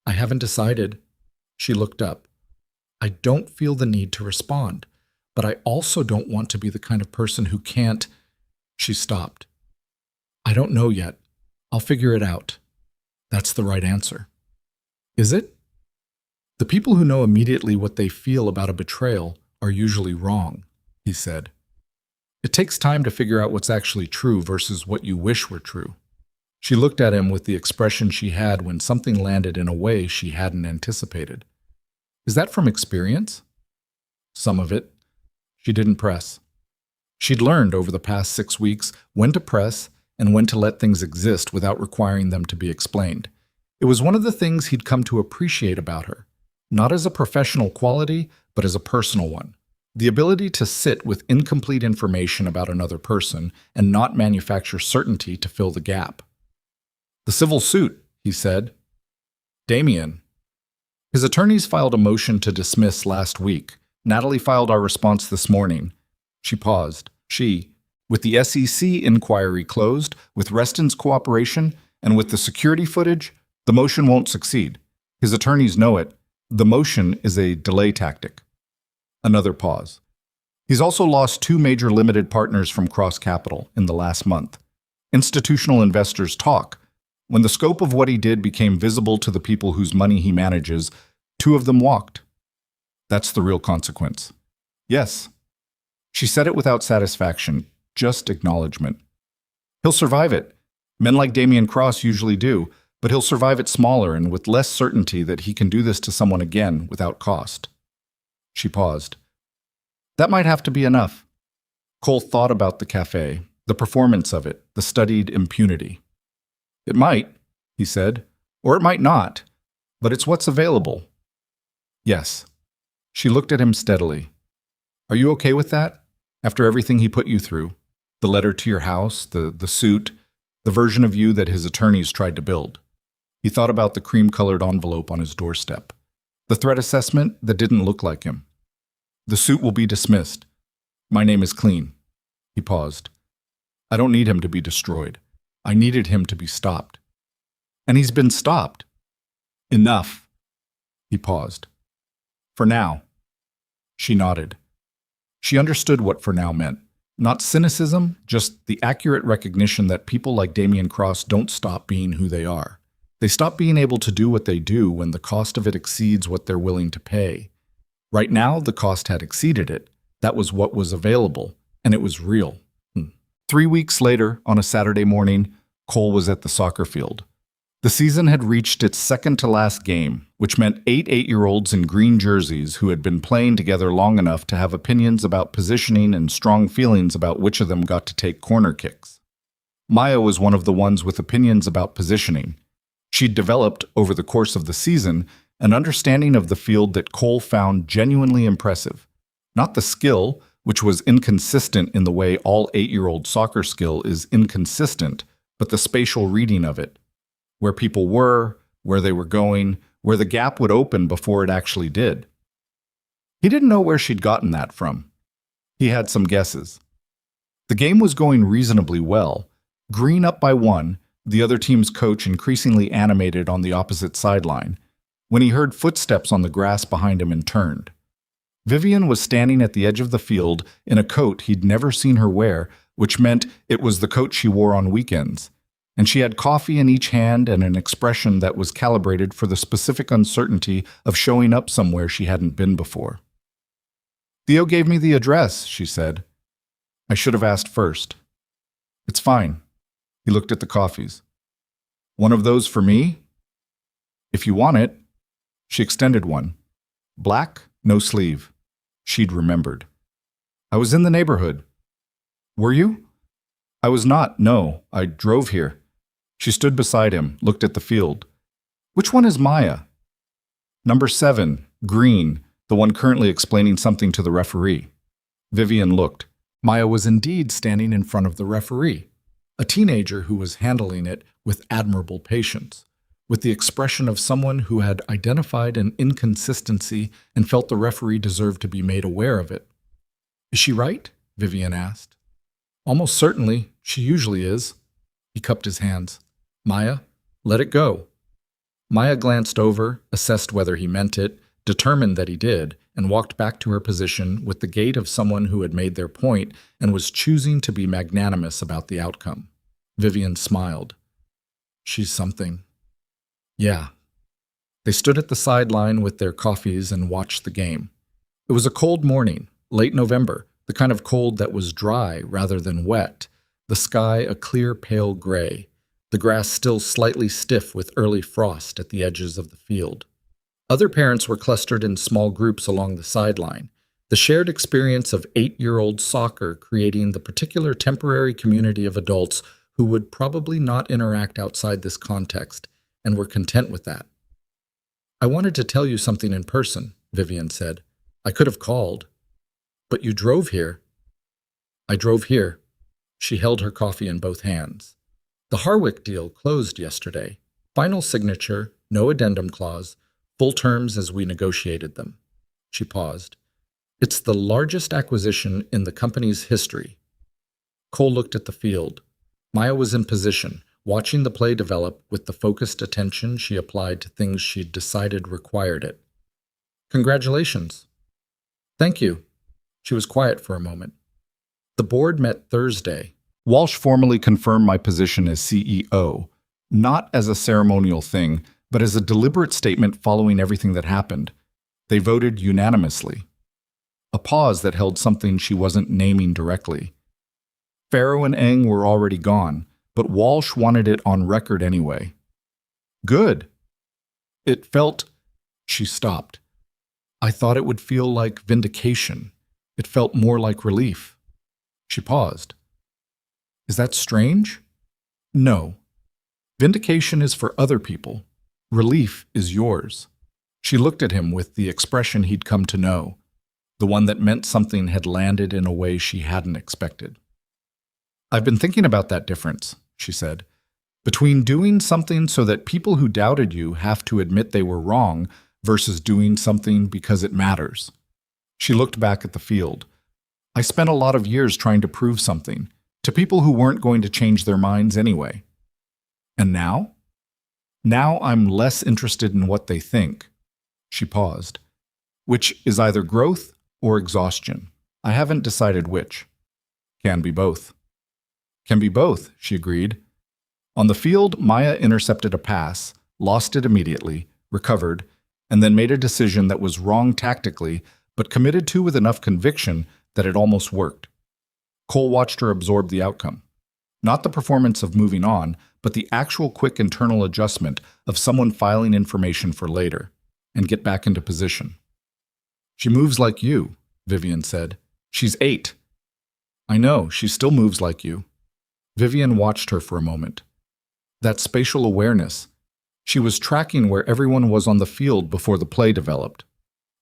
Speaker 2: I haven't decided. She looked up. I don't feel the need to respond, but I also don't want to be the kind of person who can't. She stopped. I don't know yet. I'll figure it out. That's the right answer. Is it? The people who know immediately what they feel about a betrayal are usually wrong, he said. It takes time to figure out what's actually true versus what you wish were true. She looked at him with the expression she had when something landed in a way she hadn't anticipated. Is that from experience? Some of it. She didn't press. She'd learned over the past 6 weeks when to press and when to let things exist without requiring them to be explained. It was one of the things he'd come to appreciate about her, not as a professional quality, but as a personal one. The ability to sit with incomplete information about another person and not manufacture certainty to fill the gap. The civil suit, he said. Damien. His attorneys filed a motion to dismiss last week. Natalie filed our response this morning. She paused. With the SEC inquiry closed, with Reston's cooperation, and with the security footage, the motion won't succeed. His attorneys know it. The motion is a delay tactic. Another pause. He's also lost 2 major limited partners from Cross Capital in the last month. Institutional investors talk. When the scope of what he did became visible to the people whose money he manages, 2 of them walked. That's the real consequence. Yes. She said it without satisfaction, just acknowledgement. He'll survive it. Men like Damien Cross usually do, but he'll survive it smaller and with less certainty that he can do this to someone again without cost. She paused. That might have to be enough. Cole thought about the café, the performance of it, the studied impunity. It might, he said, or it might not, but it's what's available. Yes. She looked at him steadily. Are you okay with that? After everything he put you through, the letter to your house, the suit, the version of you that his attorneys tried to build. He thought about the cream-colored envelope on his doorstep, the threat assessment that didn't look like him. The suit will be dismissed. My name is clean. He paused. I don't need him to be destroyed. I needed him to be stopped. And he's been stopped. Enough. He paused. For now. She nodded. She understood what for now meant. Not cynicism, just the accurate recognition that people like Damien Cross don't stop being who they are. They stop being able to do what they do when the cost of it exceeds what they're willing to pay. Right now, the cost had exceeded it. That was what was available, and it was real. 3 weeks later, on a Saturday morning, Cole was at the soccer field. The season had reached its second-to-last game, which meant 8 8-year-olds in green jerseys who had been playing together long enough to have opinions about positioning and strong feelings about which of them got to take corner kicks. Maya was one of the ones with opinions about positioning. She'd developed, over the course of the season, an understanding of the field that Cole found genuinely impressive. Not the skill, which was inconsistent in the way all 8-year-old soccer skill is inconsistent, but the spatial reading of it. Where people were, where they were going, where the gap would open before it actually did. He didn't know where she'd gotten that from. He had some guesses. The game was going reasonably well. Green up by 1, the other team's coach increasingly animated on the opposite sideline, when he heard footsteps on the grass behind him and turned. Vivian was standing at the edge of the field in a coat he'd never seen her wear, which meant it was the coat she wore on weekends. And she had coffee in each hand and an expression that was calibrated for the specific uncertainty of showing up somewhere she hadn't been before. Theo gave me the address, she said. I should have asked first. It's fine. He looked at the coffees. One of those for me? If you want it. She extended one. Black, no sleeve. She'd remembered. I was in the neighborhood. Were you? I was not, no. I drove here. She stood beside him, looked at the field. Which one is Maya? Number 7, green, the one currently explaining something to the referee. Vivian looked. Maya was indeed standing in front of the referee. a teenager who was handling it with admirable patience, with the expression of someone who had identified an inconsistency and felt the referee deserved to be made aware of it. "Is she right?" Vivian asked. "Almost certainly. She usually is." He cupped his hands. "Maya, let it go." Maya glanced over, assessed whether he meant it, determined that he did, and walked back to her position with the gait of someone who had made their point and was choosing to be magnanimous about the outcome. Vivian smiled. "She's something." "Yeah." They stood at the sideline with their coffees and watched the game. It was a cold morning, late November, the kind of cold that was dry rather than wet, the sky a clear pale gray, the grass still slightly stiff with early frost at the edges of the field. Other parents were clustered in small groups along the sideline, the shared experience of 8-year-old soccer creating the particular temporary community of adults who would probably not interact outside this context, and were content with that. "I wanted to tell you something in person," Vivian said. "I could have called." "But you drove here." "I drove here." She held her coffee in both hands. "The Harwick deal closed yesterday. Final signature, no addendum clause, full terms as we negotiated them." She paused. "It's the largest acquisition in the company's history." Cole looked at the field. Maya was in position, watching the play develop with the focused attention she applied to things she'd decided required it. "Congratulations." "Thank you." She was quiet for a moment. The board met Thursday.
Speaker 1: Walsh formally confirmed my position as CEO, not as a ceremonial thing, but as a deliberate statement following everything that happened. They voted unanimously. A pause that held something she wasn't naming directly. Farrow and Eng were already gone, but Walsh wanted it on record anyway. "Good." It felt... She stopped. "I thought it would feel like vindication. It felt more like relief." She paused. "Is that strange?" "No. Vindication is for other people. Relief is yours." She looked at him with the expression he'd come to know, the one that meant something had landed in a way she hadn't expected. "I've been thinking about that difference," she said, "between doing something so that people who doubted you have to admit they were wrong versus doing something because it matters." She looked back at the field. "I spent a lot of years trying to prove something to people who weren't going to change their minds anyway. And now? Now I'm less interested in what they think." She paused. "Which is either growth or exhaustion. I haven't decided which. Can be both." "Can be both," she agreed. On the field, Maya intercepted a pass, lost it immediately, recovered, and then made a decision that was wrong tactically, but committed to with enough conviction that it almost worked. Cole watched her absorb the outcome. Not the performance of moving on, but the actual quick internal adjustment of someone filing information for later, and get back into position. "She moves like you," Vivian said. "She's 8. "I know, she still moves like you." Vivian watched her for a moment. That spatial awareness. She was tracking where everyone was on the field before the play developed.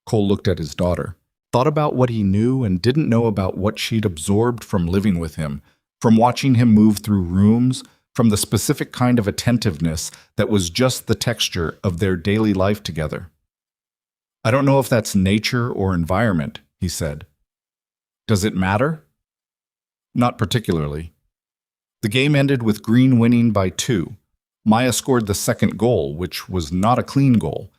Speaker 1: Cole looked at his daughter, thought about what he knew and didn't know about what she'd absorbed from living with him, from watching him move through rooms, from the specific kind of attentiveness that was just the texture of their daily life together. "I don't know if that's nature or environment," he said. "Does it matter?" "Not particularly." The game ended with Green winning by 2. Maya scored the second goal, which was not a clean goal.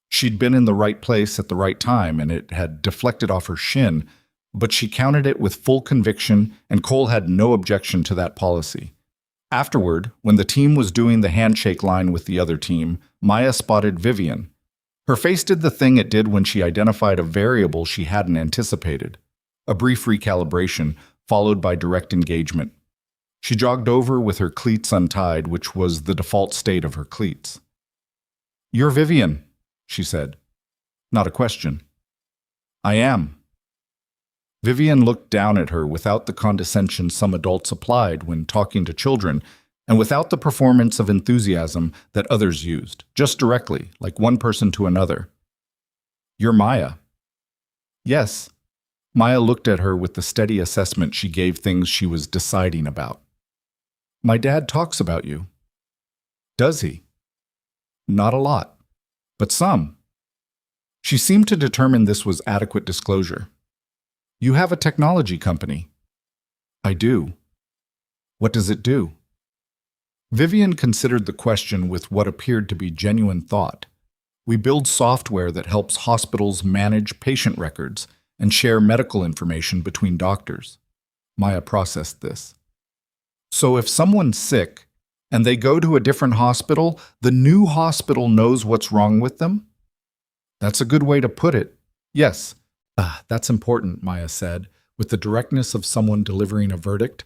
Speaker 1: She'd been in the right place at the right time, and it had deflected off her shin, but she counted it with full conviction, and Cole had no objection to that policy. Afterward, when the team was doing the handshake line with the other team, Maya spotted Vivian. Her face did the thing it did when she identified a variable she hadn't anticipated. A brief recalibration, followed by direct engagement. She jogged over with her cleats untied, which was the default state of her cleats. "You're Vivian," she said. Not a question. "I am." Vivian looked down at her without the condescension some adults applied when talking to children, and without the performance of enthusiasm that others used, just directly, like one person to another. "You're Maya." "Yes." Maya looked at her with the steady assessment she gave things she was deciding about. My dad talks about you. Does he? Not a lot, but some. She seemed to determine this was adequate disclosure. You have a technology company. I do. What does it do? Vivian considered the question with what appeared to be genuine thought. We build software that helps hospitals manage patient records and share medical information between doctors. Maya processed this. So if someone's sick and they go to a different hospital, the new hospital knows what's wrong with them? That's a good way to put it. Yes. That's important, Maya said, with the directness of someone delivering a verdict.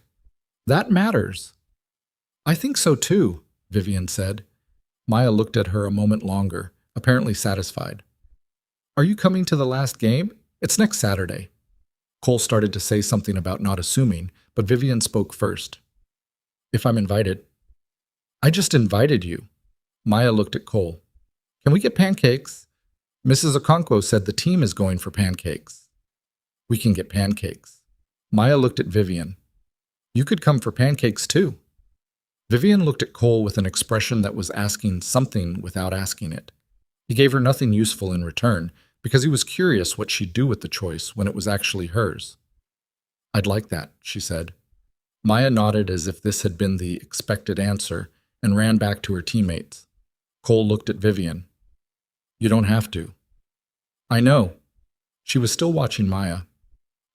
Speaker 1: That matters. I think so too, Vivian said. Maya looked at her a moment longer, apparently satisfied. Are you coming to the last game? It's next Saturday. Cole started to say something about not assuming, but Vivian spoke first. If I'm invited. I just invited you. Maya looked at Cole. Can we get pancakes? Mrs. Okonkwo said the team is going for pancakes. We can get pancakes. Maya looked at Vivian. You could come for pancakes too. Vivian looked at Cole with an expression that was asking something without asking it. He gave her nothing useful in return, because he was curious what she'd do with the choice when it was actually hers. I'd like that, she said. Maya nodded as if this had been the expected answer and ran back to her teammates. Cole looked at Vivian. You don't have to. I know. She was still watching Maya.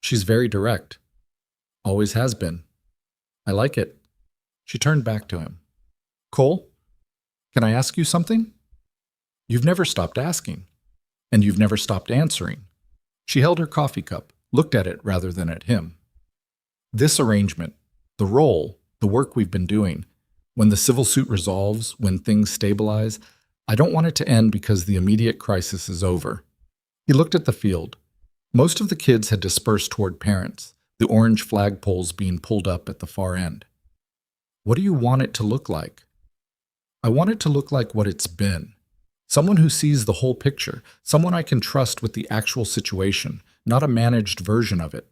Speaker 1: She's very direct. Always has been. I like it. She turned back to him. Cole, can I ask you something? You've never stopped asking. And you've never stopped answering. She held her coffee cup, looked at it rather than at him. This arrangement, the role, the work we've been doing, when the civil suit resolves, when things stabilize, I don't want it to end because the immediate crisis is over. He looked at the field. Most of the kids had dispersed toward parents, the orange flagpoles being pulled up at the far end. What do you want it to look like? I want it to look like what it's been. Someone who sees the whole picture, someone I can trust with the actual situation, not a managed version of it.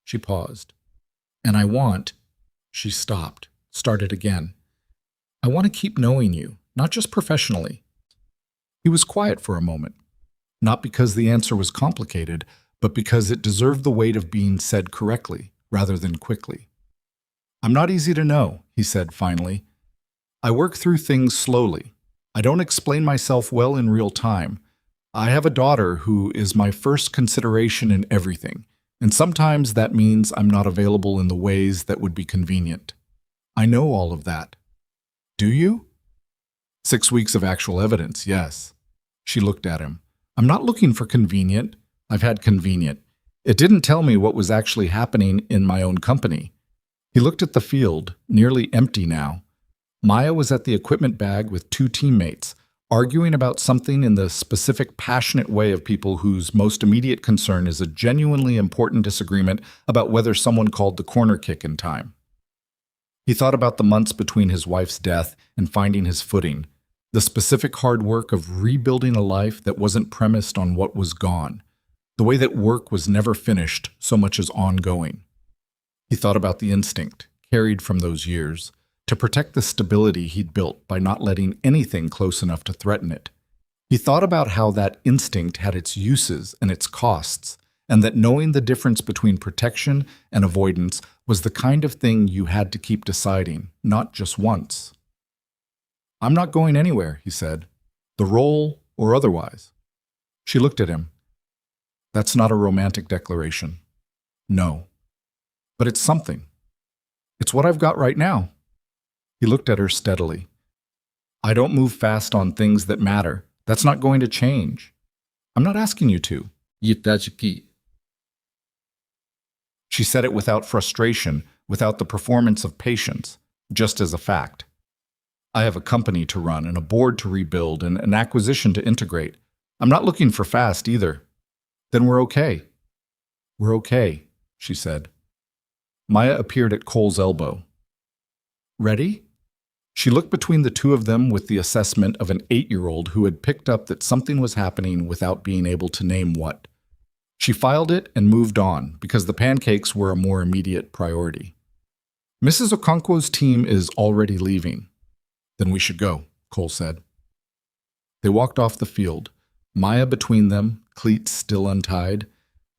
Speaker 1: She paused. And I want, she stopped, started again. I want to keep knowing you, not just professionally. He was quiet for a moment, not because the answer was complicated, but because it deserved the weight of being said correctly, rather than quickly. I'm not easy to know, he said finally. I work through things slowly. I don't explain myself well in real time. I have a daughter who is my first consideration in everything, and sometimes that means I'm not available in the ways that would be convenient. I know all of that. Do you? 6 weeks of actual evidence, yes. She looked at him. I'm not looking for convenient. I've had convenient. It didn't tell me what was actually happening in my own company. He looked at the field, nearly empty now. Maya was at the equipment bag with 2 teammates, arguing about something in the specific passionate way of people whose most immediate concern is a genuinely important disagreement about whether someone called the corner kick in time. He thought about the months between his wife's death and finding his footing, the specific hard work of rebuilding a life that wasn't premised on what was gone, the way that work was never finished so much as ongoing. He thought about the instinct, carried from those years, to protect the stability he'd built by not letting anything close enough to threaten it. He thought about how that instinct had its uses and its costs, and that knowing the difference between protection and avoidance was the kind of thing you had to keep deciding, not just once. I'm not going anywhere, he said, the role or otherwise. She looked at him. That's not a romantic declaration. No. But it's something. It's what I've got right now. He looked at her steadily. I don't move fast on things that matter. That's not going to change. I'm not asking you to. She said it without frustration, without the performance of patience, just as a fact. I have a company to run and a board to rebuild and an acquisition to integrate. I'm not looking for fast either. Then we're okay. We're okay, she said. Maya appeared at Cole's elbow. Ready? She looked between the two of them with the assessment of an 8-year-old who had picked up that something was happening without being able to name what. She filed it and moved on because the pancakes were a more immediate priority.
Speaker 2: Mrs. Okonkwo's team is already leaving. Then we should go, Cole said. They walked off the field, Maya between them, cleats still untied,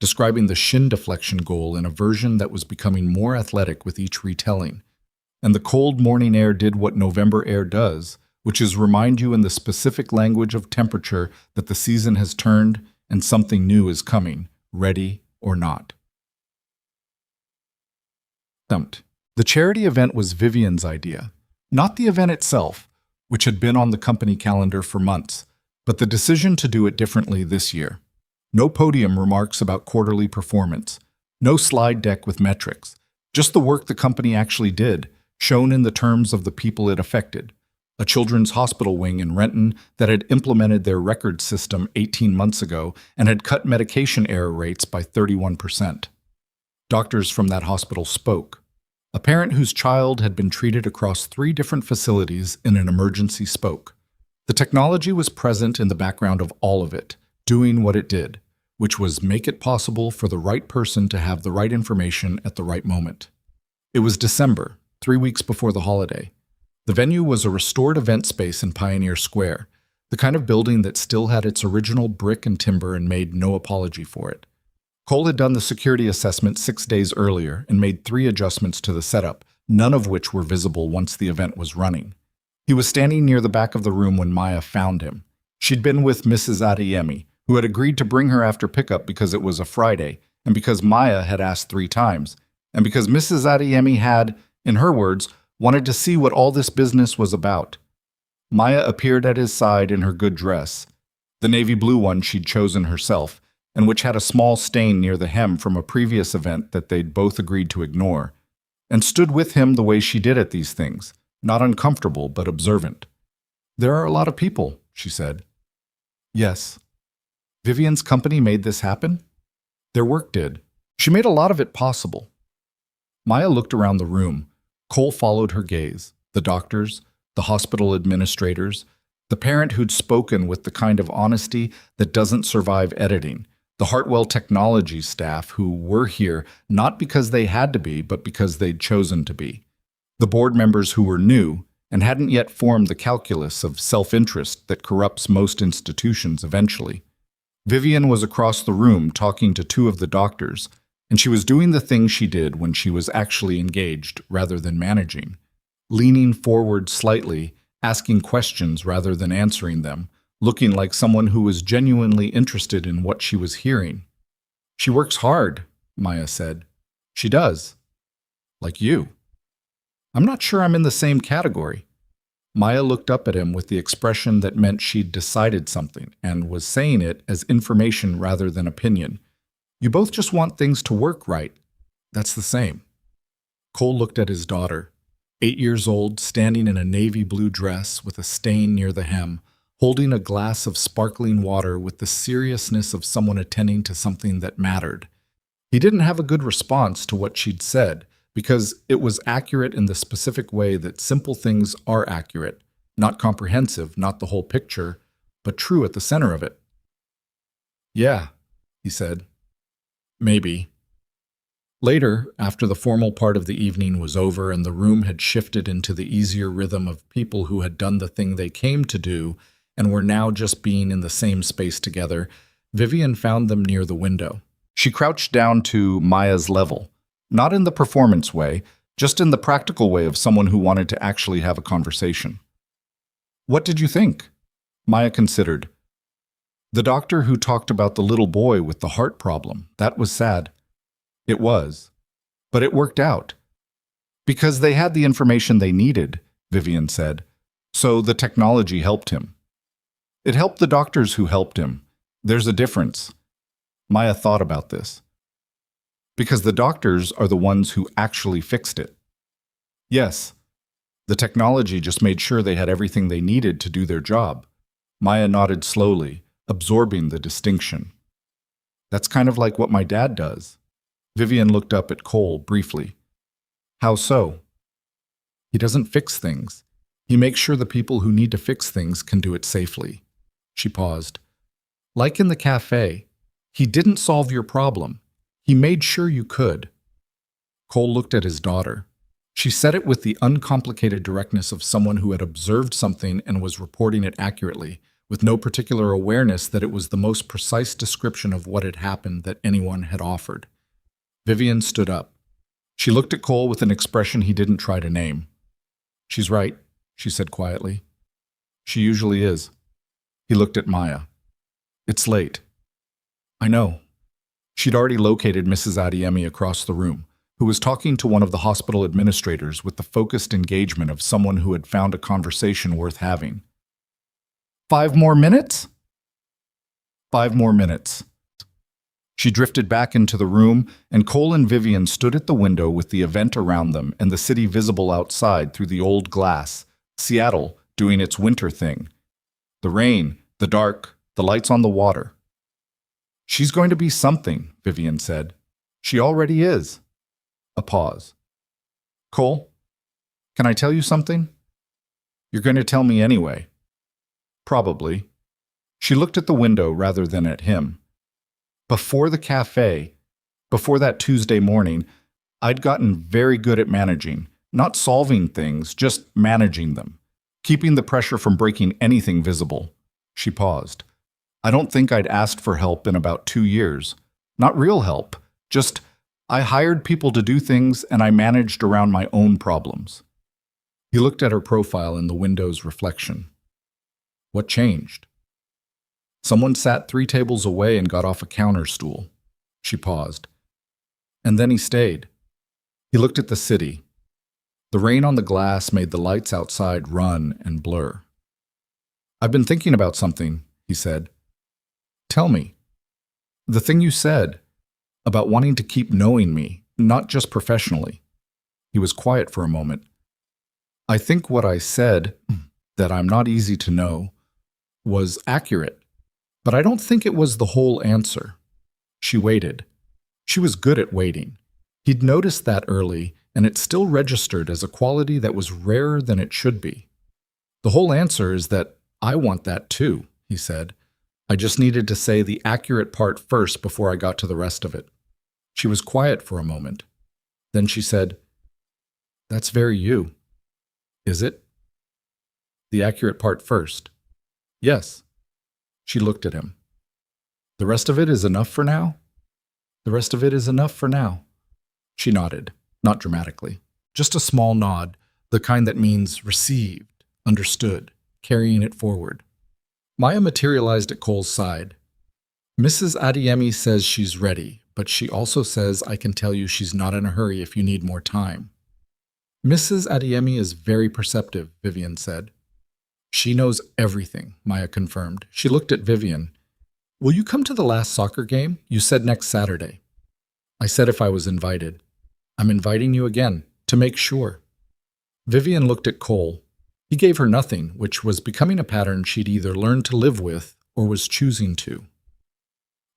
Speaker 2: describing the shin deflection goal in a version that was becoming more athletic with each retelling. And the cold morning air did what November air does, which is remind you in the specific language of temperature that the season has turned and something new is coming, ready or not. Thumped. The charity event was Vivian's idea, not the event itself, which had been on the company calendar for months, but the decision to do it differently this year. No podium remarks about quarterly performance, no slide deck with metrics, just the work the company actually did, shown in the terms of the people it affected. A children's hospital wing in Renton that had implemented their record system 18 months ago and had cut medication error rates by 31%. Doctors from that hospital spoke. A parent whose child had been treated across 3 different facilities in an emergency spoke. The technology was present in the background of all of it, doing what it did, which was make it possible for the right person to have the right information at the right moment. It was December, 3 weeks before the holiday. The venue was a restored event space in Pioneer Square, the kind of building that still had its original brick and timber and made no apology for it. Cole had done the security assessment 6 days earlier and made 3 adjustments to the setup, none of which were visible once the event was running. He was standing near the back of the room when Maya found him. She'd been with Mrs. Adeyemi, who had agreed to bring her after pickup because it was a Friday, and because Maya had asked 3 times, and because Mrs. Adeyemi had, in her words, wanted to see what all this business was about. Maya appeared at his side in her good dress, the navy blue one she'd chosen herself, and which had a small stain near the hem from a previous event that they'd both agreed to ignore, and stood with him the way she did at these things, not uncomfortable but observant. "There are a lot of people," she said. "Yes." "Vivian's company made this happen?" "Their work did. She made a lot of it possible." Maya looked around the room. Cole followed her gaze. The doctors, the hospital administrators, the parent who'd spoken with the kind of honesty that doesn't survive editing, the Hartwell technology staff who were here not because they had to be, but because they'd chosen to be, the board members who were new and hadn't yet formed the calculus of self-interest that corrupts most institutions eventually. Vivian was across the room talking to 2 of the doctors, and she was doing the thing she did when she was actually engaged rather than managing, leaning forward slightly, asking questions rather than answering them, looking like someone who was genuinely interested in what she was hearing. "She works hard," Maya said. "She does. Like you." "I'm not sure I'm in the same category." Maya looked up at him with the expression that meant she'd decided something and was saying it as information rather than opinion. "You both just want things to work right. That's the same." Cole looked at his daughter, 8 years old, standing in a navy blue dress with a stain near the hem, holding a glass of sparkling water with the seriousness of someone attending to something that mattered. He didn't have a good response to what she'd said, because it was accurate in the specific way that simple things are accurate, not comprehensive, not the whole picture, but true at the center of it. "Yeah," he said. "Maybe." Later, after the formal part of the evening was over and the room had shifted into the easier rhythm of people who had done the thing they came to do and were now just being in the same space together, Vivian found them near the window. She crouched down to Maya's level, not in the performance way, just in the practical way of someone who wanted to actually have a conversation. "What did you think?" Maya considered. "The doctor who talked about the little boy with the heart problem, that was sad." "It was. But it worked out. Because they had the information they needed," Vivian said. "So the technology helped him. It helped the doctors who helped him. There's a difference." Maya thought about this. "Because the doctors are the ones who actually fixed it." "Yes. The technology just made sure they had everything they needed to do their job." Maya nodded slowly, absorbing the distinction. "That's kind of like what my dad does." Vivian looked up at Cole briefly. "How so?" "He doesn't fix things. He makes sure the people who need to fix things can do it safely." She paused. "Like in the cafe, he didn't solve your problem. He made sure you could." Cole looked at his daughter. She said it with the uncomplicated directness of someone who had observed something and was reporting it accurately, with no particular awareness that it was the most precise description of what had happened that anyone had offered. Vivian stood up. She looked at Cole with an expression he didn't try to name. "She's right," she said quietly. "She usually is." He looked at Maya. "It's late." "I know." She'd already located Mrs. Adiemi across the room, who was talking to one of the hospital administrators with the focused engagement of someone who had found a conversation worth having. 5 more minutes?" 5 more minutes. She drifted back into the room, and Cole and Vivian stood at the window with the event around them and the city visible outside through the old glass, Seattle doing its winter thing. The rain, the dark, the lights on the water. "She's going to be something," Vivian said. "She already is." A pause. "Cole, can I tell you something?" "You're going to tell me anyway." "Probably." She looked at the window rather than at him. "Before the cafe, before that Tuesday morning, I'd gotten very good at managing, not solving things, just managing them, keeping the pressure from breaking anything visible." She paused. "I don't think I'd asked for help in about 2 years. Not real help, just I hired people to do things and I managed around my own problems." He looked at her profile in the window's reflection. "What changed?" "Someone sat 3 tables away and got off a counter stool." She paused. "And then he stayed." He looked at the city. The rain on the glass made the lights outside run and blur. "I've been thinking about something," he said. "Tell me." "The thing you said about wanting to keep knowing me, not just professionally." He was quiet for a moment. "I think what I said, that I'm not easy to know, was accurate, but I don't think it was the whole answer." She waited. She was good at waiting. He'd noticed that early, and it still registered as a quality that was rarer than it should be. "The whole answer is that I want that too," he said. "I just needed to say the accurate part first before I got to the rest of it." She was quiet for a moment. Then she said, "That's very you." "Is it?" "The accurate part first." "Yes." She looked at him. "The rest of it is enough for now?" "The rest of it is enough for now." She nodded, not dramatically. Just a small nod, the kind that means received, understood, carrying it forward. Maya materialized at Cole's side. "Mrs. Adiemi says she's ready, but she also says I can tell you she's not in a hurry if you need more time." "Mrs. Adiemi is very perceptive," Vivian said. "She knows everything," Maya confirmed. She looked at Vivian. "Will you come to the last soccer game? You said next Saturday." "I said if I was invited." "I'm inviting you again, to make sure." Vivian looked at Cole. He gave her nothing, which was becoming a pattern she'd either learned to live with or was choosing to.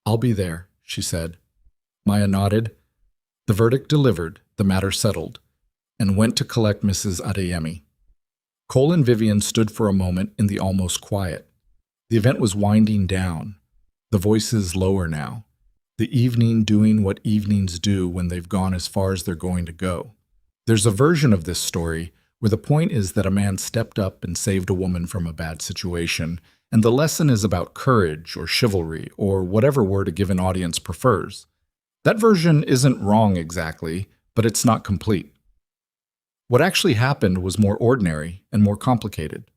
Speaker 2: "I'll be there," she said. Maya nodded. The verdict delivered, the matter settled, and went to collect Mrs. Adeyemi. Cole and Vivian stood for a moment in the almost quiet. The event was winding down, the voices lower now, the evening doing what evenings do when they've gone as far as they're going to go. There's a version of this story where the point is that a man stepped up and saved a woman from a bad situation, and the lesson is about courage or chivalry or whatever word a given audience prefers. That version isn't wrong exactly, but it's not complete. What actually happened was more ordinary and more complicated.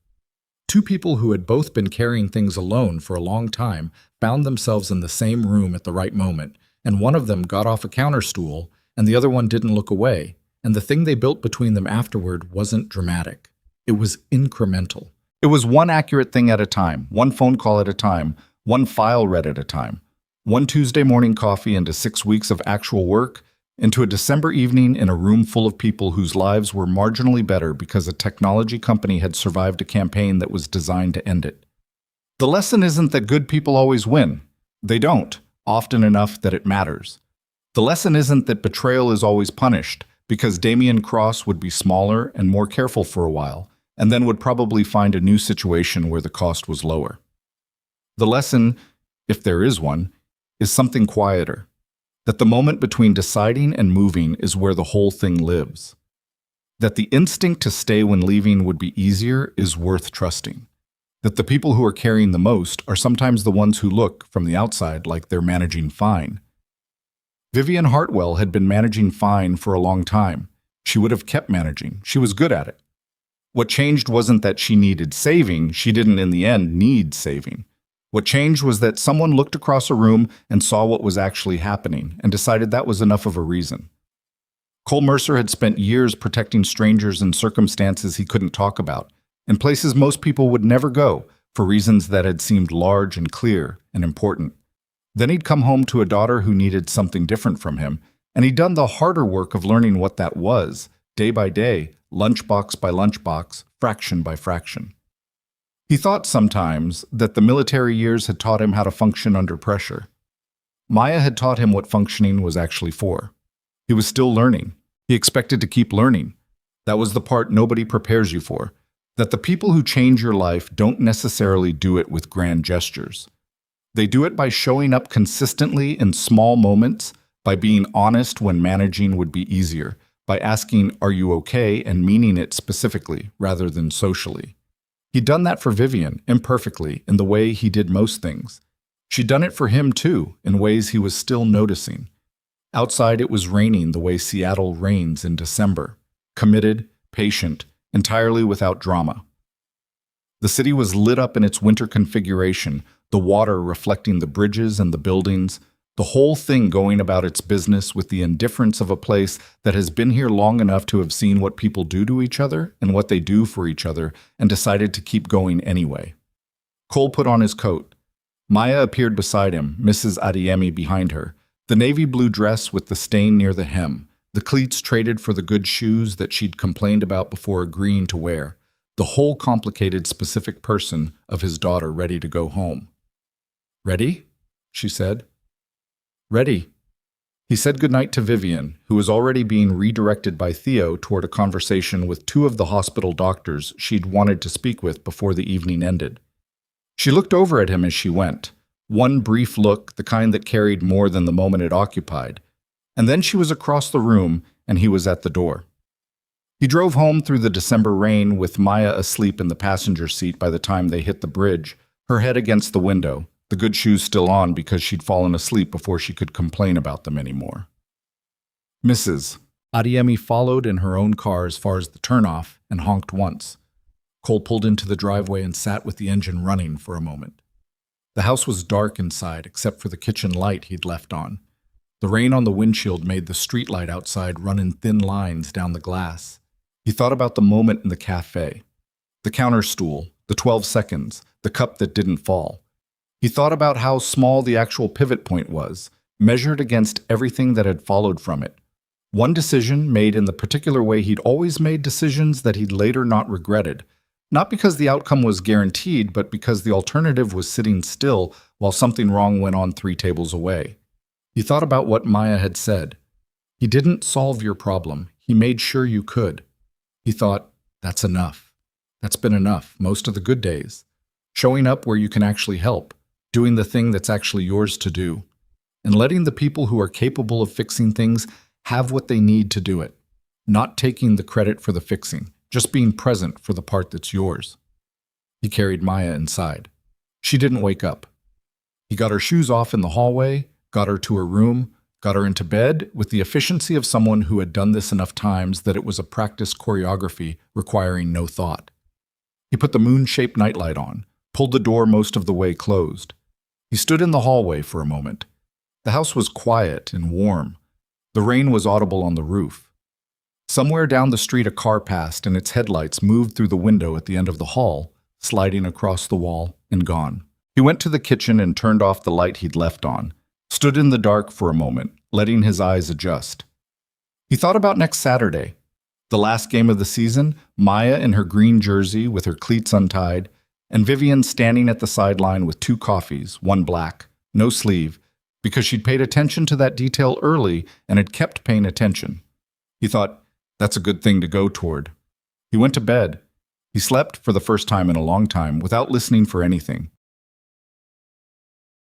Speaker 2: 2 people who had both been carrying things alone for a long time found themselves in the same room at the right moment, and one of them got off a counter stool, and the other one didn't look away, and the thing they built between them afterward wasn't dramatic. It was incremental. It was one accurate thing at a time, one phone call at a time, one file read at a time, one Tuesday morning coffee into 6 weeks of actual work, into a December evening in a room full of people whose lives were marginally better because a technology company had survived a campaign that was designed to end it. The lesson isn't that good people always win. They don't, often enough that it matters. The lesson isn't that betrayal is always punished, because Damian Cross would be smaller and more careful for a while, and then would probably find a new situation where the cost was lower. The lesson, if there is one, is something quieter. That the moment between deciding and moving is where the whole thing lives.
Speaker 1: That the instinct to stay when leaving would be easier is worth trusting. That the people who are carrying the most are sometimes the ones who look, from the outside, like they're managing fine. Vivian Hartwell had been managing fine for a long time. She would have kept managing. She was good at it. What changed wasn't that she needed saving. She didn't, in the end, need saving. What changed was that someone looked across a room and saw what was actually happening and decided that was enough of a reason. Cole Mercer had spent years protecting strangers in circumstances he couldn't talk about, in places most people would never go, for reasons that had seemed large and clear and important. Then he'd come home to a daughter who needed something different from him, and he'd done the harder work of learning what that was, day by day, lunchbox by lunchbox, fraction by fraction. He thought sometimes that the military years had taught him how to function under pressure. Maya had taught him what functioning was actually for. He was still learning. He expected to keep learning. That was the part nobody prepares you for, that the people who change your life don't necessarily do it with grand gestures. They do it by showing up consistently in small moments, by being honest when managing would be easier, by asking, "Are you okay?" and meaning it specifically rather than socially. He'd done that for Vivian, imperfectly, in the way he did most things. She'd done it for him, too, in ways he was still noticing. Outside it was raining the way Seattle rains in December. Committed, patient, entirely without drama. The city was lit up in its winter configuration, the water reflecting the bridges and the buildings, the whole thing going about its business with the indifference of a place that has been here long enough to have seen what people do to each other and what they do for each other and decided to keep going anyway. Cole put on his coat. Maya appeared beside him, Mrs. Adeyemi behind her, the navy blue dress with the stain near the hem, the cleats traded for the good shoes that she'd complained about before agreeing to wear, the whole complicated specific person of his daughter ready to go home. "Ready?" she said. "Ready." He said goodnight to Vivian, who was already being redirected by Theo toward a conversation with two of the hospital doctors she'd wanted to speak with before the evening ended. She looked over at him as she went, one brief look, the kind that carried more than the moment it occupied, and then she was across the room and he was at the door. He drove home through the December rain with Maya asleep in the passenger seat by the time they hit the bridge, her head against the window, the good shoes still on because she'd fallen asleep before she could complain about them anymore. Mrs. Adeyemi followed in her own car as far as the turnoff and honked once. Cole pulled into the driveway and sat with the engine running for a moment. The house was dark inside except for the kitchen light he'd left on. The rain on the windshield made the streetlight outside run in thin lines down the glass. He thought about the moment in the cafe. The counter stool, the 12 seconds, the cup that didn't fall. He thought about how small the actual pivot point was, measured against everything that had followed from it. One decision made in the particular way he'd always made decisions that he'd later not regretted, not because the outcome was guaranteed, but because the alternative was sitting still while something wrong went on 3 tables away. He thought about what Maya had said. He didn't solve your problem. He made sure you could. He thought, that's enough. That's been enough, most of the good days. Showing up where you can actually help, doing the thing that's actually yours to do, and letting the people who are capable of fixing things have what they need to do it, not taking the credit for the fixing, just being present for the part that's yours. He carried Maya inside. She didn't wake up. He got her shoes off in the hallway, got her to her room, got her into bed with the efficiency of someone who had done this enough times that it was a practiced choreography requiring no thought. He put the moon-shaped nightlight on, pulled the door most of the way closed. He stood in the hallway for a moment. The house was quiet and warm. The rain was audible on the roof. Somewhere down the street a car passed and its headlights moved through the window at the end of the hall, sliding across the wall and gone. He went to the kitchen and turned off the light he'd left on, stood in the dark for a moment, letting his eyes adjust. He thought about next Saturday. The last game of the season, Maya in her green jersey with her cleats untied, and Vivian standing at the sideline with 2 coffees, one black, no sleeve, because she'd paid attention to that detail early and had kept paying attention. He thought, that's a good thing to go toward. He went to bed. He slept for the first time in a long time without listening for anything.